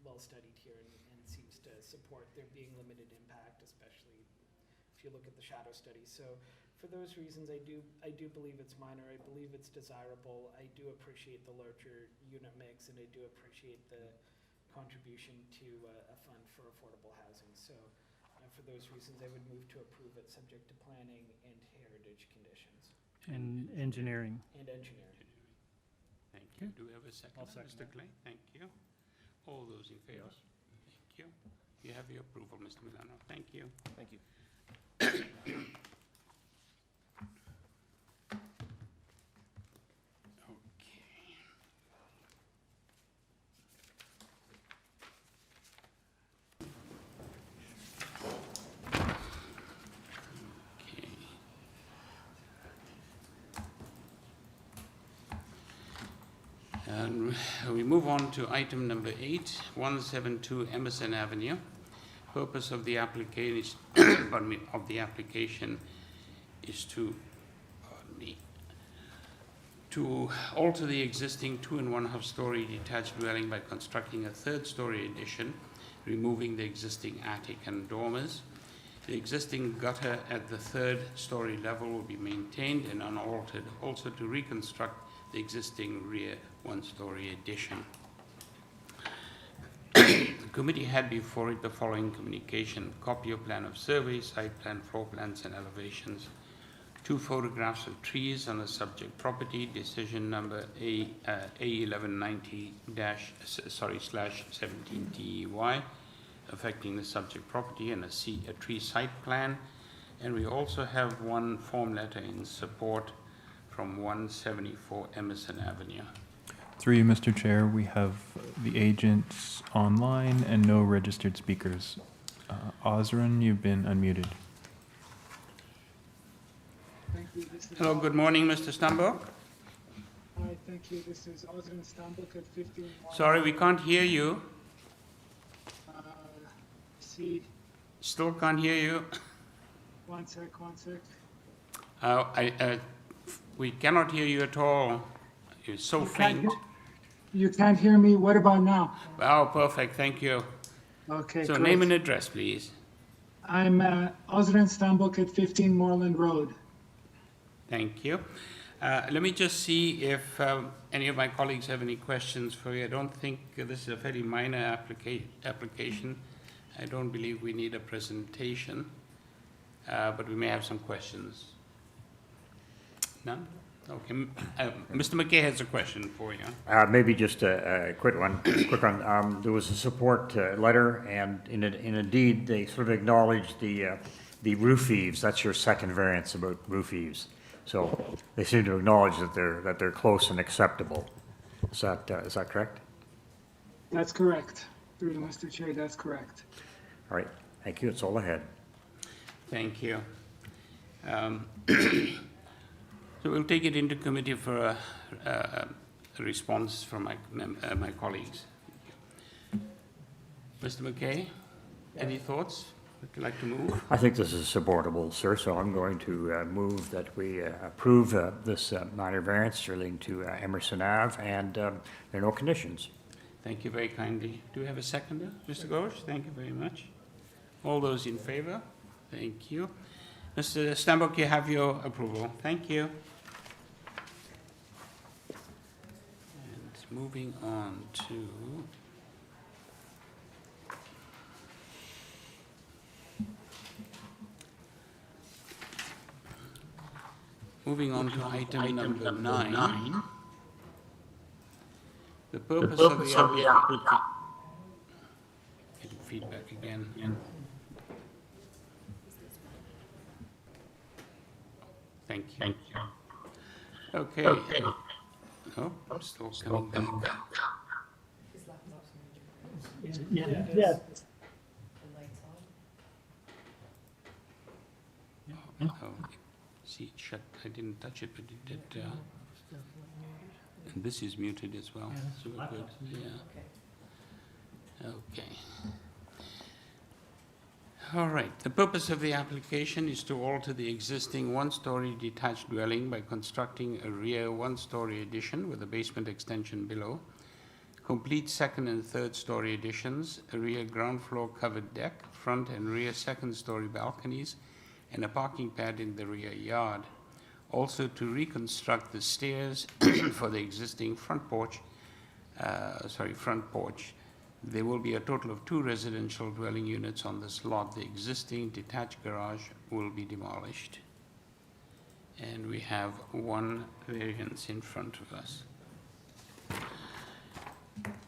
Speaker 12: well studied here and seems to support there being limited impact, especially if you look at the shadow studies. So for those reasons, I do believe it's minor. I believe it's desirable. I do appreciate the larger unit mix, and I do appreciate the contribution to a fund for affordable housing. So for those reasons, I would move to approve it subject to planning and heritage conditions.
Speaker 5: And engineering.
Speaker 12: And engineering.
Speaker 1: Thank you. Do we have a second?
Speaker 5: I'll second
Speaker 1: Mr. Clay, thank you. All those in favor?
Speaker 2: Yes.
Speaker 1: Thank you. You have your approval, Mr. Milano. Thank you.
Speaker 7: Thank you.
Speaker 1: And we move on to item number 8, 172 Emerson Avenue. Purpose of the application is to alter the existing 2 1/2 story detached dwelling by constructing a 3rd story addition, removing the existing attic and dormers. The existing gutter at the 3rd story level will be maintained and unaltered, also to reconstruct the existing rear 1-story addition. The committee had before it the following communication: copy of plan of survey, site plan, floor plans, and elevations. 2 photographs of trees on the subject property, decision number A1190-/17 TEY, affecting the subject property, and a tree site plan. And we also have 1 form letter in support from 174 Emerson Avenue.
Speaker 4: Through you, Mr. Chair, we have the agents online and no registered speakers. Osran, you've been unmuted.
Speaker 6: Thank you.
Speaker 1: Hello, good morning, Mr. Stambok.
Speaker 6: Hi, thank you. This is Osran Stambok at 15.
Speaker 1: Sorry, we can't hear you.
Speaker 6: See.
Speaker 1: Still can't hear you.
Speaker 6: One sec.
Speaker 1: We cannot hear you at all. You're so faint.
Speaker 6: You can't hear me? What about now?
Speaker 1: Oh, perfect, thank you.
Speaker 6: Okay,
Speaker 1: So
Speaker 6: great.
Speaker 1: name and address, please.
Speaker 6: I'm Osran Stambok at 15 Moreland Road.
Speaker 1: Thank you. Let me just see if any of my colleagues have any questions for you. I don't think this is a very minor application. I don't believe we need a presentation, but we may have some questions. None? Okay. Mr. McKay has a question for you.
Speaker 2: Maybe just a quick one. There was a support letter, and indeed they sort of acknowledged the roof eaves. That's your second variance about roof eaves. So they seem to acknowledge that they're close and acceptable. Is that correct?
Speaker 6: That's correct. Through to Mr. Chair, that's correct.
Speaker 2: All right. Thank you. It's all ahead.
Speaker 1: Thank you. So we'll take it into committee for a response from my colleagues. Mr. McKay, any thoughts? Would you like to move?
Speaker 8: I think this is supportable, sir, so I'm going to move that we approve this minor variance relating to Emerson Ave, and there are no conditions.
Speaker 1: Thank you very kindly. Do we have a seconder? Mr. Ghosh, thank you very much. All those in favor? Thank you. Mr. Stambok, you have your approval. Thank you. And moving on to item number 9. The purpose of the application. Getting feedback again. Thank you. Okay. Oh, I'm still coming down.
Speaker 6: Yeah.
Speaker 1: Oh, see, it shut. I didn't touch it, but it did. And this is muted as well. So we're good. Yeah. Okay. All right. The purpose of the application is to alter the existing one-story detached dwelling by constructing a rear one-story addition with a basement extension below, complete second and third story additions, a rear ground floor covered deck, front and rear second story balconies, and a parking pad in the rear yard. Also to reconstruct the stairs for the existing front porch. There will be a total of 2 residential dwelling units on this lot. The existing detached garage will be demolished. And we have one variance in front of us.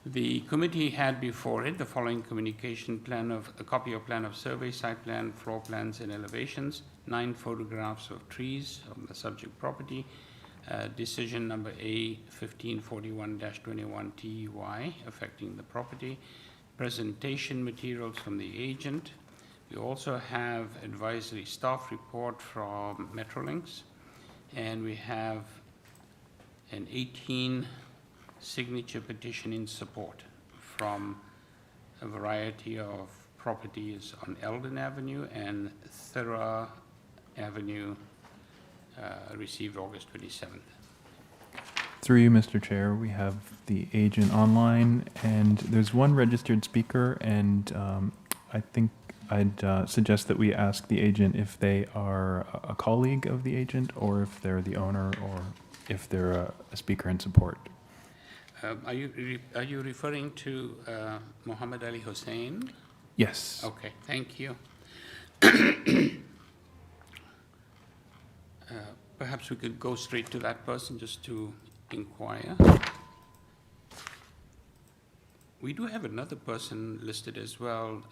Speaker 1: The committee had before it the following communication plan of a copy of plan of survey, site plan, floor plans, and elevations, 9 photographs of trees on the subject property, decision number A 1541-21 TY affecting the property, presentation materials from the agent. We also have advisory staff report from Metrolinx, and we have an 18 signature petition in support from a variety of properties on Eldon Avenue and THYRA Avenue, received August 27th.
Speaker 4: Through you, Mr. Chair, we have the agent online, and there's one registered speaker, and I think I'd suggest that we ask the agent if they are a colleague of the agent, or if they're the owner, or if they're a speaker in support.
Speaker 1: Are you referring to Muhammad Ali Hussain?
Speaker 4: Yes.
Speaker 1: Okay, thank you. Perhaps we could go straight to that person just to inquire. We do have another person listed as well,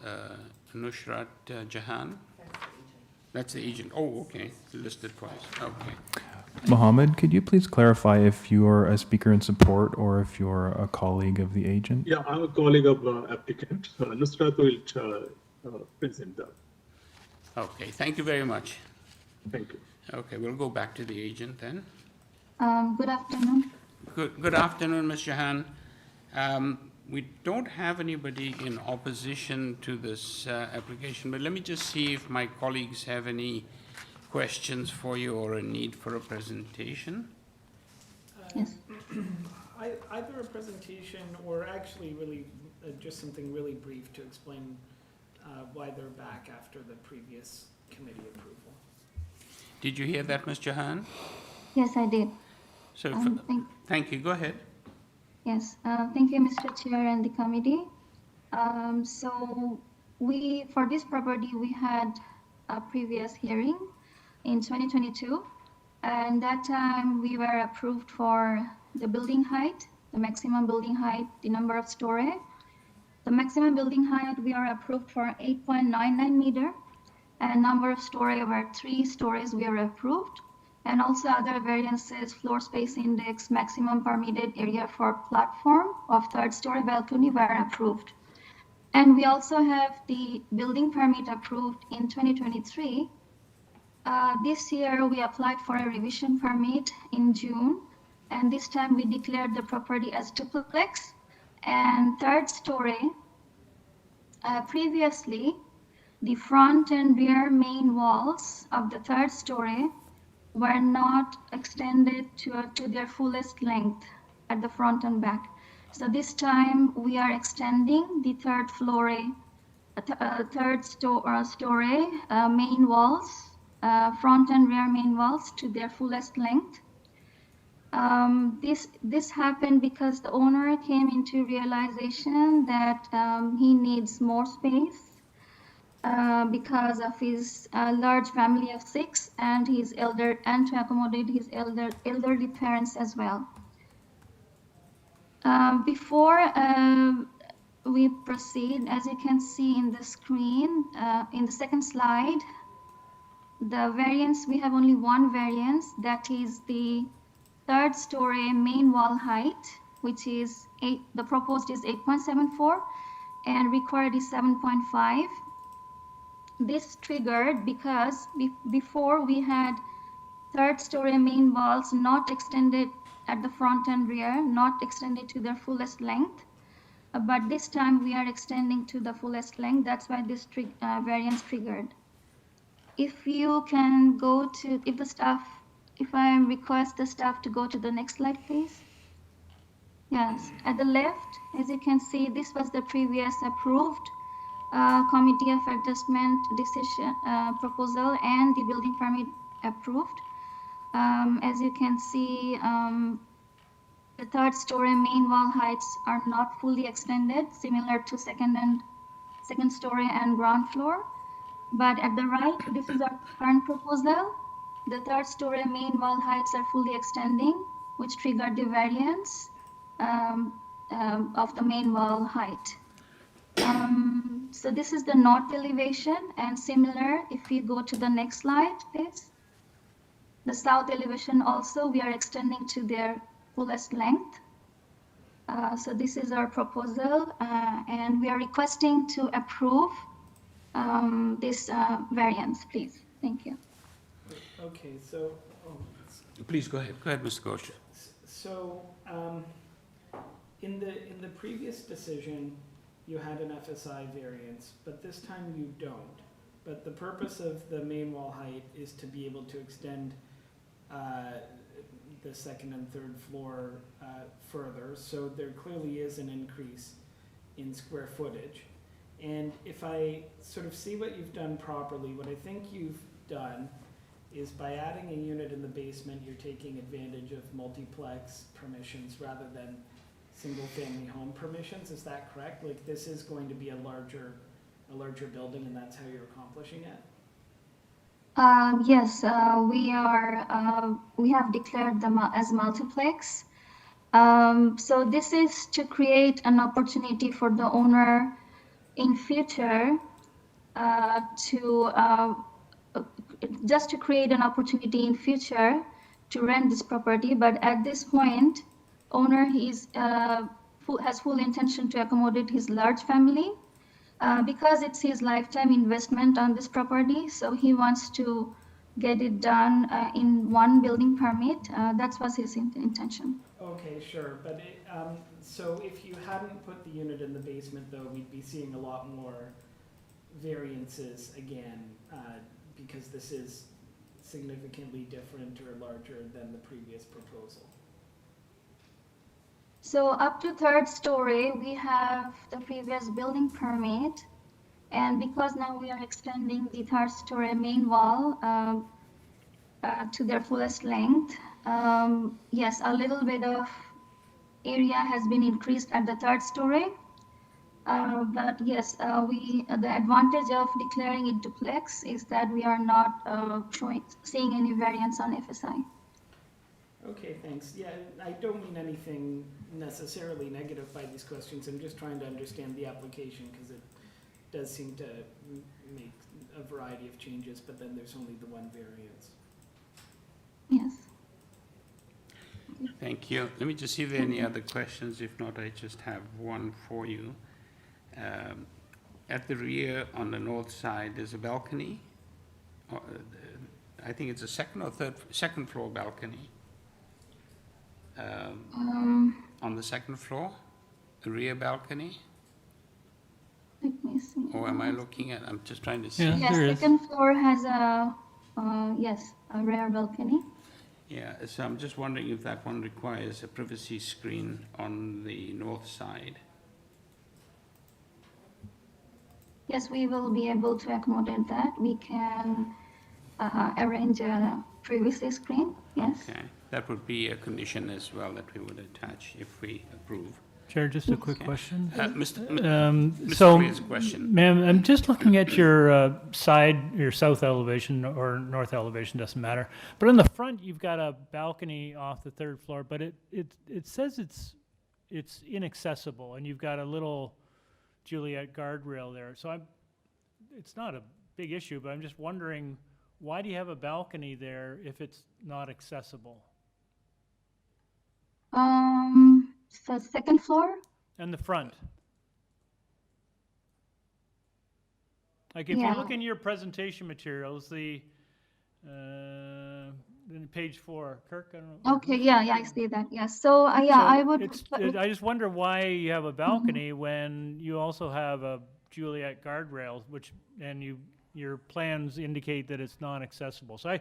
Speaker 1: Nusrat Jahan. That's the agent. Oh, okay, listed twice. Okay.
Speaker 4: Mohammed, could you please clarify if you're a speaker in support or if you're a colleague of the agent?
Speaker 6: Yeah, I'm a colleague of applicant. Nusrat will present that.
Speaker 1: Okay, thank you very much.
Speaker 6: Thank you.
Speaker 1: Okay, we'll go back to the agent then.
Speaker 22: Good afternoon.
Speaker 1: Good afternoon, Ms. Jahan. We don't have anybody in opposition to this application, but let me just see if my colleagues have any questions for you or a need for a presentation.
Speaker 22: Yes.
Speaker 12: Either a presentation or actually really just something really brief to explain why they're back after the previous committee approval.
Speaker 1: Did you hear that, Ms. Jahan?
Speaker 22: Yes, I did.
Speaker 1: So, thank you. Go ahead.
Speaker 22: Yes, thank you, Mr. Chair and the committee. So for this property, we had a previous hearing in 2022, and that time we were approved for the building height, the maximum building height, the number of story. The maximum building height we are approved for 8.99 meter, and number of story over 3 stories we are approved. And also other variances, floor space index, maximum permitted area for platform of 3rd story balcony were approved. And we also have the building permit approved in 2023 This year, we applied for a revision permit in June, and this time we declared the property as duplex and third story. Previously, the front and rear main walls of the third story were not extended to their fullest length at the front and back. So this time we are extending the story main walls, front and rear main walls to their fullest length. This happened because the owner came into realization that he needs more space because of his large family of 6 and his and to accommodate his elderly parents as well. Before we proceed, as you can see in the screen, in the second slide, the variance, we have only one variance, that is the third story main wall height, which is the proposed is 8.74 and required is 7.5. This triggered because before we had third story main walls not extended at the front and rear, not extended to their fullest length. But this time we are extending to the fullest length. That's why this variance triggered. If you can go to, if I request the staff to go to the next slide, please. Yes, at the left, as you can see, this was the previous approved Committee of Adjustment decision proposal and the building permit approved. As you can see, the third story main wall heights are not fully extended, similar to second story and ground floor. But at the right, this is our current proposal. The third story main wall heights are fully extending, which triggered the variance of the main wall height. So this is the north elevation, and similar, if you go to the next slide, please. The south elevation also, we are extending to their fullest length. So this is our proposal, and we are requesting to approve this variance, please. Thank you.
Speaker 12: Okay, so.
Speaker 1: Please go ahead. Go ahead, Mr. Ghosh.
Speaker 12: So, in the previous decision, you had an FSI variance, but this time you don't. But the purpose of the main wall height is to be able to extend the second and third floor further. So there clearly is an increase in square footage. And if I sort of see what you've done properly, what I think you've done is by adding a unit in the basement, you're taking advantage of multiplex permissions rather than single-family home permissions. Is that correct? Like this is going to be a larger building, and that's how you're accomplishing it?
Speaker 22: Yes, we have declared them as multiplex. So this is to create an opportunity for the owner in future just to create an opportunity in future to rent this property. But at this point, owner has full intention to accommodate his large family because it's his lifetime investment on this property. So he wants to get it done in one building permit. That was his intention.
Speaker 12: Okay, sure. But so if you hadn't put the unit in the basement, though, we'd be seeing a lot more variances again because this is significantly different or larger than the previous proposal.
Speaker 22: So up to third story, we have the previous building permit. And because now we are extending the third story main wall to their fullest length, yes, a little bit of area has been increased at the third story. But yes, the advantage of declaring it duplex is that we are not seeing any variance on FSI.
Speaker 12: Okay, thanks. Yeah, I don't mean anything necessarily negative by these questions. I'm just trying to understand the application because it does seem to make a variety of changes, but then there's only the one variance.
Speaker 22: Yes.
Speaker 1: Thank you. Let me just see if there are any other questions. If not, I just have one for you. At the rear on the north side, there's a balcony I think it's a second floor balcony. On the second floor, the rear balcony?
Speaker 22: Let me see.
Speaker 1: Or am I looking at, I'm just trying to see.
Speaker 5: Yeah,
Speaker 22: Yes,
Speaker 5: there is.
Speaker 22: second floor has yes, a rear balcony.
Speaker 1: Yeah, so I'm just wondering if that one requires a privacy screen on the north side.
Speaker 22: Yes, we will be able to accommodate that. We can arrange a privacy screen, yes.
Speaker 1: Okay, that would be a condition as well that we would attach if we approve.
Speaker 5: Chair, just a quick question.
Speaker 1: Mr.
Speaker 5: So,
Speaker 1: Clay's question.
Speaker 5: ma'am, I'm just looking at your your south elevation or north elevation, doesn't matter. But on the front, you've got a balcony off the third floor, but it says it's inaccessible, and you've got a little Juliet guardrail there. So it's not a big issue, but I'm just wondering, why do you have a balcony there if it's not accessible?
Speaker 22: So second floor?
Speaker 5: And the front. Like if you
Speaker 22: Yeah.
Speaker 5: look in your presentation materials, page 4, Kirk, I don't know.
Speaker 22: Okay, yeah, I see that, yes. So, yeah,
Speaker 5: So
Speaker 22: I would.
Speaker 5: I just wonder why you have a balcony when you also have a Juliet guardrail, and your plans indicate that it's non-accessible. So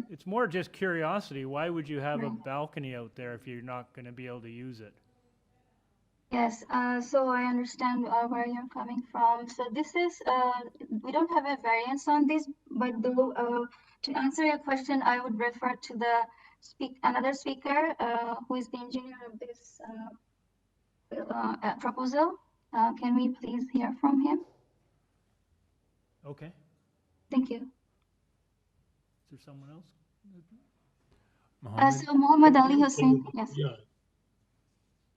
Speaker 5: it's more just curiosity. Why would you have a balcony out there if you're not going to be able to use it?
Speaker 22: Yes, so I understand where you're coming from. So this is, we don't have a variance on this, but though, to answer your question, I would refer to another speaker who is the engineer of this proposal. Can we please hear from him?
Speaker 5: Okay.
Speaker 22: Thank you.
Speaker 5: Is there someone else?
Speaker 22: So Mohammed Ali Hussain, yes.
Speaker 6: Yeah.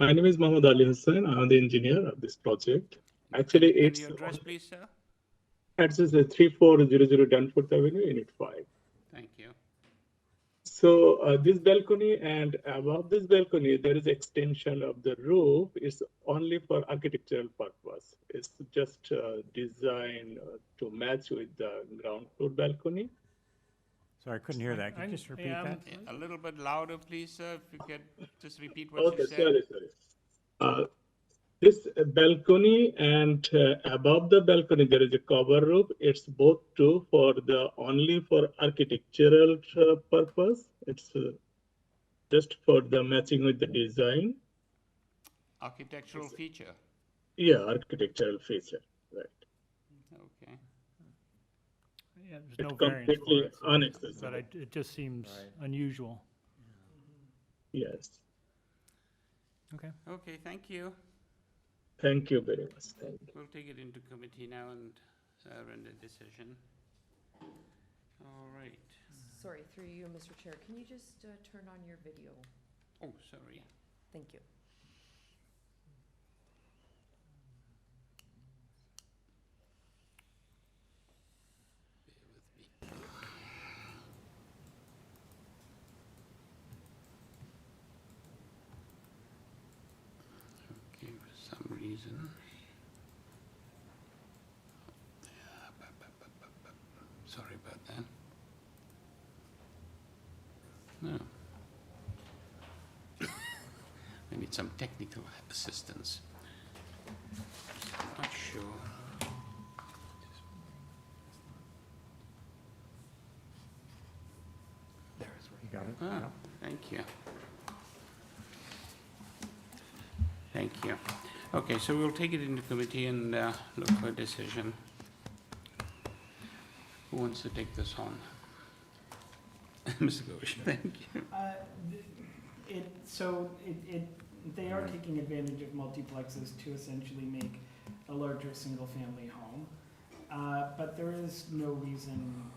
Speaker 6: My name is Mohammed Ali Hussain. I'm the engineer of this project. Actually,
Speaker 1: Can you address, please, sir?
Speaker 6: It's a 3400 Danforth Avenue, Unit 5.
Speaker 1: Thank you.
Speaker 6: So this balcony, and above this balcony, there is extension of the roof. It's only for architectural purpose. It's just designed to match with the ground floor balcony.
Speaker 2: Sorry, I couldn't hear that. Could you just repeat that?
Speaker 1: A little bit louder, please, sir, if you could just repeat what you said.
Speaker 6: Sorry. This balcony and above the balcony, there is a cover roof. It's both true for only for architectural purpose. It's just for the matching with the design.
Speaker 1: Architectural feature.
Speaker 6: Yeah, architectural feature, right.
Speaker 1: Okay.
Speaker 5: Yeah,
Speaker 6: It's
Speaker 5: there's no variance for
Speaker 6: completely
Speaker 5: it,
Speaker 6: unaccessible.
Speaker 5: but it just seems unusual.
Speaker 6: Yes.
Speaker 5: Okay.
Speaker 1: Okay, thank you.
Speaker 6: Thank you very much. Thank you.
Speaker 1: We'll take it into committee now and render decision. All right.
Speaker 3: Sorry, through you, Mr. Chair, can you just turn on your video?
Speaker 1: Oh, sorry.
Speaker 3: Thank you.
Speaker 1: Okay, for some reason. Sorry about that. No. I need some technical assistance. I'm not sure.
Speaker 2: There's where you got it.
Speaker 1: Ah, thank you. Thank you. Okay, so we'll take it into committee and look for a decision. Who wants to take this on? Mr. Ghosh, thank you.
Speaker 12: They are taking advantage of multiplexes to essentially make a larger single-family home. But there is no reason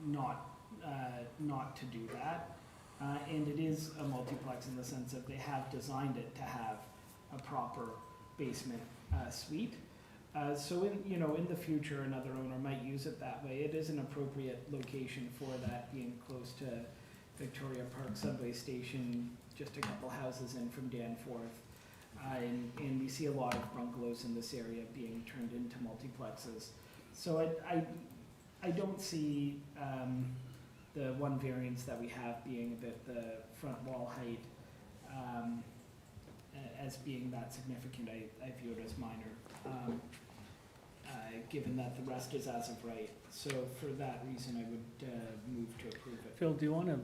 Speaker 12: not to do that. And it is a multiplex in the sense that they have designed it to have a proper basement suite. So in the future, another owner might use it that way. It is an appropriate location for that, being close to Victoria Park subway station, just a couple houses in from Danforth. And we see a lot of bungalows in this area being turned into multiplexes. So I don't see the one variance that we have being a bit the front wall height, as being that significant, I view it as minor, given that the rest is as of right. So for that reason, I would move to approve it.
Speaker 5: Phil, do you want to,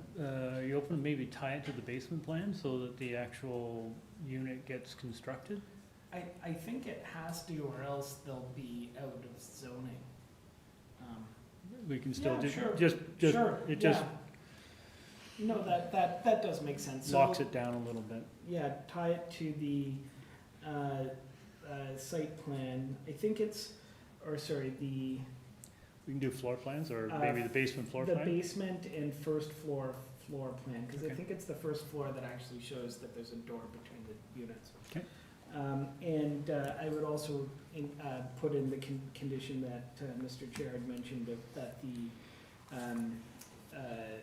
Speaker 5: you open, maybe tie it to the basement plan so that the actual unit gets constructed?
Speaker 12: I think it has to, or else they'll be out of zoning.
Speaker 5: We can still
Speaker 12: Yeah,
Speaker 5: do,
Speaker 12: sure,
Speaker 5: just,
Speaker 12: sure,
Speaker 5: it just
Speaker 12: yeah. No, that does make sense. So
Speaker 5: locks
Speaker 12: we'll-
Speaker 5: it down a little bit.
Speaker 12: Yeah, tie it to the site plan. I think it's, or sorry, the.
Speaker 5: We can do floor plans, or maybe the basement floor
Speaker 12: The
Speaker 5: plan?
Speaker 12: basement and first floor plan, because I
Speaker 5: Okay.
Speaker 12: think it's the first floor that actually shows that there's a door between the units.
Speaker 5: Okay.
Speaker 12: And I would also put in the condition that Mr. Chair had mentioned that the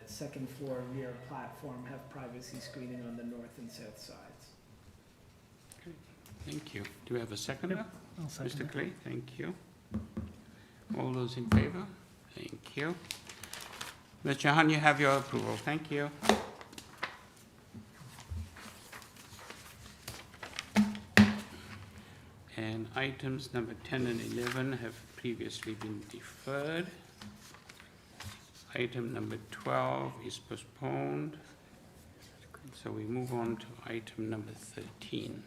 Speaker 12: second floor rear platform have privacy screening on the north and south sides.
Speaker 1: Thank you. Do we have a seconder?
Speaker 5: Yep, I'll second
Speaker 1: Mr.
Speaker 5: it.
Speaker 1: Clay, thank you. All those in favor? Thank you. Ms. Jahan, you have your approval. Thank you. And items number 10 and 11 have previously been deferred. Item number 12 is postponed. So we move on to item number 13.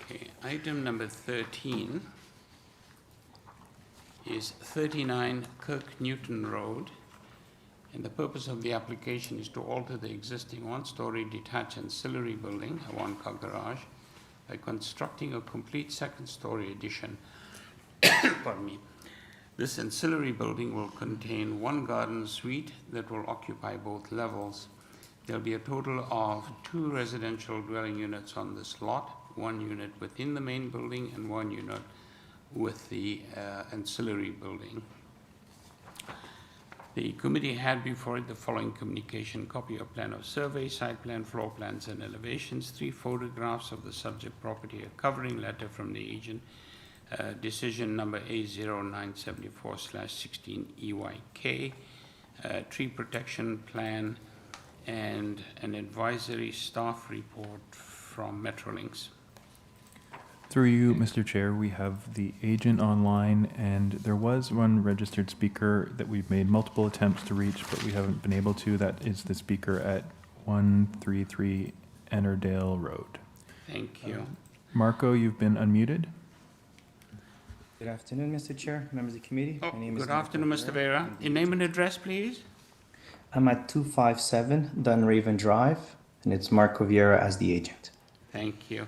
Speaker 1: Okay, item number 13 is 39 KIRKNEWTON Road, and the purpose of the application is to alter the existing one-story detached ancillary building, a one-car garage, by constructing a complete second-story addition. Pardon me. This ancillary building will contain one garden suite that will occupy both levels. There'll be a total of 2 residential dwelling units on this lot, 1 unit within the main building and 1 unit with the ancillary building. The committee had before it the following communication: copy of plan of survey, site plan, floor plans, and elevations, 3 photographs of the subject property, a covering letter from the agent, decision number A0974/16 EYK, tree protection plan, and an advisory staff report from Metrolinx.
Speaker 4: Through you, Mr. Chair, we have the agent online, and there was one registered speaker that we've made multiple attempts to reach, but we haven't been able to. That is the speaker at 133 Ennerdale Road.
Speaker 1: Thank you.
Speaker 4: Marco, you've been unmuted.
Speaker 9: Good afternoon, Mr. Chair, members of the committee.
Speaker 1: Oh,
Speaker 9: My name is
Speaker 1: good afternoon, Mr. Vera. Your name and address, please?
Speaker 9: I'm at 257 Dunraven Drive, and it's Marco Vieira as the agent.
Speaker 1: Thank you.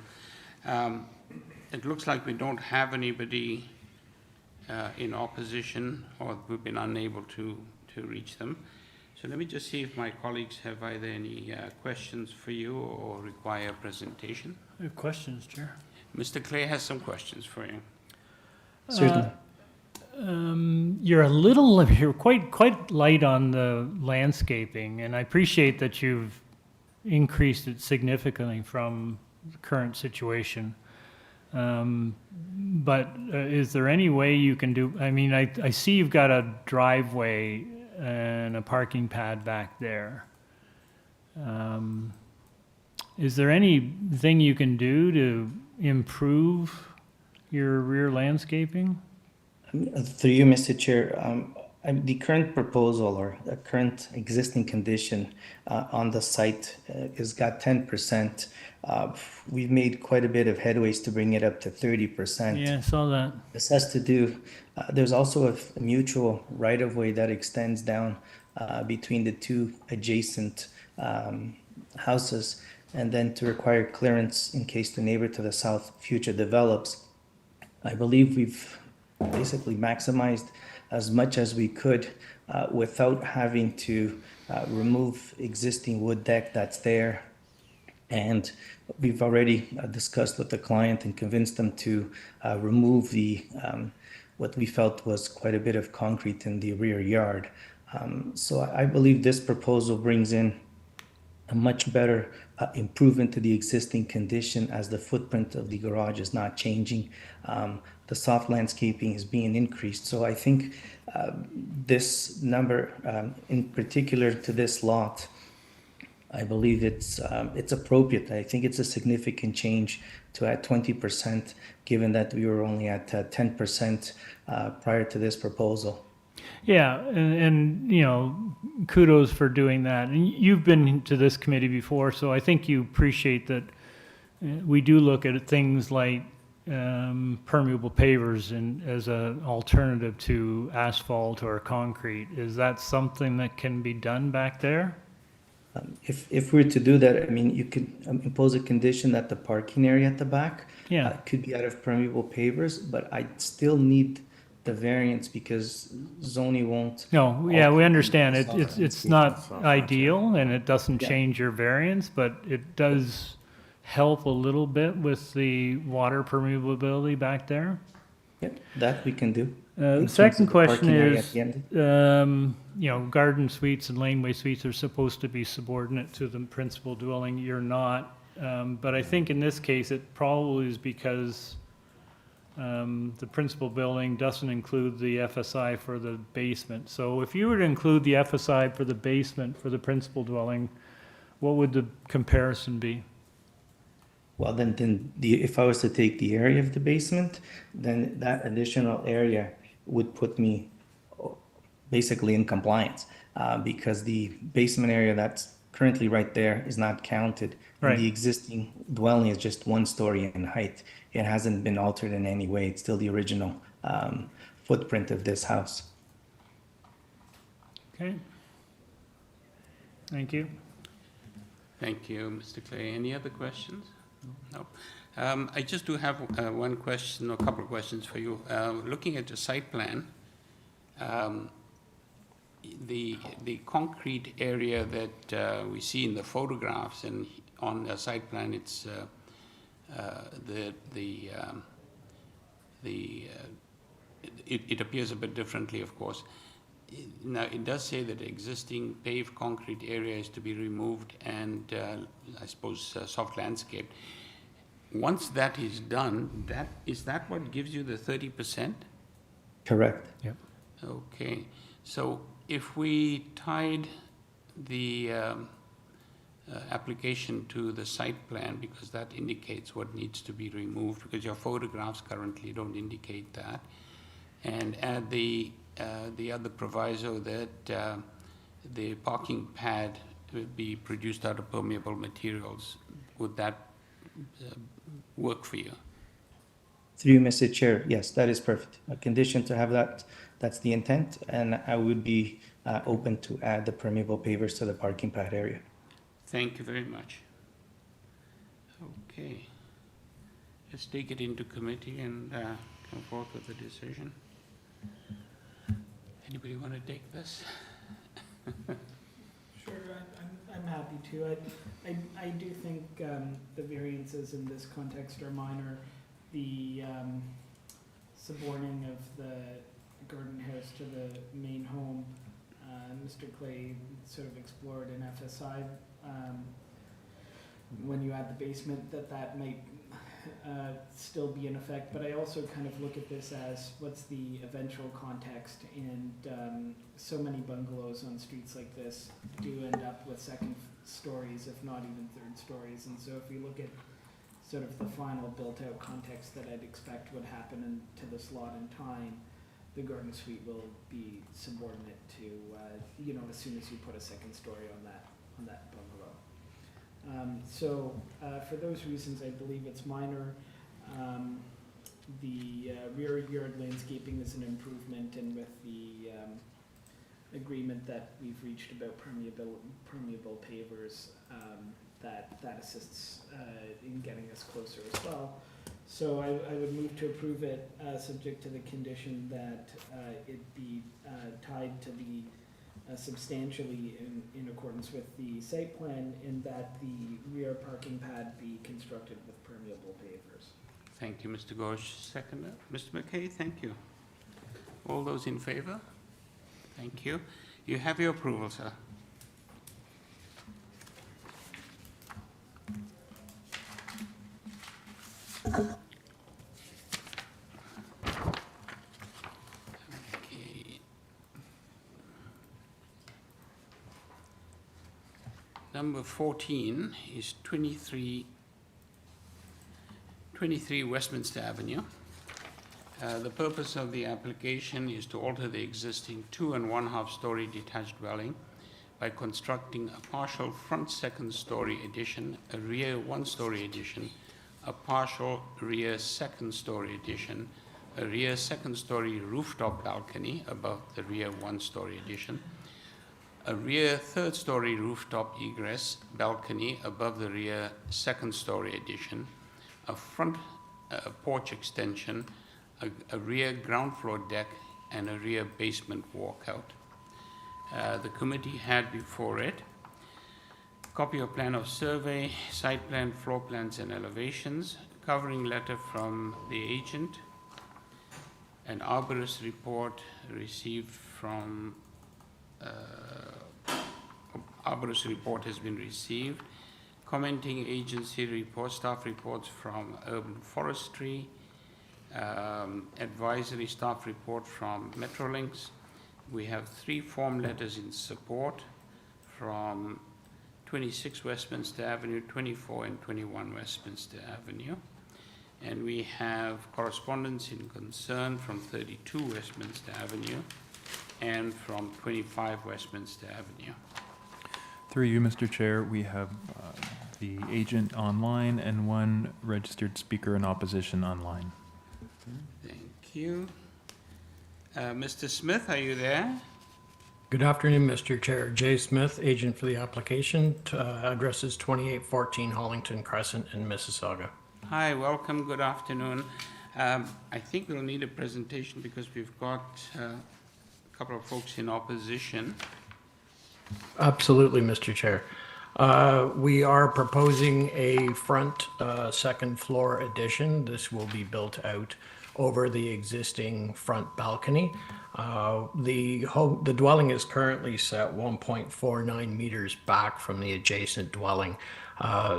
Speaker 1: It looks like we don't have anybody in opposition, or we've been unable to reach them. So let me just see if my colleagues have either any questions for you or require a presentation.
Speaker 5: I have questions, Chair.
Speaker 1: Mr. Clay has some questions for you.
Speaker 9: Certainly.
Speaker 5: You're quite light on the landscaping, and I appreciate that you've increased it significantly from the current situation. But is there any way you can do, I mean, I see you've got a driveway and a parking pad back there. Is there anything you can do to improve your rear landscaping?
Speaker 9: Through you, Mr. Chair, the current proposal or the current existing condition on the site has got 10%. We've made quite a bit of headways to bring it up to 30%.
Speaker 5: Yeah, I saw that.
Speaker 9: This has to do, there's also a mutual right-of-way that extends down between the 2 adjacent houses, and then to require clearance in case the neighbor to the south future develops. I believe we've basically maximized as much as we could without having to remove existing wood deck that's there. And we've already discussed with the client and convinced them to remove the what we felt was quite a bit of concrete in the rear yard. So I believe this proposal brings in a much better improvement to the existing condition, as the footprint of the garage is not changing. The soft landscaping is being increased. So I think this number, in particular to this lot, I believe it's appropriate. I think it's a significant change to add 20%, given that we were only at 10% prior to this proposal.
Speaker 5: Yeah, and you know, kudos for doing that. And you've been to this committee before, so I think you appreciate that we do look at things like permeable pavers and as an alternative to asphalt or concrete. Is that something that can be done back there?
Speaker 9: If we're to do that, I mean, you could impose a condition that the parking area at the back could be out of permeable pavers, but I still need the variance because zoning won't.
Speaker 5: No, yeah, we understand it. It's not ideal and it doesn't change your variance, but it does help a little bit with the water permeability back there.
Speaker 9: Yep, that we can do.
Speaker 5: The second question is, you know, garden suites and laneway suites are supposed to be subordinate to the principal dwelling. You're not. But I think in this case, it probably is because the principal building doesn't include the FSI for the basement. So if you were to include the FSI for the basement for the principal dwelling, what would the comparison be?
Speaker 9: Well, then if I was to take the area of the basement, then that additional area would put me basically in compliance because the basement area that's currently right there is not counted.
Speaker 5: Right.
Speaker 9: And the existing dwelling is just 1 story in height. It hasn't been altered in any way. It's still the original footprint of this house.
Speaker 5: Okay. Thank you.
Speaker 1: Thank you, Mr. Clay. Any other questions? No. I just do have one question, or a couple of questions for you. Looking at the site plan, the concrete area that we see in the photographs and on the site plan, it's it appears a bit differently, of course. Now, it does say that existing paved concrete area is to be removed and, I suppose, soft landscape. Once that is done, is that what gives you the 30%?
Speaker 9: Correct.
Speaker 5: Yep.
Speaker 1: Okay. So if we tied the application to the site plan, because that indicates what needs to be removed, because your photographs currently don't indicate that, and add the other proviso that the parking pad will be produced out of permeable materials, would that work for you?
Speaker 9: Through you, Mr. Chair, yes, that is perfect. A condition to have that, that's the intent, and I would be open to add the permeable pavers to the parking pad area.
Speaker 1: Thank you very much. Okay. Let's take it into committee and come forth with a decision. Anybody want to take this?
Speaker 12: Sure, I'm happy to. I do think the variances in this context are minor. The suborning of the garden house to the main home, Mr. Clay sort of explored in FSI. When you add the basement, that might still be in effect, but I also kind of look at this as what's the eventual context, and so many bungalows on streets like this do end up with second stories, if not even third stories, and so if you look at sort of the final built-out context that I'd expect would happen to this lot in time, the garden suite will be subordinate to, you know, as soon as you put a second story on that bungalow. So for those reasons, I believe it's minor. The rear yard landscaping is an improvement, and with the agreement that we've reached about permeable pavers, that assists in getting us closer as well. So I would move to approve it, subject to the condition that it be tied to the substantially in accordance with the site plan, in that the rear parking pad be constructed with permeable pavers.
Speaker 1: Thank you, Mr. Ghosh. Seconder, Mr. McKay, thank you. All those in favor? Thank you. You have your approval, sir. Okay. Number 14 is 23 Westminster Avenue. The purpose of the application is to alter the existing 2 1/2 story detached dwelling by constructing a partial front second story addition, a rear 1 story addition, a partial rear second story addition, a rear second story rooftop balcony above the rear 1 story addition, a rear 3rd story rooftop egress balcony above the rear 2nd story addition, a front porch extension, a rear ground floor deck, and a rear basement walkout. The committee had before it copy of plan of survey, site plan, floor plans, and elevations, covering letter from the agent, an arborist report received from, arborist report has been received, commenting agency report, staff reports from urban forestry, advisory staff report from Metrolinx. We have 3 form letters in support from 26 Westminster Avenue, 24 and 21 Westminster Avenue. And we have correspondence in concern from 32 Westminster Avenue and from 25 Westminster Avenue.
Speaker 4: Through you, Mr. Chair, we have the agent online and 1 registered speaker in opposition online.
Speaker 1: Thank you. Mr. Smith, are you there?
Speaker 10: Good afternoon, Mr. Chair. Jay Smith, agent for the application. Address is 2814 Hollington Crescent in Mississauga.
Speaker 1: Hi, welcome, good afternoon. I think we'll need a presentation because we've got a couple of folks in opposition.
Speaker 10: Absolutely, Mr. Chair. We are proposing a front second floor addition. This will be built out over the existing front balcony. The dwelling is currently set 1.49 meters back from the adjacent dwelling.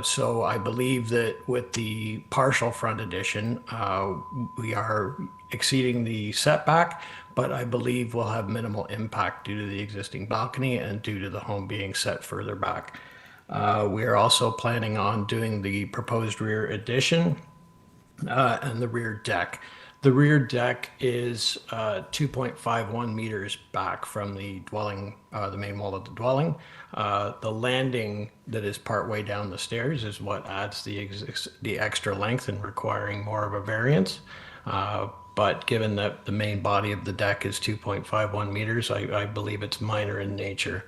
Speaker 10: So I believe that with the partial front addition, we are exceeding the setback, but I believe we'll have minimal impact due to the existing balcony and due to the home being set further back. We are also planning on doing the proposed rear addition and the rear deck. The rear deck is 2.51 meters back from the dwelling, the main wall of the dwelling. The landing that is partway down the stairs is what adds the extra length and requiring more of a variance. But given that the main body of the deck is 2.51 meters, I believe it's minor in nature.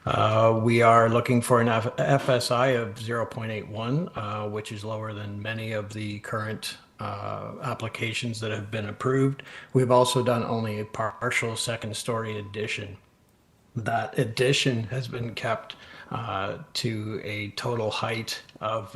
Speaker 10: We are looking for an FSI of 0.81, which is lower than many of the current applications that have been approved. We've also done only a partial second story addition. That addition has been kept to a total height of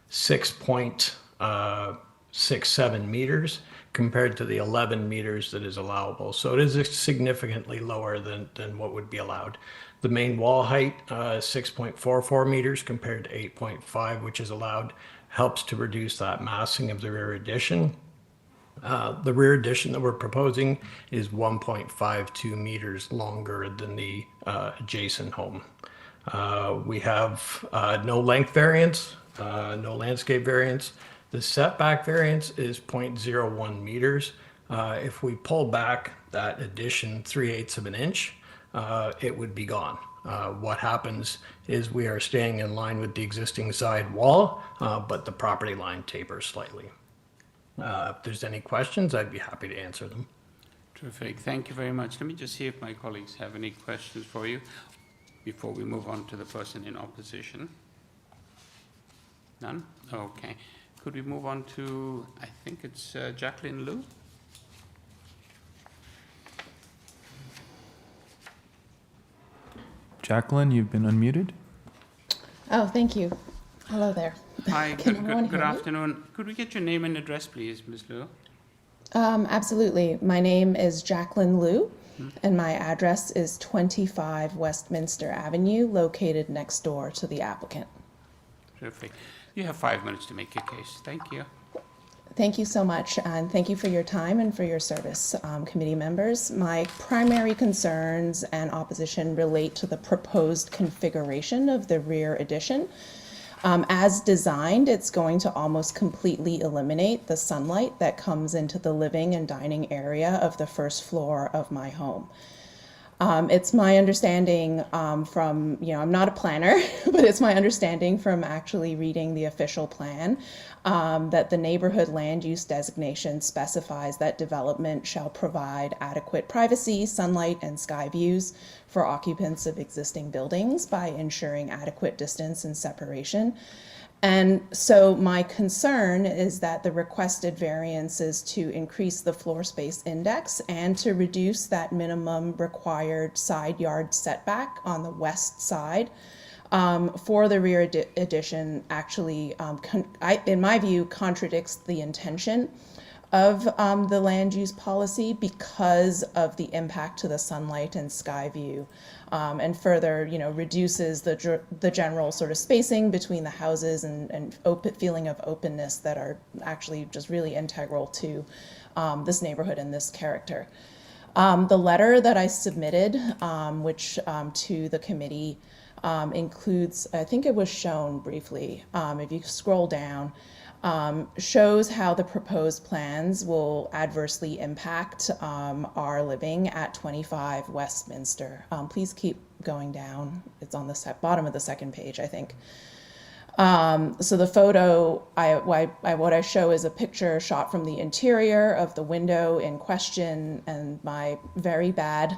Speaker 10: 6.67 meters compared to the 11 meters that is allowable. So it is significantly lower than what would be allowed. The main wall height, 6.44 meters compared to 8.5, which is allowed, helps to reduce that massing of the rear addition. The rear addition that we're proposing is 1.52 meters longer than the adjacent home. We have no length variance, no landscape variance. The setback variance is 0.01 meters. If we pull back that addition 3/8 of an inch, it would be gone. What happens is we are staying in line with the existing side wall, but the property line tapers slightly. If there's any questions, I'd be happy to answer them.
Speaker 1: Terrific. Thank you very much. Let me just see if my colleagues have any questions for you before we move on to the person in opposition. None? Okay. Could we move on to, I think it's Jacqueline Liu?
Speaker 4: Jacqueline, you've been unmuted.
Speaker 11: Oh, thank you. Hello there.
Speaker 1: Hi,
Speaker 11: Can everyone
Speaker 1: good
Speaker 11: hear me?
Speaker 1: afternoon. Could we get your name and address, please, Ms. Liu?
Speaker 11: Absolutely. My name is Jacqueline Liu, and my address is 25 Westminster Avenue, located next door to the applicant.
Speaker 1: Terrific. You have 5 minutes to make your case. Thank you.
Speaker 11: Thank you so much, and thank you for your time and for your service, committee members. My primary concerns and opposition relate to the proposed configuration of the rear addition. As designed, it's going to almost completely eliminate the sunlight that comes into the living and dining area of the first floor of my home. It's my understanding from, I'm not a planner, but it's my understanding from actually reading the official plan that the neighborhood land use designation specifies that development shall provide adequate privacy, sunlight, and sky views for occupants of existing buildings by ensuring adequate distance and separation. And so my concern is that the requested variance is to increase the floor space index and to reduce that minimum required side yard setback on the west side for the rear addition actually, in my view, contradicts the intention of the land use policy because of the impact to the sunlight and sky view, and further, reduces the general sort of spacing between the houses and feeling of openness that are actually just really integral to this neighborhood and this character. The letter that I submitted, which to the committee, includes, I think it was shown briefly, if you scroll down, shows how the proposed plans will adversely impact our living at 25 Westminster. Please keep going down. It's on the bottom of the second page, I think. So the photo, what I show is a picture shot from the interior of the window in question, and my very bad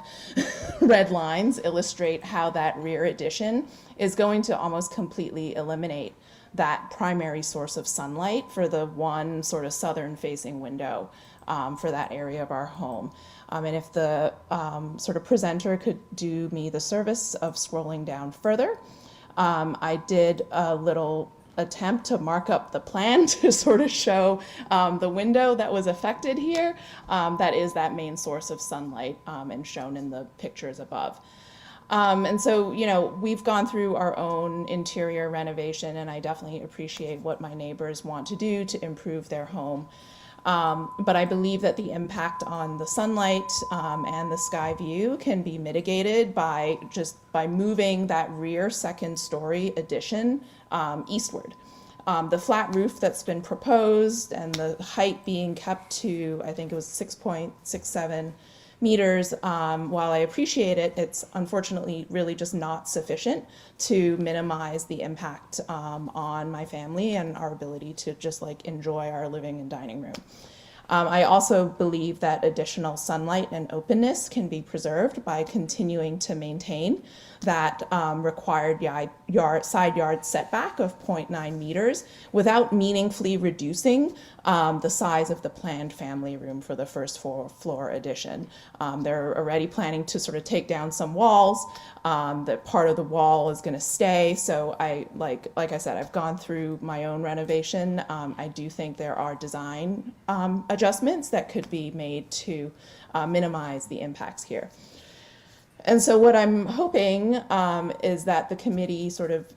Speaker 11: red lines illustrate how that rear addition is going to almost completely eliminate that primary source of sunlight for the one sort of southern facing window for that area of our home. And if the sort of presenter could do me the service of scrolling down further, I did a little attempt to mark up the plan to sort of show the window that was affected here. That is that main source of sunlight and shown in the pictures above. And so, we've gone through our own interior renovation, and I definitely appreciate what my neighbors want to do to improve their home. But I believe that the impact on the sunlight and the sky view can be mitigated by moving that rear second story addition eastward. The flat roof that's been proposed and the height being kept to, I think it was 6.67 meters, while I appreciate it, it's unfortunately really just not sufficient to minimize the impact on my family and our ability to just enjoy our living and dining room. I also believe that additional sunlight and openness can be preserved by continuing to maintain that required side yard setback of 0.9 meters without meaningfully reducing the size of the planned family room for the first floor addition. They're already planning to sort of take down some walls. That part of the wall is going to stay. So like I said, I've gone through my own renovation. I do think there are design adjustments that could be made to minimize the impacts here. And so what I'm hoping is that the committee sort of,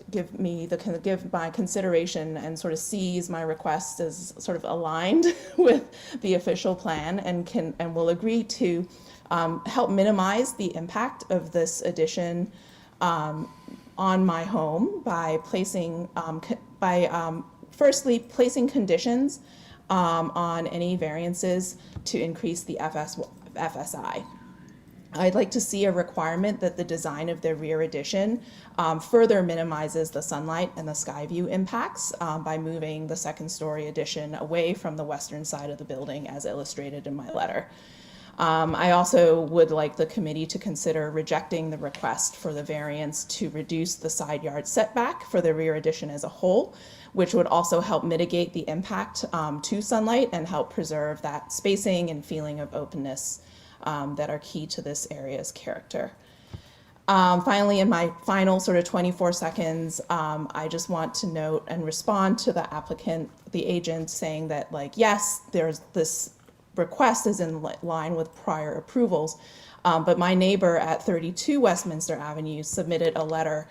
Speaker 11: give my consideration and sort of sees my request as sort of aligned with the official plan and will agree to help minimize the impact of this addition on my home by firstly placing conditions on any variances to increase the FSI. I'd like to see a requirement that the design of the rear addition further minimizes the sunlight and the sky view impacts by moving the second story addition away from the western side of the building as illustrated in my letter. I also would like the committee to consider rejecting the request for the variance to reduce the side yard setback for the rear addition as a whole, which would also help mitigate the impact to sunlight and help preserve that spacing and feeling of openness that are key to this area's character. Finally, in my final sort of 24 seconds, I just want to note and respond to the applicant, the agent, saying that, like, yes, there's this request is in line with prior approvals, but my neighbor at 32 Westminster Avenue submitted a letter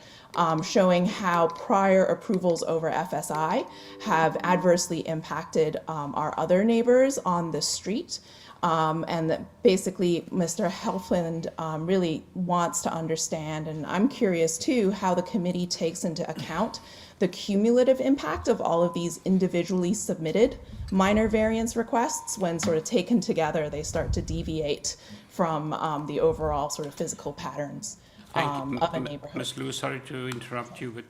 Speaker 11: showing how prior approvals over FSI have adversely impacted our other neighbors on the street. And that basically Mr. Helfland really wants to understand, and I'm curious too, how the committee takes into account the cumulative impact of all of these individually submitted minor variance requests. When sort of taken together, they start to deviate from the overall sort of physical patterns of a neighborhood.
Speaker 1: Ms. Liu, sorry to interrupt you, but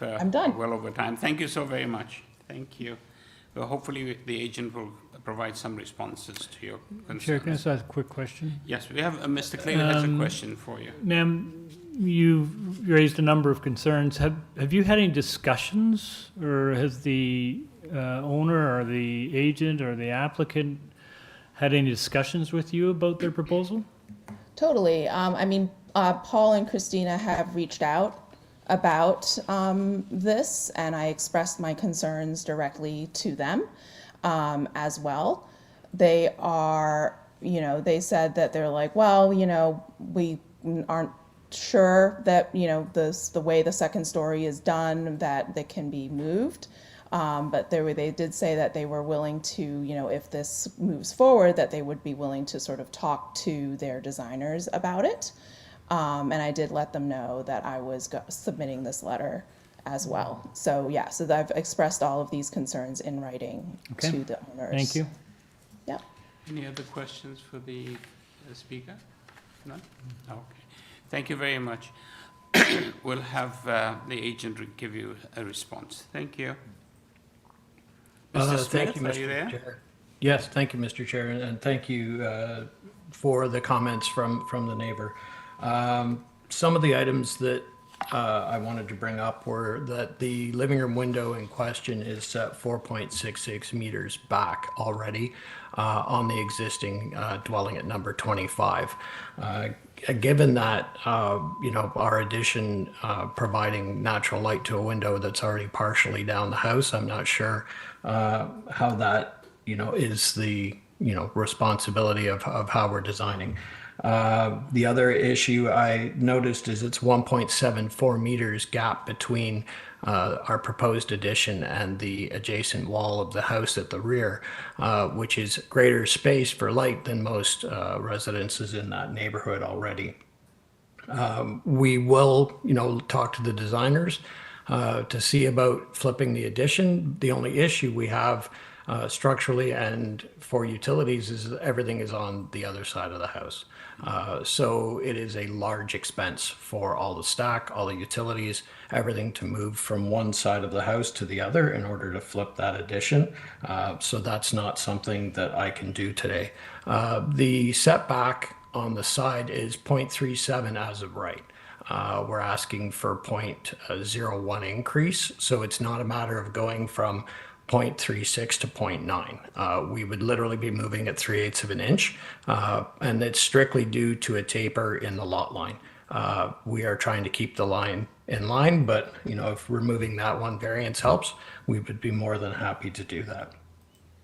Speaker 11: I'm done.
Speaker 1: Well over time. Thank you so very much. Thank you. Well, hopefully the agent will provide some responses to your concerns.
Speaker 5: Chair, can I just ask a quick question?
Speaker 1: Yes, we have Mr. Clay has a question for you.
Speaker 5: Ma'am, you've raised a number of concerns. Have you had any discussions, or has the owner or the agent or the applicant had any discussions with you about their proposal?
Speaker 11: Totally. I mean, Paul and Christina have reached out about this, and I expressed my concerns directly to them as well. They are, you know, they said that they're like, well, you know, we aren't sure that, you know, the way the second story is done, that they can be moved. But they did say that they were willing to, you know, if this moves forward, that they would be willing to sort of talk to their designers about it. And I did let them know that I was submitting this letter as well. So yeah, so I've expressed all of these concerns in writing to the owners.
Speaker 5: Thank you.
Speaker 11: Yeah.
Speaker 1: Any other questions for the speaker? None? Okay. Thank you very much. We'll have the agent give you a response. Thank you. Mr. Smith,
Speaker 10: Thank you,
Speaker 1: are you
Speaker 10: Mr.
Speaker 1: there?
Speaker 10: Chair. Yes, thank you, Mr. Chair, and thank you for the comments from the neighbor. Some of the items that I wanted to bring up were that the living room window in question is set 4.66 meters back already on the existing dwelling at number 25. Given that, you know, our addition providing natural light to a window that's already partially down the house, I'm not sure how that, you know, is the, you know, responsibility of how we're designing. The other issue I noticed is it's 1.74 meters gap between our proposed addition and the adjacent wall of the house at the rear, which is greater space for light than most residences in that neighborhood already. We will, you know, talk to the designers to see about flipping the addition. The only issue we have structurally and for utilities is everything is on the other side of the house. So it is a large expense for all the stack, all the utilities, everything to move from one side of the house to the other in order to flip that addition. So that's not something that I can do today. The setback on the side is 0.37 as of right. We're asking for 0.01 increase. So it's not a matter of going from 0.36 to 0.9. We would literally be moving at 3/8 of an inch, and it's strictly due to a taper in the lot line. We are trying to keep the line in line, but you know, if removing that one variance helps, we would be more than happy to do that.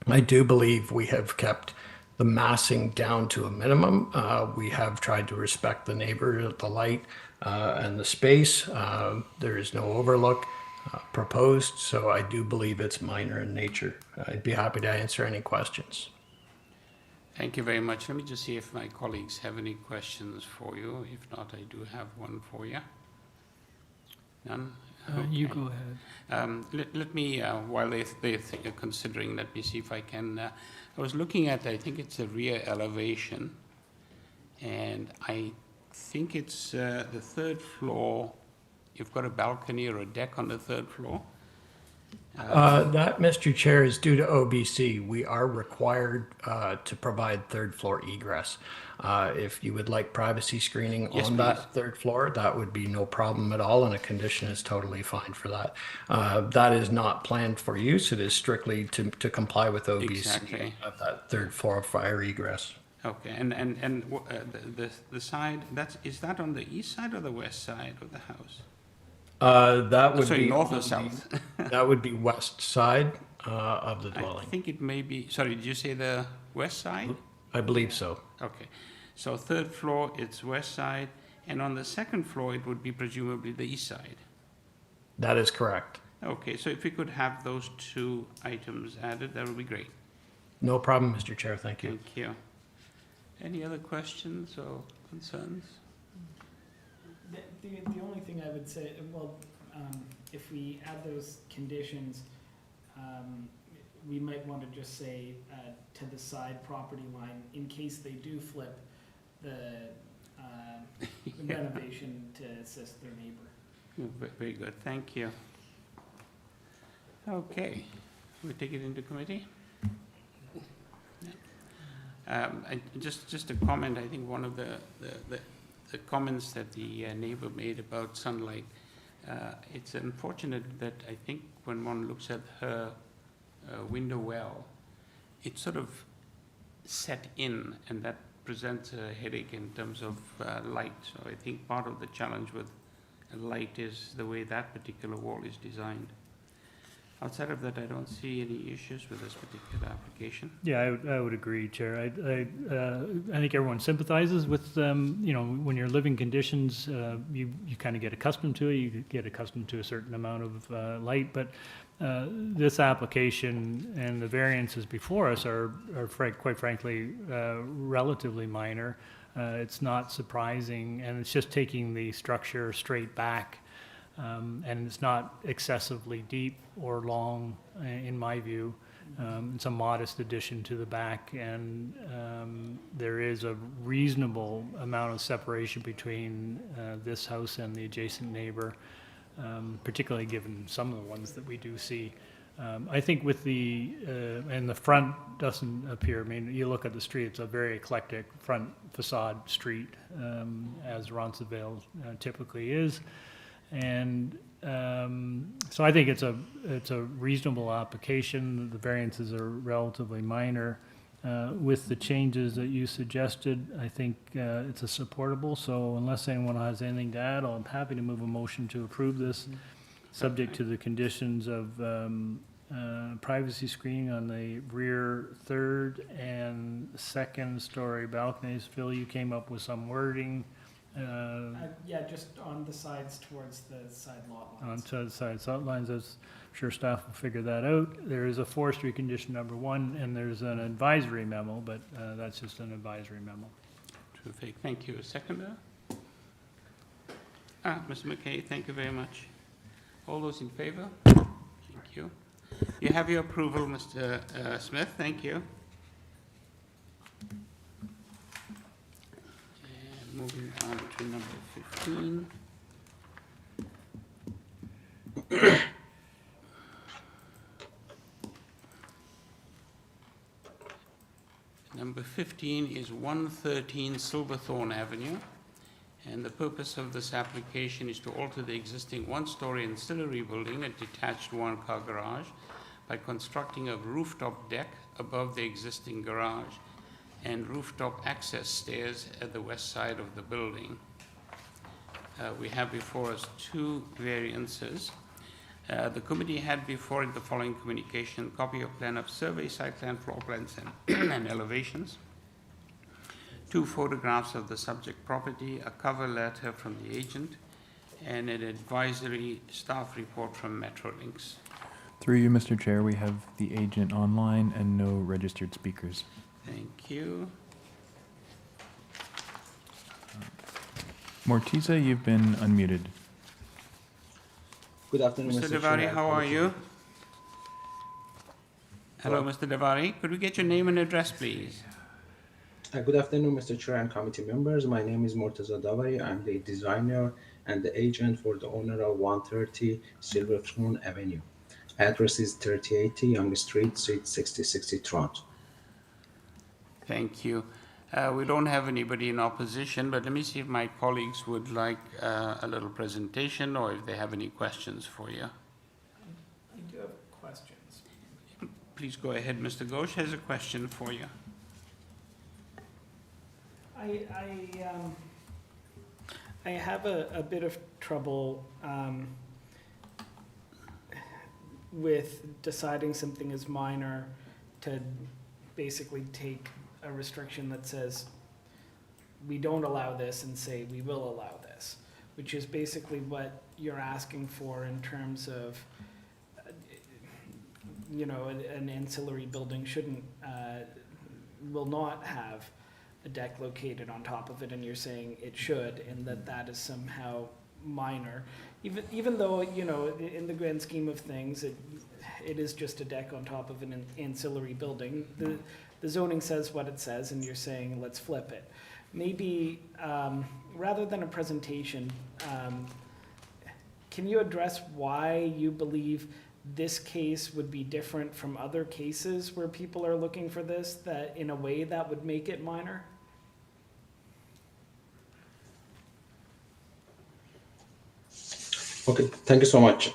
Speaker 10: I do believe we have kept the massing down to a minimum. We have tried to respect the neighbor, the light, and the space. There is no overlook proposed, so I do believe it's minor in nature. I'd be happy to answer any questions.
Speaker 1: Thank you very much. Let me just see if my colleagues have any questions for you. If not, I do have one for you. None?
Speaker 5: You go ahead.
Speaker 1: Let me, while they're considering, let me see if I can. I was looking at, I think it's a rear elevation, and I think it's the third floor. You've got a balcony or a deck on the third floor?
Speaker 10: That, Mr. Chair, is due to OBC. We are required to provide third floor egress. If you would like privacy screening on that third floor, that would be no problem at all, and a condition is totally fine for that. That is not planned for use. It is strictly to comply with OBC at that third floor fire egress.
Speaker 1: Okay, the side, is that on the east side or the west side of the house?
Speaker 10: That would
Speaker 1: Sorry,
Speaker 10: be
Speaker 1: north or
Speaker 10: on
Speaker 1: south?
Speaker 10: that would be west side of the
Speaker 1: I
Speaker 10: dwelling.
Speaker 1: think it may be, sorry, did you say the west side?
Speaker 10: I believe so.
Speaker 1: Okay, so third floor, it's west side, and on the second floor, it would be presumably the east side.
Speaker 10: That is correct.
Speaker 1: Okay, so if we could have those two items added, that would be great.
Speaker 10: No problem, Mr. Chair. Thank you.
Speaker 1: Thank you. Any other questions or concerns?
Speaker 12: The only thing I would say, well, if we add those conditions, we might want to just say to the side property line, in case they do flip the renovation to assist their neighbor.
Speaker 1: Very good, thank you. Okay, we take it into committee? Just a comment, I think one of the comments that the neighbor made about sunlight, it's unfortunate that I think when one looks at her window well, it's sort of set in, and that presents a headache in terms of light. So I think part of the challenge with light is the way that particular wall is designed. Outside of that, I don't see any issues with this particular application.
Speaker 5: Yeah, I would agree, Chair. I think everyone sympathizes with, you know, when your living conditions, you kind of get accustomed to it, you get accustomed to a certain amount of light, but this application and the variances before us are quite frankly, relatively minor. It's not surprising, and it's just taking the structure straight back. And it's not excessively deep or long, in my view. It's a modest addition to the back, and there is a reasonable amount of separation between this house and the adjacent neighbor, particularly given some of the ones that we do see. I think with and the front doesn't appear, I mean, you look at the street, it's a very eclectic front facade street, as Roncesvalles typically is. And so I think it's a reasonable application. The variances are relatively minor. With the changes that you suggested, I think it's a supportable. So unless anyone has anything to add, I'm happy to move a motion to approve this, subject to the conditions of privacy screening on the rear third and second story balconies. Phil, you came up with some wording.
Speaker 12: Yeah, just on the sides towards the side lot lines.
Speaker 5: On the side lot lines, I'm sure staff will figure that out. There is a forestry condition number 1, and there's an advisory memo, but that's just an advisory memo.
Speaker 1: Terrific, thank you. Seconder? Mr. McKay, thank you very much. All those in favor? Thank you. You have your approval, Mr. Smith, thank you. Moving on to number 15. Number 15 is 113 Silverthorn Avenue, and the purpose of this application is to alter the existing one-story ancillary building, a detached one-car garage, by constructing a rooftop deck above the existing garage and rooftop access stairs at the west side of the building. We have before us 2 variances. The committee had before it the following communication: copy of plan of survey, site plan, floor plans, and elevations, 2 photographs of the subject property, a cover letter from the agent, and an advisory staff report from Metrolinx.
Speaker 4: Through you, Mr. Chair, we have the agent online and no registered speakers.
Speaker 1: Thank you.
Speaker 4: Mortiza, you've been unmuted.
Speaker 13: Good afternoon,
Speaker 1: Mr. Devari, how are you? Hello, Mr. Devari. Could we get your name and address, please?
Speaker 13: Good afternoon, Mr. Chair and committee members. My name is Mortiza Davari. I'm the designer and the agent for the owner of 130 Silverthorn Avenue. Address is 3080 Yonge Street, Suite 6060, Toronto.
Speaker 1: Thank you. We don't have anybody in opposition, but let me see if my colleagues would like a little presentation or if they have any questions for you.
Speaker 12: I do have questions.
Speaker 1: Please go ahead. Mr. Ghosh has a question for you.
Speaker 12: I have a bit of trouble with deciding something as minor to basically take a restriction that says we don't allow this and say we will allow this, which is basically what you're asking for in terms of, you know, an ancillary building shouldn't, will not have a deck located on top of it, and you're saying it should, and that is somehow minor. Even though, you know, in the grand scheme of things, it is just a deck on top of an ancillary building. The zoning says what it says, and you're saying, let's flip it. Maybe, rather than a presentation, can you address why you believe this case would be different from other cases where people are looking for this, that in a way that would make it minor?
Speaker 13: Okay, thank you so much.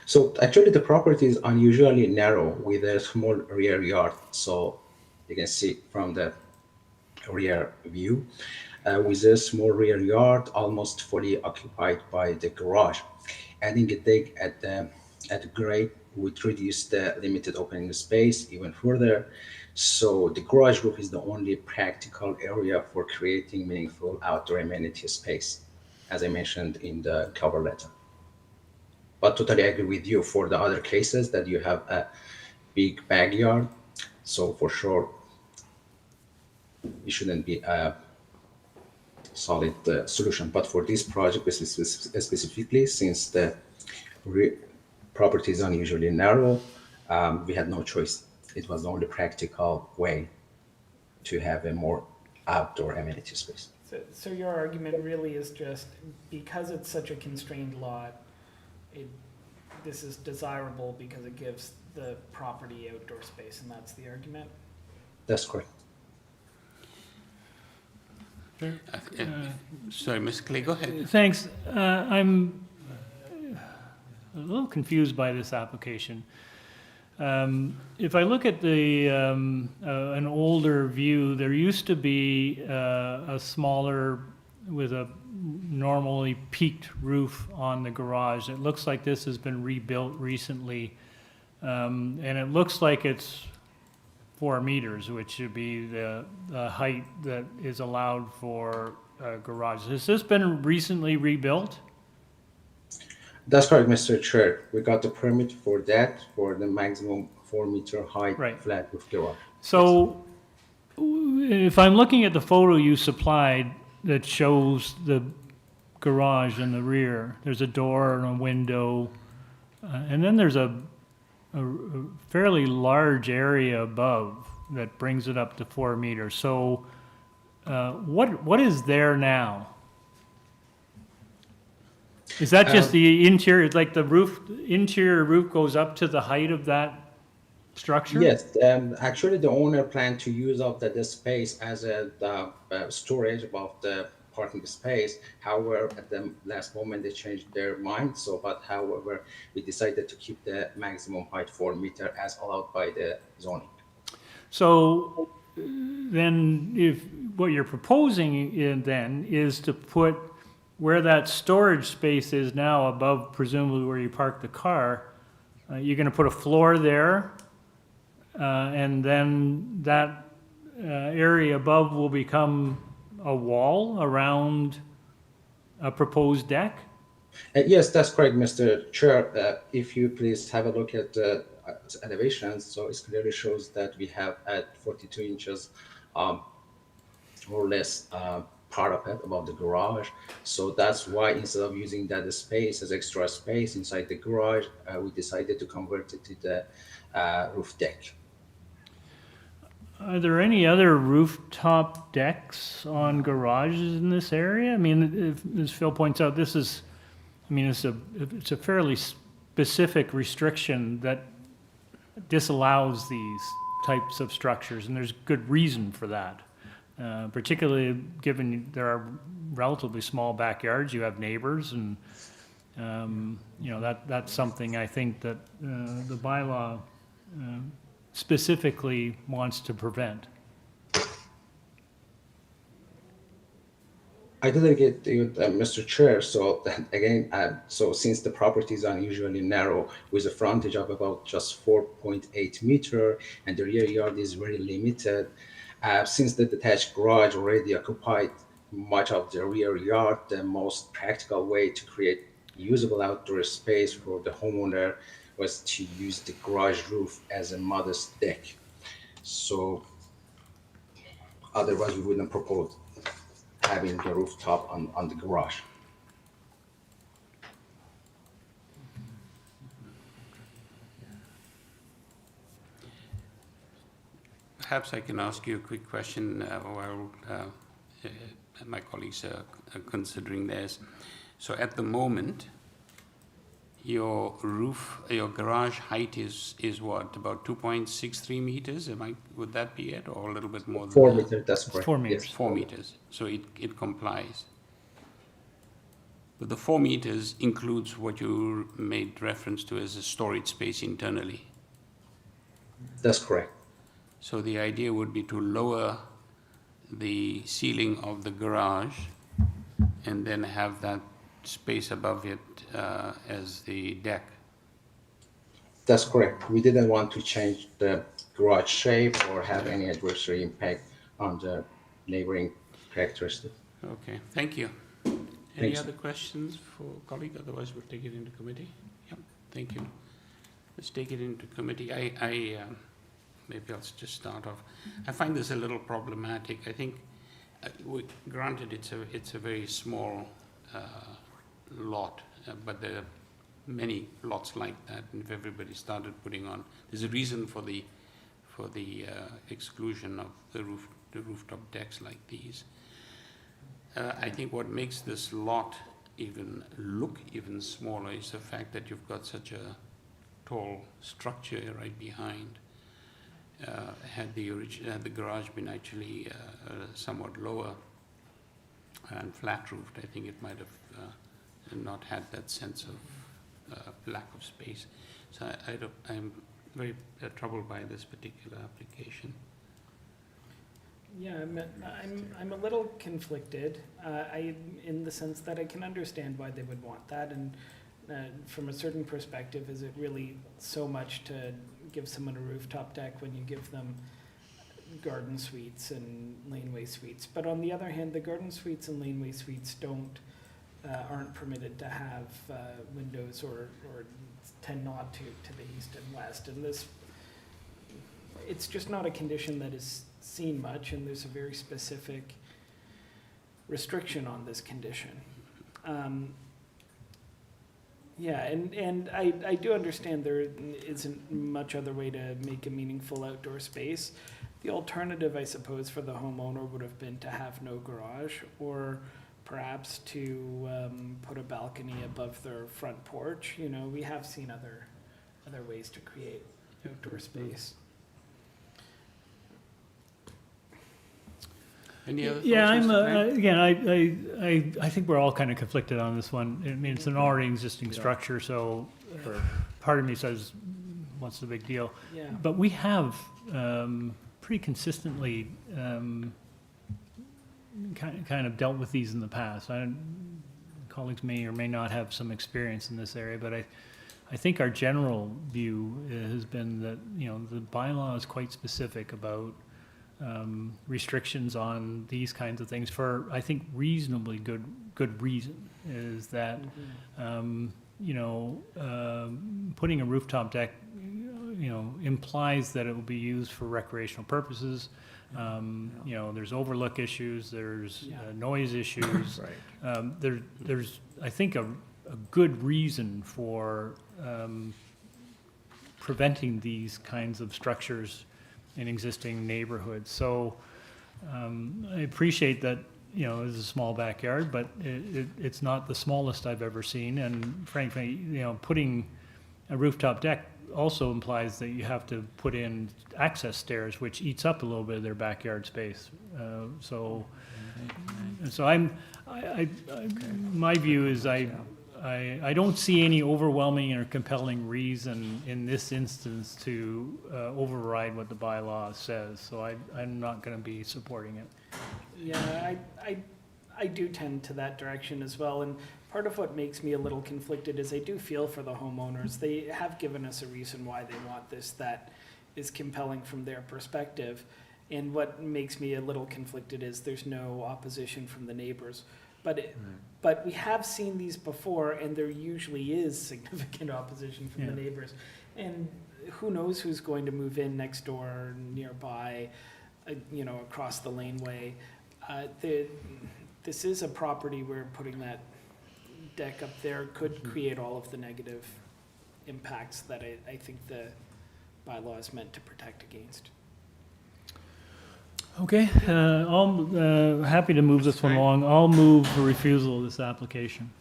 Speaker 13: So actually the property is unusually narrow with a small rear yard. So you can see from the rear view, with a small rear yard, almost fully occupied by the garage. Adding a deck at the grade would reduce the limited opening space even further. So the garage roof is the only practical area for creating meaningful outdoor amenity space, as I mentioned in the cover letter. But totally agree with you for the other cases that you have a big backyard. So for sure, it shouldn't be a solid solution. But for this project specifically, since the property is unusually narrow, we had no choice. It was the only practical way to have a more outdoor amenity space.
Speaker 12: So your argument really is just because it's such a constrained lot, this is desirable because it gives the property outdoor space, and that's the argument?
Speaker 13: That's correct.
Speaker 1: Sorry, Ms. Clay, go ahead.
Speaker 5: Thanks. I'm a little confused by this application. If I look at the an older view, there used to be a smaller with a normally peaked roof on the garage. It looks like this has been rebuilt recently, and it looks like it's 4 meters, which should be the height that is allowed for garages. Has this been recently rebuilt?
Speaker 13: That's correct, Mr. Chair. We got the permit for that, for the maximum 4-meter height flat roof garage.
Speaker 5: So if I'm looking at the photo you supplied that shows the garage in the rear, there's a door and a window, and then there's a fairly large area above that brings it up to 4 meters. So what is there now? Is that just the interior, like the roof, interior roof goes up to the height of that structure?
Speaker 13: Yes, actually the owner planned to use up the space as a storage above the parking space. However, at the last moment they changed their mind. However, we decided to keep the maximum height 4 meter as allowed by the zoning.
Speaker 5: So then if what you're proposing then is to put where that storage space is now above presumably where you park the car, you're going to put a floor there, and then that area above will become a wall around a proposed deck?
Speaker 13: Yes, that's correct, Mr. Chair. If you please have a look at the elevations, so it clearly shows that we have at 42 inches more or less part of it above the garage. So that's why instead of using that space as extra space inside the garage, we decided to convert it to the roof deck.
Speaker 5: Are there any other rooftop decks on garages in this area? I mean, as Phil points out, this is, I mean, it's a fairly specific restriction that disallows these types of structures, and there's good reason for that. Particularly given there are relatively small backyards, you have neighbors, and you know, that's something I think that the bylaw specifically wants to prevent.
Speaker 13: I totally get you, Mr. Chair. So again, so since the property is unusually narrow with a frontage of about just 4.8 meter and the rear yard is very limited, since the detached garage already occupied much of the rear yard, the most practical way to create usable outdoor space for the homeowner was to use the garage roof as a modest deck. So otherwise, we wouldn't propose having the rooftop on the garage.
Speaker 1: Perhaps I can ask you a quick question while my colleagues are considering this. So at the moment, your garage height is what, about 2.63 meters? Would that be it, or a little bit more than
Speaker 13: 4
Speaker 1: that?
Speaker 13: meters, that's correct.
Speaker 5: 4 meters.
Speaker 13: Yes.
Speaker 1: 4 meters, so it complies. But the 4 meters includes what you made reference to as a storage space internally.
Speaker 13: That's correct.
Speaker 1: So the idea would be to lower the ceiling of the garage and then have that space above it as the deck.
Speaker 13: That's correct. We didn't want to change the garage shape or have any adverse impact on the neighboring characteristics.
Speaker 1: Okay, thank you. Any other questions for colleague? Otherwise, we'll take it into committee. Yep, thank you. Let's take it into committee. Maybe I'll just start off. I find this a little problematic. I think, granted, it's a very small lot, but there are many lots like that. And if everybody started putting on, there's a reason for the exclusion of the rooftop decks like these. I think what makes this lot look even smaller is the fact that you've got such a tall structure right behind. Had the garage been actually somewhat lower and flat roofed, I think it might have not had that sense of lack of space. So I'm very troubled by this particular application.
Speaker 12: Yeah, I'm a little conflicted, in the sense that I can understand why they would want that, and from a certain perspective, is it really so much to give someone a rooftop deck when you give them garden suites and laneway suites? But on the other hand, the garden suites and laneway suites aren't permitted to have windows or tend not to the east and west, and it's just not a condition that is seen much, and there's a very specific restriction on this condition. Yeah, and I do understand there isn't much other way to make a meaningful outdoor space. The alternative, I suppose, for the homeowner would have been to have no garage, or perhaps to put a balcony above their front porch. You know, we have seen other ways to create outdoor space.
Speaker 1: Any other thoughts,
Speaker 5: Yeah,
Speaker 1: Mr. Klein?
Speaker 5: I think we're all kind of conflicted on this one. I mean, it's an already existing structure, so part of me says, what's the big deal?
Speaker 12: Yeah.
Speaker 5: But we have pretty consistently kind of dealt with these in the past. Colleagues may or may not have some experience in this area, but I think our general view has been that, you know, the bylaw is quite specific about restrictions on these kinds of things for, I think, reasonably good reason, is that, you know, putting a rooftop deck, you know, implies that it will be used for recreational purposes. You know, there's overlook issues, there's noise issues.
Speaker 1: Right.
Speaker 5: There's, I think, a good reason for preventing these kinds of structures in existing neighborhoods. So I appreciate that, you know, it's a small backyard, but it's not the smallest I've ever seen. And frankly, you know, putting a rooftop deck also implies that you have to put in access stairs, which eats up a little bit of their backyard space. So my view is I don't see any overwhelming or compelling reason in this instance to override what the bylaw says. So I'm not going to be supporting it.
Speaker 12: Yeah, I do tend to that direction as well, and part of what makes me a little conflicted is I do feel for the homeowners. They have given us a reason why they want this that is compelling from their perspective, and what makes me a little conflicted is there's no opposition from the neighbors. But we have seen these before, and there usually is significant opposition from the neighbors. And who knows who's going to move in next door, nearby, you know, across the laneway. This is a property where putting that deck up there could create all of the negative impacts that I think the bylaw is meant to protect against.
Speaker 5: Okay, I'm happy to move this one along. I'll move for refusal of this application.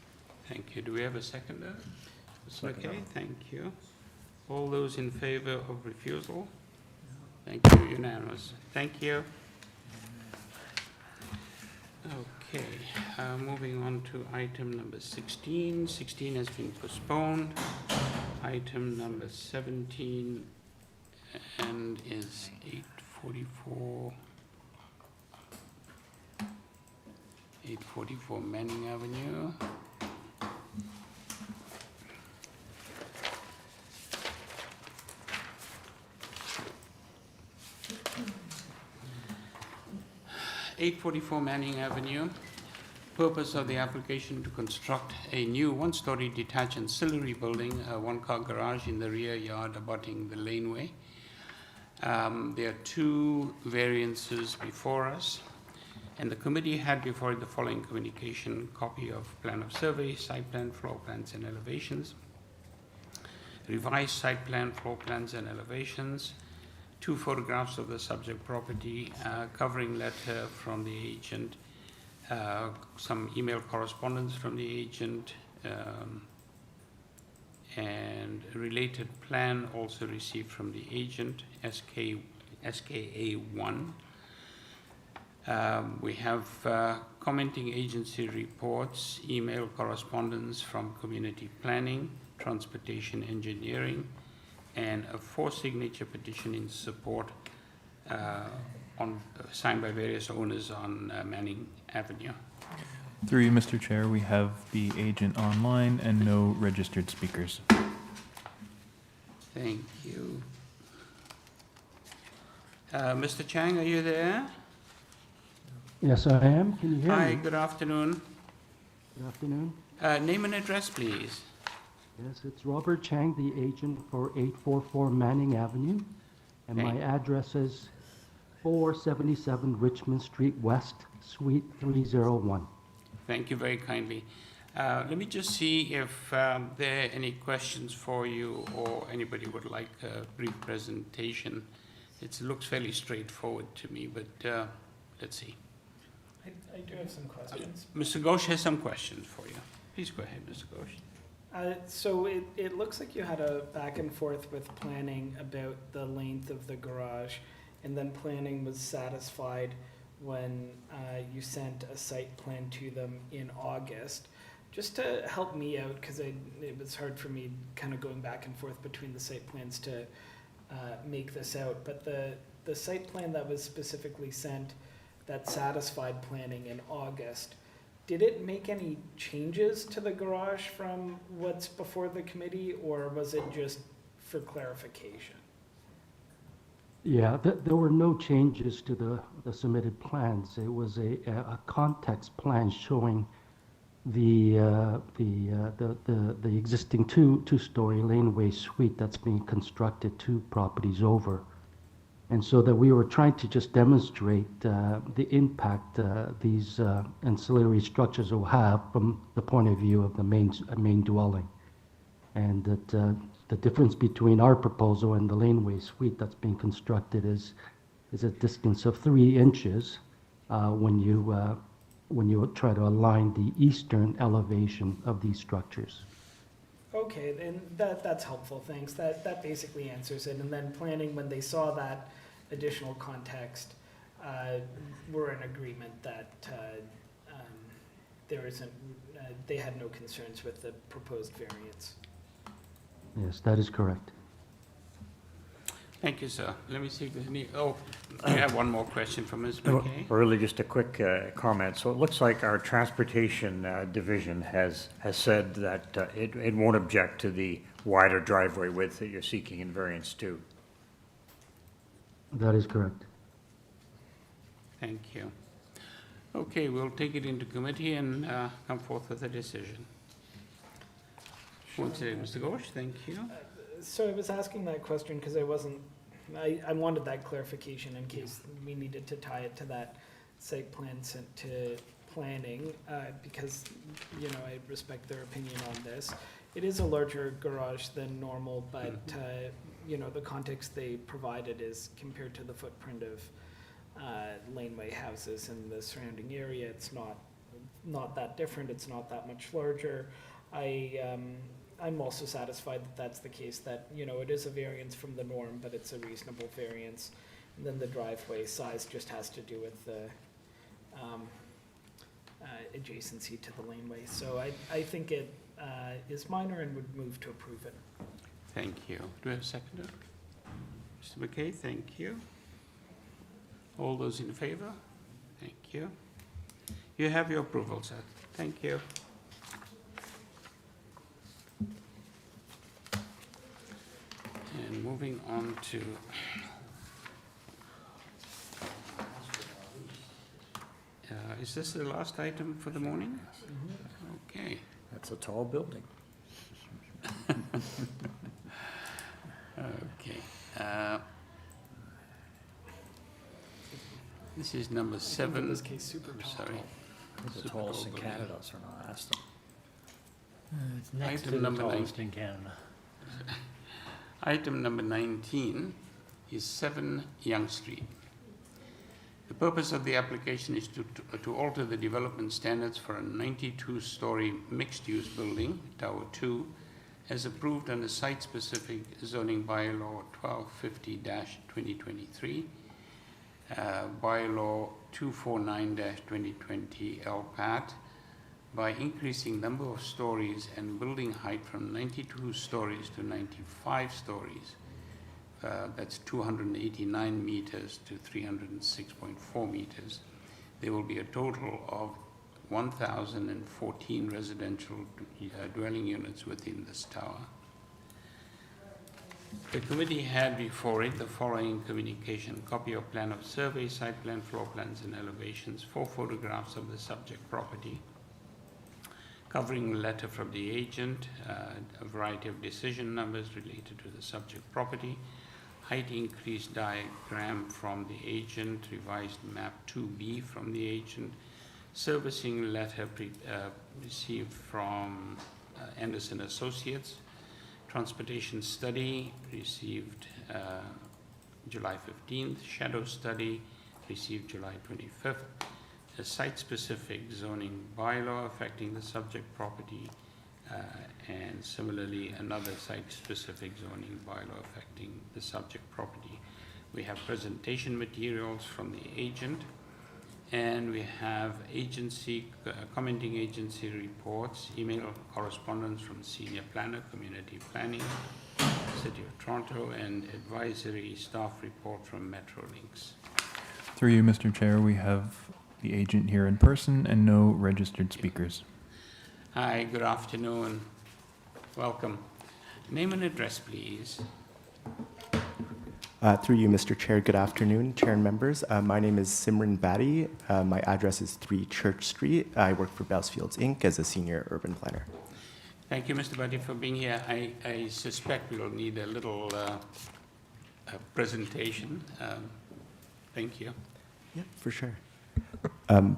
Speaker 1: Thank you. Do we have a seconder? Okay, thank you. All those in favor of refusal? Thank you, unanimous. Thank you. Okay, moving on to item number 16. 16 has been postponed. Item number 17 and is 844 Manning Avenue. Manning Avenue. Purpose of the application to construct a new one-story detached ancillary building, a one-car garage in the rear yard abutting the laneway. There are two variances before us, and the committee had before it the following communication: copy of plan of survey, site plan, floor plans, and elevations, revised site plan, floor plans, and elevations, 2 photographs of the subject property, covering letter from the agent, some email correspondence from the agent, and a related plan also received from the agent, SKA1. We have commenting agency reports, email correspondence from community planning, transportation engineering, and a 4-signature petition in support signed by various owners on Manning Avenue.
Speaker 4: Through you, Mr. Chair, we have the agent online and no registered speakers.
Speaker 1: Thank you. Mr. Chang, are you there?
Speaker 15: Yes, I am. Can you hear me?
Speaker 1: Hi, good afternoon.
Speaker 15: Good afternoon.
Speaker 1: Name and address, please.
Speaker 15: Yes, it's Robert Chang, the agent for 844 Manning Avenue. And my address is 477 Richmond Street West, Suite 301.
Speaker 1: Thank you very kindly. Let me just see if there are any questions for you or anybody would like a brief presentation. It looks fairly straightforward to me, but let's see.
Speaker 12: I do have some questions.
Speaker 1: Mr. Ghosh has some questions for you. Please go ahead, Mr. Ghosh.
Speaker 12: So it looks like you had a back and forth with planning about the length of the garage, and then planning was satisfied when you sent a site plan to them in August. Just to help me out, because it was hard for me kind of going back and forth between the site plans to make this out, but the site plan that was specifically sent that satisfied planning in August, did it make any changes to the garage from what's before the committee, or was it just for clarification?
Speaker 15: Yeah, there were no changes to the submitted plans. It was a context plan showing the existing two-story laneway suite that's being constructed 2 properties over. And so that we were trying to just demonstrate the impact these ancillary structures will have from the point of view of the main dwelling. And that the difference between our proposal and the laneway suite that's being constructed is a distance of 3 inches when you try to align the eastern elevation of these structures.
Speaker 12: Okay, and that's helpful, thanks. That basically answers it. And then planning, when they saw that additional context, were in agreement that they had no concerns with the proposed variance.
Speaker 15: Yes, that is correct.
Speaker 1: Thank you, sir. Let me see if there's any, I have one more question from Ms. McKay.
Speaker 8: Really just a quick comment. So it looks like our transportation division has said that it won't object to the wider driveway width that you're seeking in variance to.
Speaker 15: That is correct.
Speaker 1: Thank you. Okay, we'll take it into committee and come forth with a decision. Once again, Mr. Ghosh, thank you.
Speaker 12: So I was asking that question because I wanted that clarification in case we needed to tie it to that site plan sent to planning, because, you know, I respect their opinion on this. It is a larger garage than normal, but, you know, the context they provided is compared to the footprint of laneway houses in the surrounding area. It's not that different. It's not that much larger. I'm also satisfied that that's the case, that, you know, it is a variance from the norm, but it's a reasonable variance. And then the driveway size just has to do with the adjacency to the laneway. So I think it is minor and would move to approve it.
Speaker 1: Thank you. Do we have a seconder? Mr. McKay, thank you. All those in favor? Thank you. You have your approval, sir. Thank you. And moving on to is this the last item for the morning? Okay.
Speaker 8: That's a tall building.
Speaker 1: Okay. This is number 7.
Speaker 12: In this case, super tall.
Speaker 1: Sorry.
Speaker 8: The tallest in Canada, so I'll ask them.
Speaker 5: It's next
Speaker 1: Item
Speaker 5: to the
Speaker 1: number
Speaker 5: tallest in Canada.
Speaker 1: Item number 19 is 7 Yonge Street. The purpose of the application is to alter the development standards for a 92-story mixed-use building, Tower 2, as approved under site-specific zoning bylaw 1250-2023, bylaw 249-2020 LPAT, by increasing number of stories and building height from 92 stories to 95 stories. That's 289 meters to 306.4 meters. There will be a total of 1,014 residential dwelling units within this tower. The committee had before it the following communication: copy of plan of survey, site plan, floor plans and elevations, 4 photographs of the subject property, covering letter from the agent, a variety of decision numbers related to the subject property, height increase diagram from the agent, revised map 2B from the agent, servicing letter received from Anderson Associates, transportation study received July 15th, shadow study received July 25th, a site-specific zoning bylaw affecting the subject property, and similarly another site-specific zoning bylaw affecting the subject property. We have presentation materials from the agent, and we have agency, commenting agency reports, email correspondence from senior planner, community planning, City of Toronto, and advisory staff report from Metrolinx.
Speaker 4: Through you, Mr. Chair, we have the agent here in person and no registered speakers.
Speaker 1: Hi, good afternoon. Welcome. Name and address, please.
Speaker 16: Through you, Mr. Chair, good afternoon, Chair and members. My name is Simran Badi. My address is 3 Church Street. I work for Bellsfields Inc. as a senior urban planner.
Speaker 1: Thank you, Mr. Badi, for being here. I suspect we'll need a little presentation. Thank you.
Speaker 16: Yeah, for sure.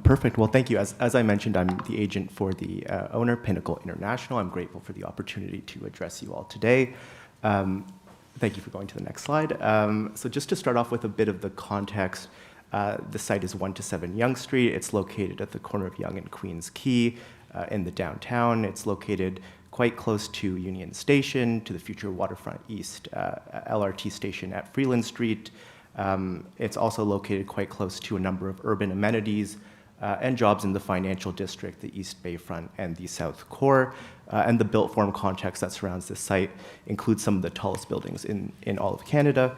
Speaker 16: Perfect. Well, thank you. As I mentioned, I'm the agent for the owner, Pinnacle International. I'm grateful for the opportunity to address you all today. Thank you for going to the next slide. So just to start off with a bit of the context, the site is 1 to 7 Yonge Street. It's located at the corner of Yonge and Queens Quay in the downtown. It's located quite close to Union Station, to the future Waterfront East LRT station at Freeland Street. It's also located quite close to a number of urban amenities and jobs in the financial district, the East Bayfront and the South Core. And the built form context that surrounds this site includes some of the tallest buildings in all of Canada.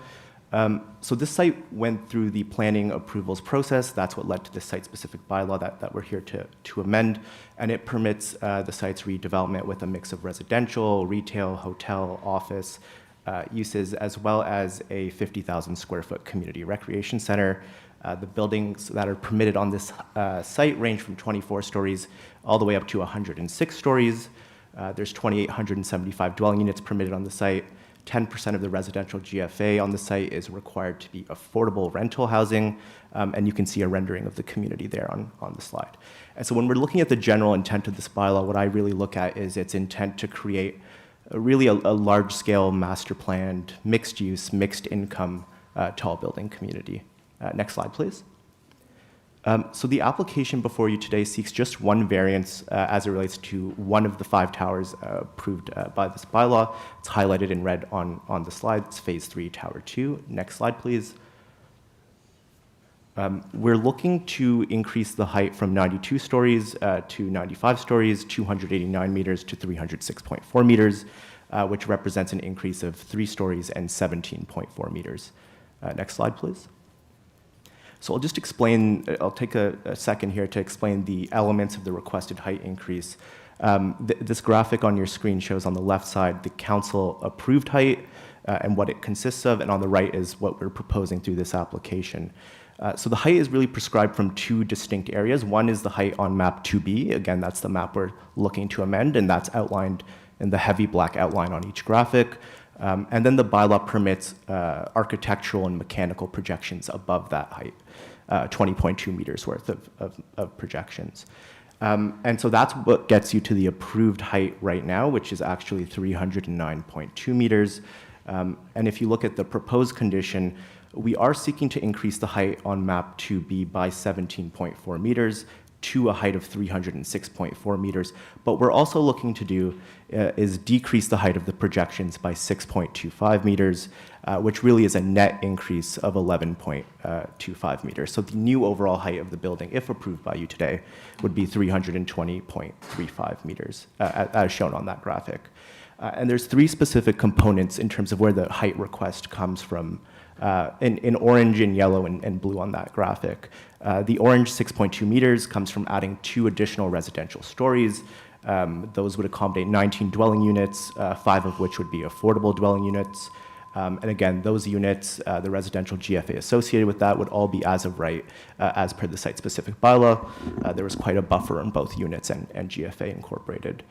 Speaker 16: So this site went through the planning approvals process. That's what led to the site-specific bylaw that we're here to amend, and it permits the site's redevelopment with a mix of residential, retail, hotel, office uses, as well as a 50,000 square foot community recreation center. The buildings that are permitted on this site range from 24 stories all the way up to 106 stories. There's 2,875 dwelling units permitted on the site. 10% of the residential GFA on the site is required to be affordable rental housing, and you can see a rendering of the community there on the slide. And so when we're looking at the general intent of this bylaw, what I really look at is its intent to create a large-scale master planned, mixed-use, mixed-income tall building community. Next slide, please. So the application before you today seeks just one variance as it relates to one of the 5 towers approved by this bylaw. It's highlighted in red on the slide. It's Phase 3, Tower 2. Next slide, please. We're looking to increase the height from 92 stories to 95 stories, 289 meters to 306.4 meters, which represents an increase of 3 stories and 17.4 meters. Next slide, please. So I'll just explain, I'll take a second here to explain the elements of the requested height increase. This graphic on your screen shows on the left side the council approved height and what it consists of, and on the right is what we're proposing through this application. So the height is really prescribed from 2 distinct areas. One is the height on map 2B. Again, that's the map we're looking to amend, and that's outlined in the heavy black outline on each graphic. And then the bylaw permits architectural and mechanical projections above that height, 20.2 meters worth of projections. And so that's what gets you to the approved height right now, which is actually 309.2 meters. And if you look at the proposed condition, we are seeking to increase the height on map 2B by 17.4 meters to a height of 306.4 meters. But we're also looking to do is decrease the height of the projections by 6.25 meters, which really is a net increase of 11.25 meters. So the new overall height of the building, if approved by you today, would be 320.35 meters, as shown on that graphic. And there's 3 specific components in terms of where the height request comes from. In orange and yellow and blue on that graphic. The orange 6.2 meters comes from adding 2 additional residential stories. Those would accommodate 19 dwelling units, 5 of which would be affordable dwelling units. And again, those units, the residential GFA associated with that would all be as of right, as per the site-specific bylaw. There was quite a buffer on both units and GFA incorporated.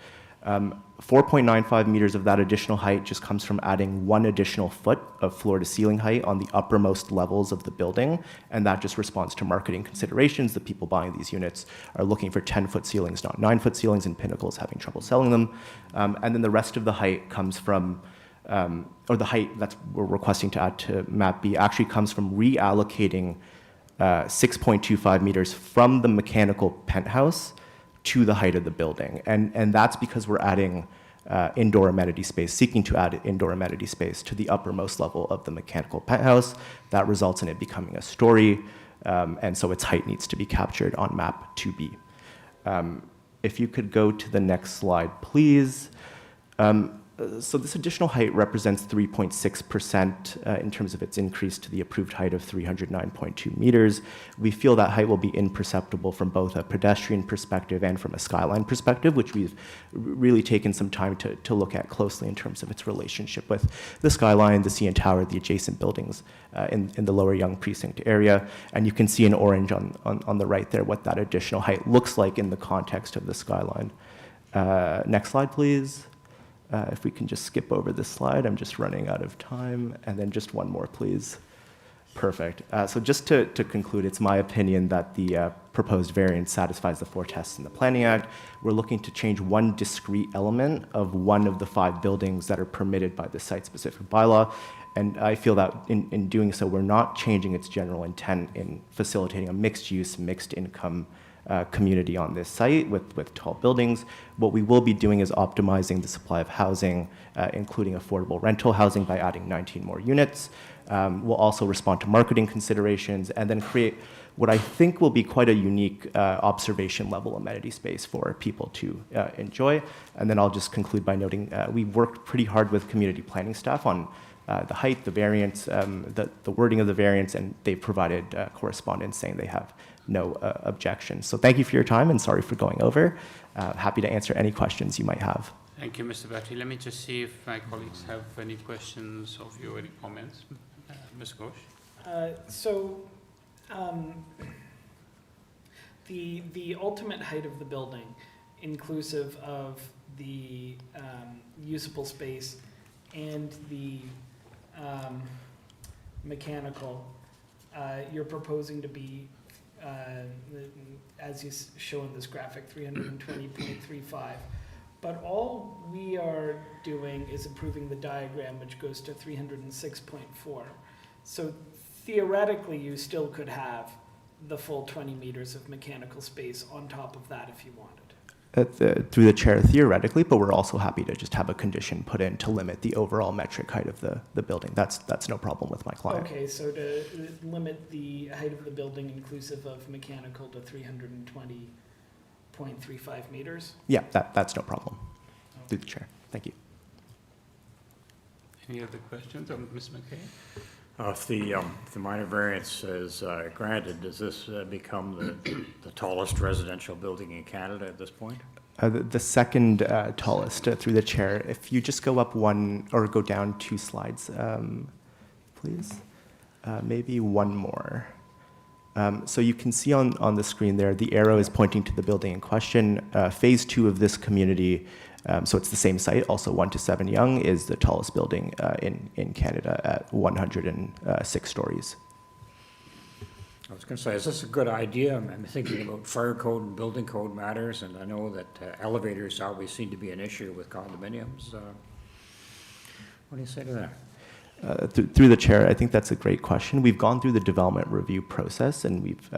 Speaker 16: 4.95 meters of that additional height just comes from adding 1 additional foot of floor-to-ceiling height on the uppermost levels of the building, and that just responds to marketing considerations. The people buying these units are looking for 10-foot ceilings, not 9-foot ceilings, and Pinnacle is having trouble selling them. And then the rest of the height comes from, or the height that we're requesting to add to map B actually comes from reallocating 6.25 meters from the mechanical penthouse to the height of the building. And that's because we're adding indoor amenity space, seeking to add indoor amenity space to the uppermost level of the mechanical penthouse. That results in it becoming a story, and so its height needs to be captured on map 2B. If you could go to the next slide, please. So this additional height represents 3.6% in terms of its increase to the approved height of 309.2 meters. We feel that height will be imperceptible from both a pedestrian perspective and from a skyline perspective, which we've really taken some time to look at closely in terms of its relationship with the skyline, the CN Tower, the adjacent buildings in the lower Yonge precinct area. And you can see in orange on the right there what that additional height looks like in the context of the skyline. Next slide, please. If we can just skip over this slide, I'm just running out of time. And then just one more, please. Perfect. So just to conclude, it's my opinion that the proposed variance satisfies the 4 tests in the Planning Act. We're looking to change 1 discrete element of 1 of the 5 buildings that are permitted by the site-specific bylaw. And I feel that in doing so, we're not changing its general intent in facilitating a mixed-use, mixed-income community on this site with tall buildings. What we will be doing is optimizing the supply of housing, including affordable rental housing by adding 19 more units. We'll also respond to marketing considerations and then create what I think will be quite a unique observation level amenity space for people to enjoy. And then I'll just conclude by noting we worked pretty hard with community planning staff on the height, the variance, the wording of the variance, and they've provided correspondence saying they have no objections. So thank you for your time, and sorry for going over. Happy to answer any questions you might have.
Speaker 1: Thank you, Mr. Batty. Let me just see if my colleagues have any questions of you, any comments. Ms. Ghosh?
Speaker 12: The ultimate height of the building, inclusive of the usable space and the mechanical, you're proposing to be, as you show in this graphic, 320.35. But all we are doing is improving the diagram, which goes to 306.4. So theoretically, you still could have the full 20 meters of mechanical space on top of that if you wanted.
Speaker 16: Through the chair, theoretically, but we're also happy to just have a condition put in to limit the overall metric height of the building. That's no problem with my client.
Speaker 12: Okay, so to limit the height of the building inclusive of mechanical to 320.35 meters?
Speaker 16: Yeah, that's no problem. Through the chair. Thank you.
Speaker 1: Any other questions of Ms. McKay?
Speaker 2: If the minor variance is granted, does this become the tallest residential building in Canada at this point?
Speaker 16: The second tallest through the chair. If you just go up one or go down 2 slides, please. Maybe one more. So you can see on the screen there, the arrow is pointing to the building in question. Phase 2 of this community, so it's the same site, also 1 to 7 Yonge, is the tallest building in Canada at 106 stories.
Speaker 2: I was going to say, is this a good idea? I'm thinking about fire code and building code matters, and I know that elevators always seem to be an issue with condominiums. What do you say to that?
Speaker 16: Through the chair, I think that's a great question. We've gone through the development review process, and we've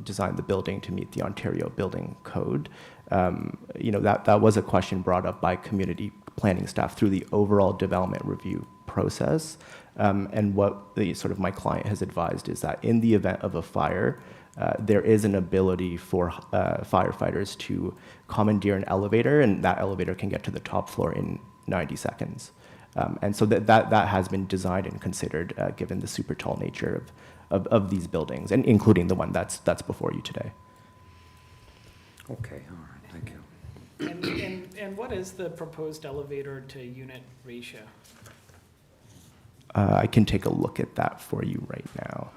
Speaker 16: designed the building to meet the Ontario Building Code. That was a question brought up by community planning staff through the overall development review process. And what my client has advised is that in the event of a fire, there is an ability for firefighters to commandeer an elevator, and that elevator can get to the top floor in 90 seconds. And so that has been designed and considered given the super tall nature of these buildings, and including the one that's before you today.
Speaker 2: Okay, all right, thank you.
Speaker 12: And what is the proposed elevator to unit ratio?
Speaker 16: I can take a look at that for you right now.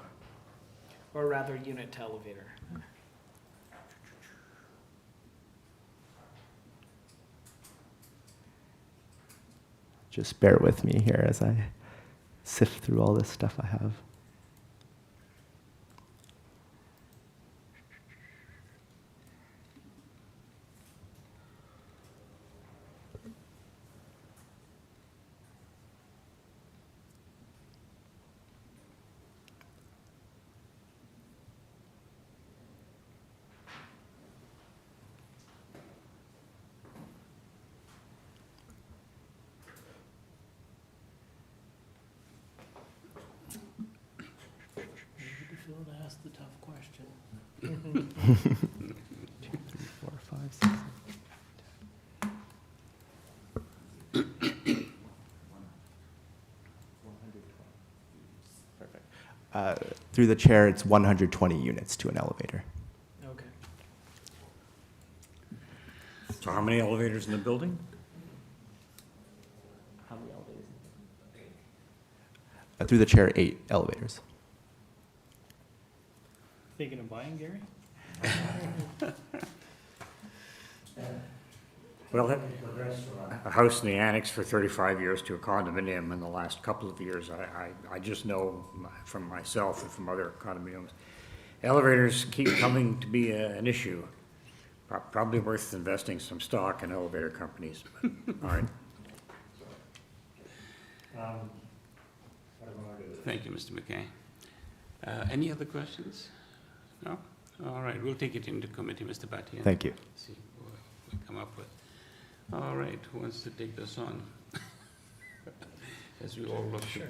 Speaker 12: Or rather, unit to elevator?
Speaker 16: Just bear with me here as I sift through all this stuff I have.
Speaker 12: Ask the tough question.
Speaker 16: 2, 3, 4, 5, 6, 7, 10. Perfect. Through the chair, it's 120 units to an elevator.
Speaker 12: Okay.
Speaker 2: So how many elevators in the building?
Speaker 16: How many elevators? Through the chair, 8 elevators.
Speaker 5: Thinking of buying, Gary?
Speaker 2: Well, a house in the annex for 35 years to a condominium in the last couple of years, I just know from myself and from other condominiums, elevators keep coming to be an issue. Probably worth investing some stock in elevator companies. But, all right.
Speaker 1: Thank you, Mr. McKay. Any other questions? No? All right, we'll take it into committee, Mr. Batty.
Speaker 16: Thank you.
Speaker 1: See what we come up with. All right, who wants to take this on? As we all look.
Speaker 12: Sure.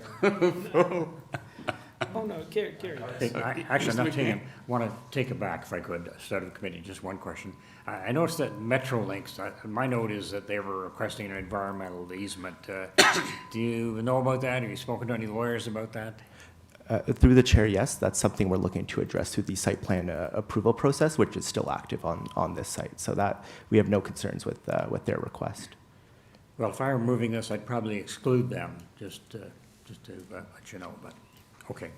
Speaker 12: Oh, no, Gary.
Speaker 2: Hey, actually, I'm not taking, want to take it back if I could, start of the committee, just one question. I noticed that Metrolinx, my note is that they were requesting an environmental easement. Do you know about that? Have you spoken to any lawyers about that?
Speaker 16: Through the chair, yes, that's something we're looking to address through the site plan approval process, which is still active on this site. So that we have no concerns with their request.
Speaker 2: Well, if I were moving this, I'd probably exclude them, just to let you know, but, okay.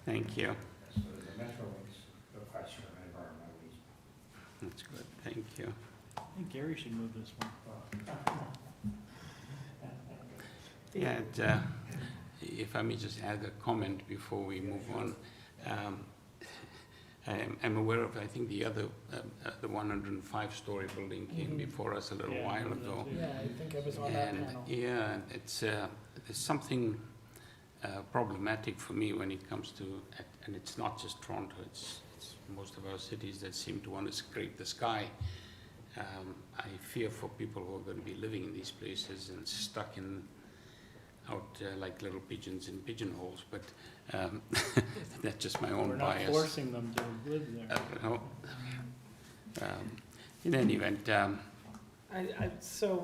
Speaker 1: Thank you.
Speaker 2: So there's a Metrolinx request for an environmental easement.
Speaker 1: That's good, thank you.
Speaker 5: I think Gary should move this one.
Speaker 1: Yeah, if I may just add a comment before we move on. I'm aware of, I think, the other, the 105-story building came before us a little while ago.
Speaker 12: Yeah, I think I was on that panel.
Speaker 1: Yeah, it's, there's something problematic for me when it comes to, and it's not just Toronto, it's most of our cities that seem to want to scrape the sky. I fear for people who are going to be living in these places and stuck in out like little pigeons in pigeonholes, but that's just my own bias.
Speaker 5: We're not forcing them to live there.
Speaker 1: No. In any event,
Speaker 12: So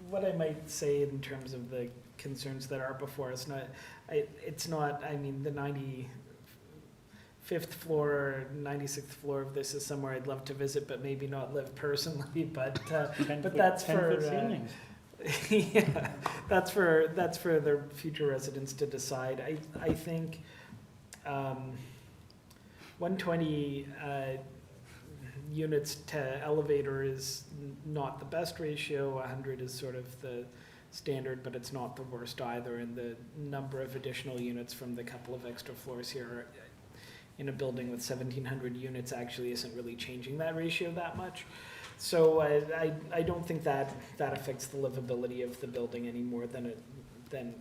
Speaker 12: what I might say in terms of the concerns that are before us, it's not, I mean, the 95th floor, 96th floor of this is somewhere I'd love to visit, but maybe not live personally, but that's for... yeah, that's for the future residents to decide. I think 120 units to elevator is not the best ratio. 100 is sort of the standard, but it's not the worst either. And the number of additional units from the couple of extra floors here in a building with 1,700 units actually isn't really changing that ratio that much. So I don't think that affects the livability of the building any more than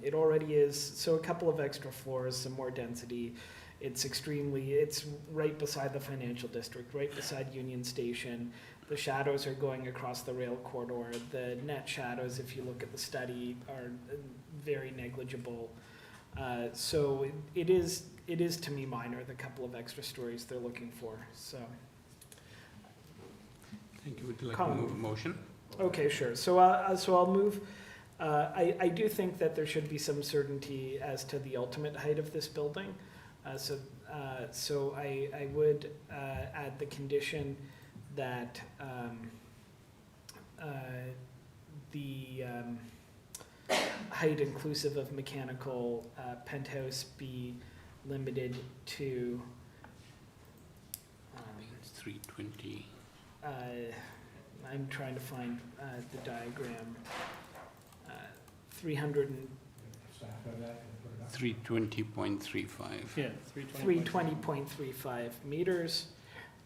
Speaker 12: it already is. So a couple of extra floors, some more density. It's right beside the financial district, right beside Union Station. The shadows are going across the rail corridor. The net shadows, if you look at the study, are very negligible. So it is to me minor, the couple of extra stories they're looking for, so.
Speaker 1: thank you. Would you like to move a motion?
Speaker 12: Okay, sure. So I'll move. I do think that there should be some certainty as to the ultimate height of this building. So I would add the condition that the height inclusive of mechanical penthouse be limited to
Speaker 1: I think it's 320.
Speaker 12: I'm trying to find the diagram.
Speaker 1: 320.35.
Speaker 5: Yeah,
Speaker 12: 320.35 meters,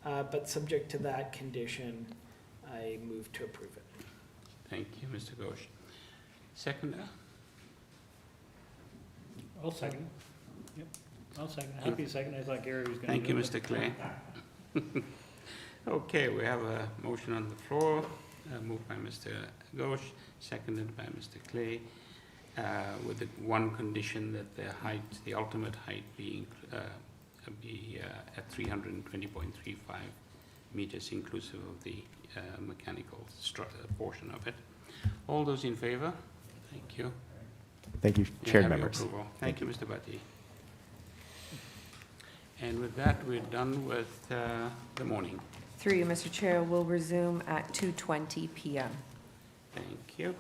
Speaker 12: but subject to that condition, I move to approve it.
Speaker 1: Thank you, Mr. Ghosh. Seconder?
Speaker 5: I'll second it. Yep, I'll second it. Happy second. I thought Gary was going to.
Speaker 1: Thank you, Mr. Clay. Okay, we have a motion on the floor, moved by Mr. Ghosh, seconded by Mr. Clay, with the one condition that the height, the ultimate height be at 320.35 meters, inclusive of the mechanical portion of it. All those in favor? Thank you.
Speaker 16: Thank you, Chair and members.
Speaker 1: Thank you, Mr. Bhatti. And with that, we're done with the morning.
Speaker 3: Through you, Mr. Chair, we'll resume at 2:20 p.m.
Speaker 1: Thank you.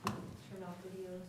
Speaker 3: Turn off videos.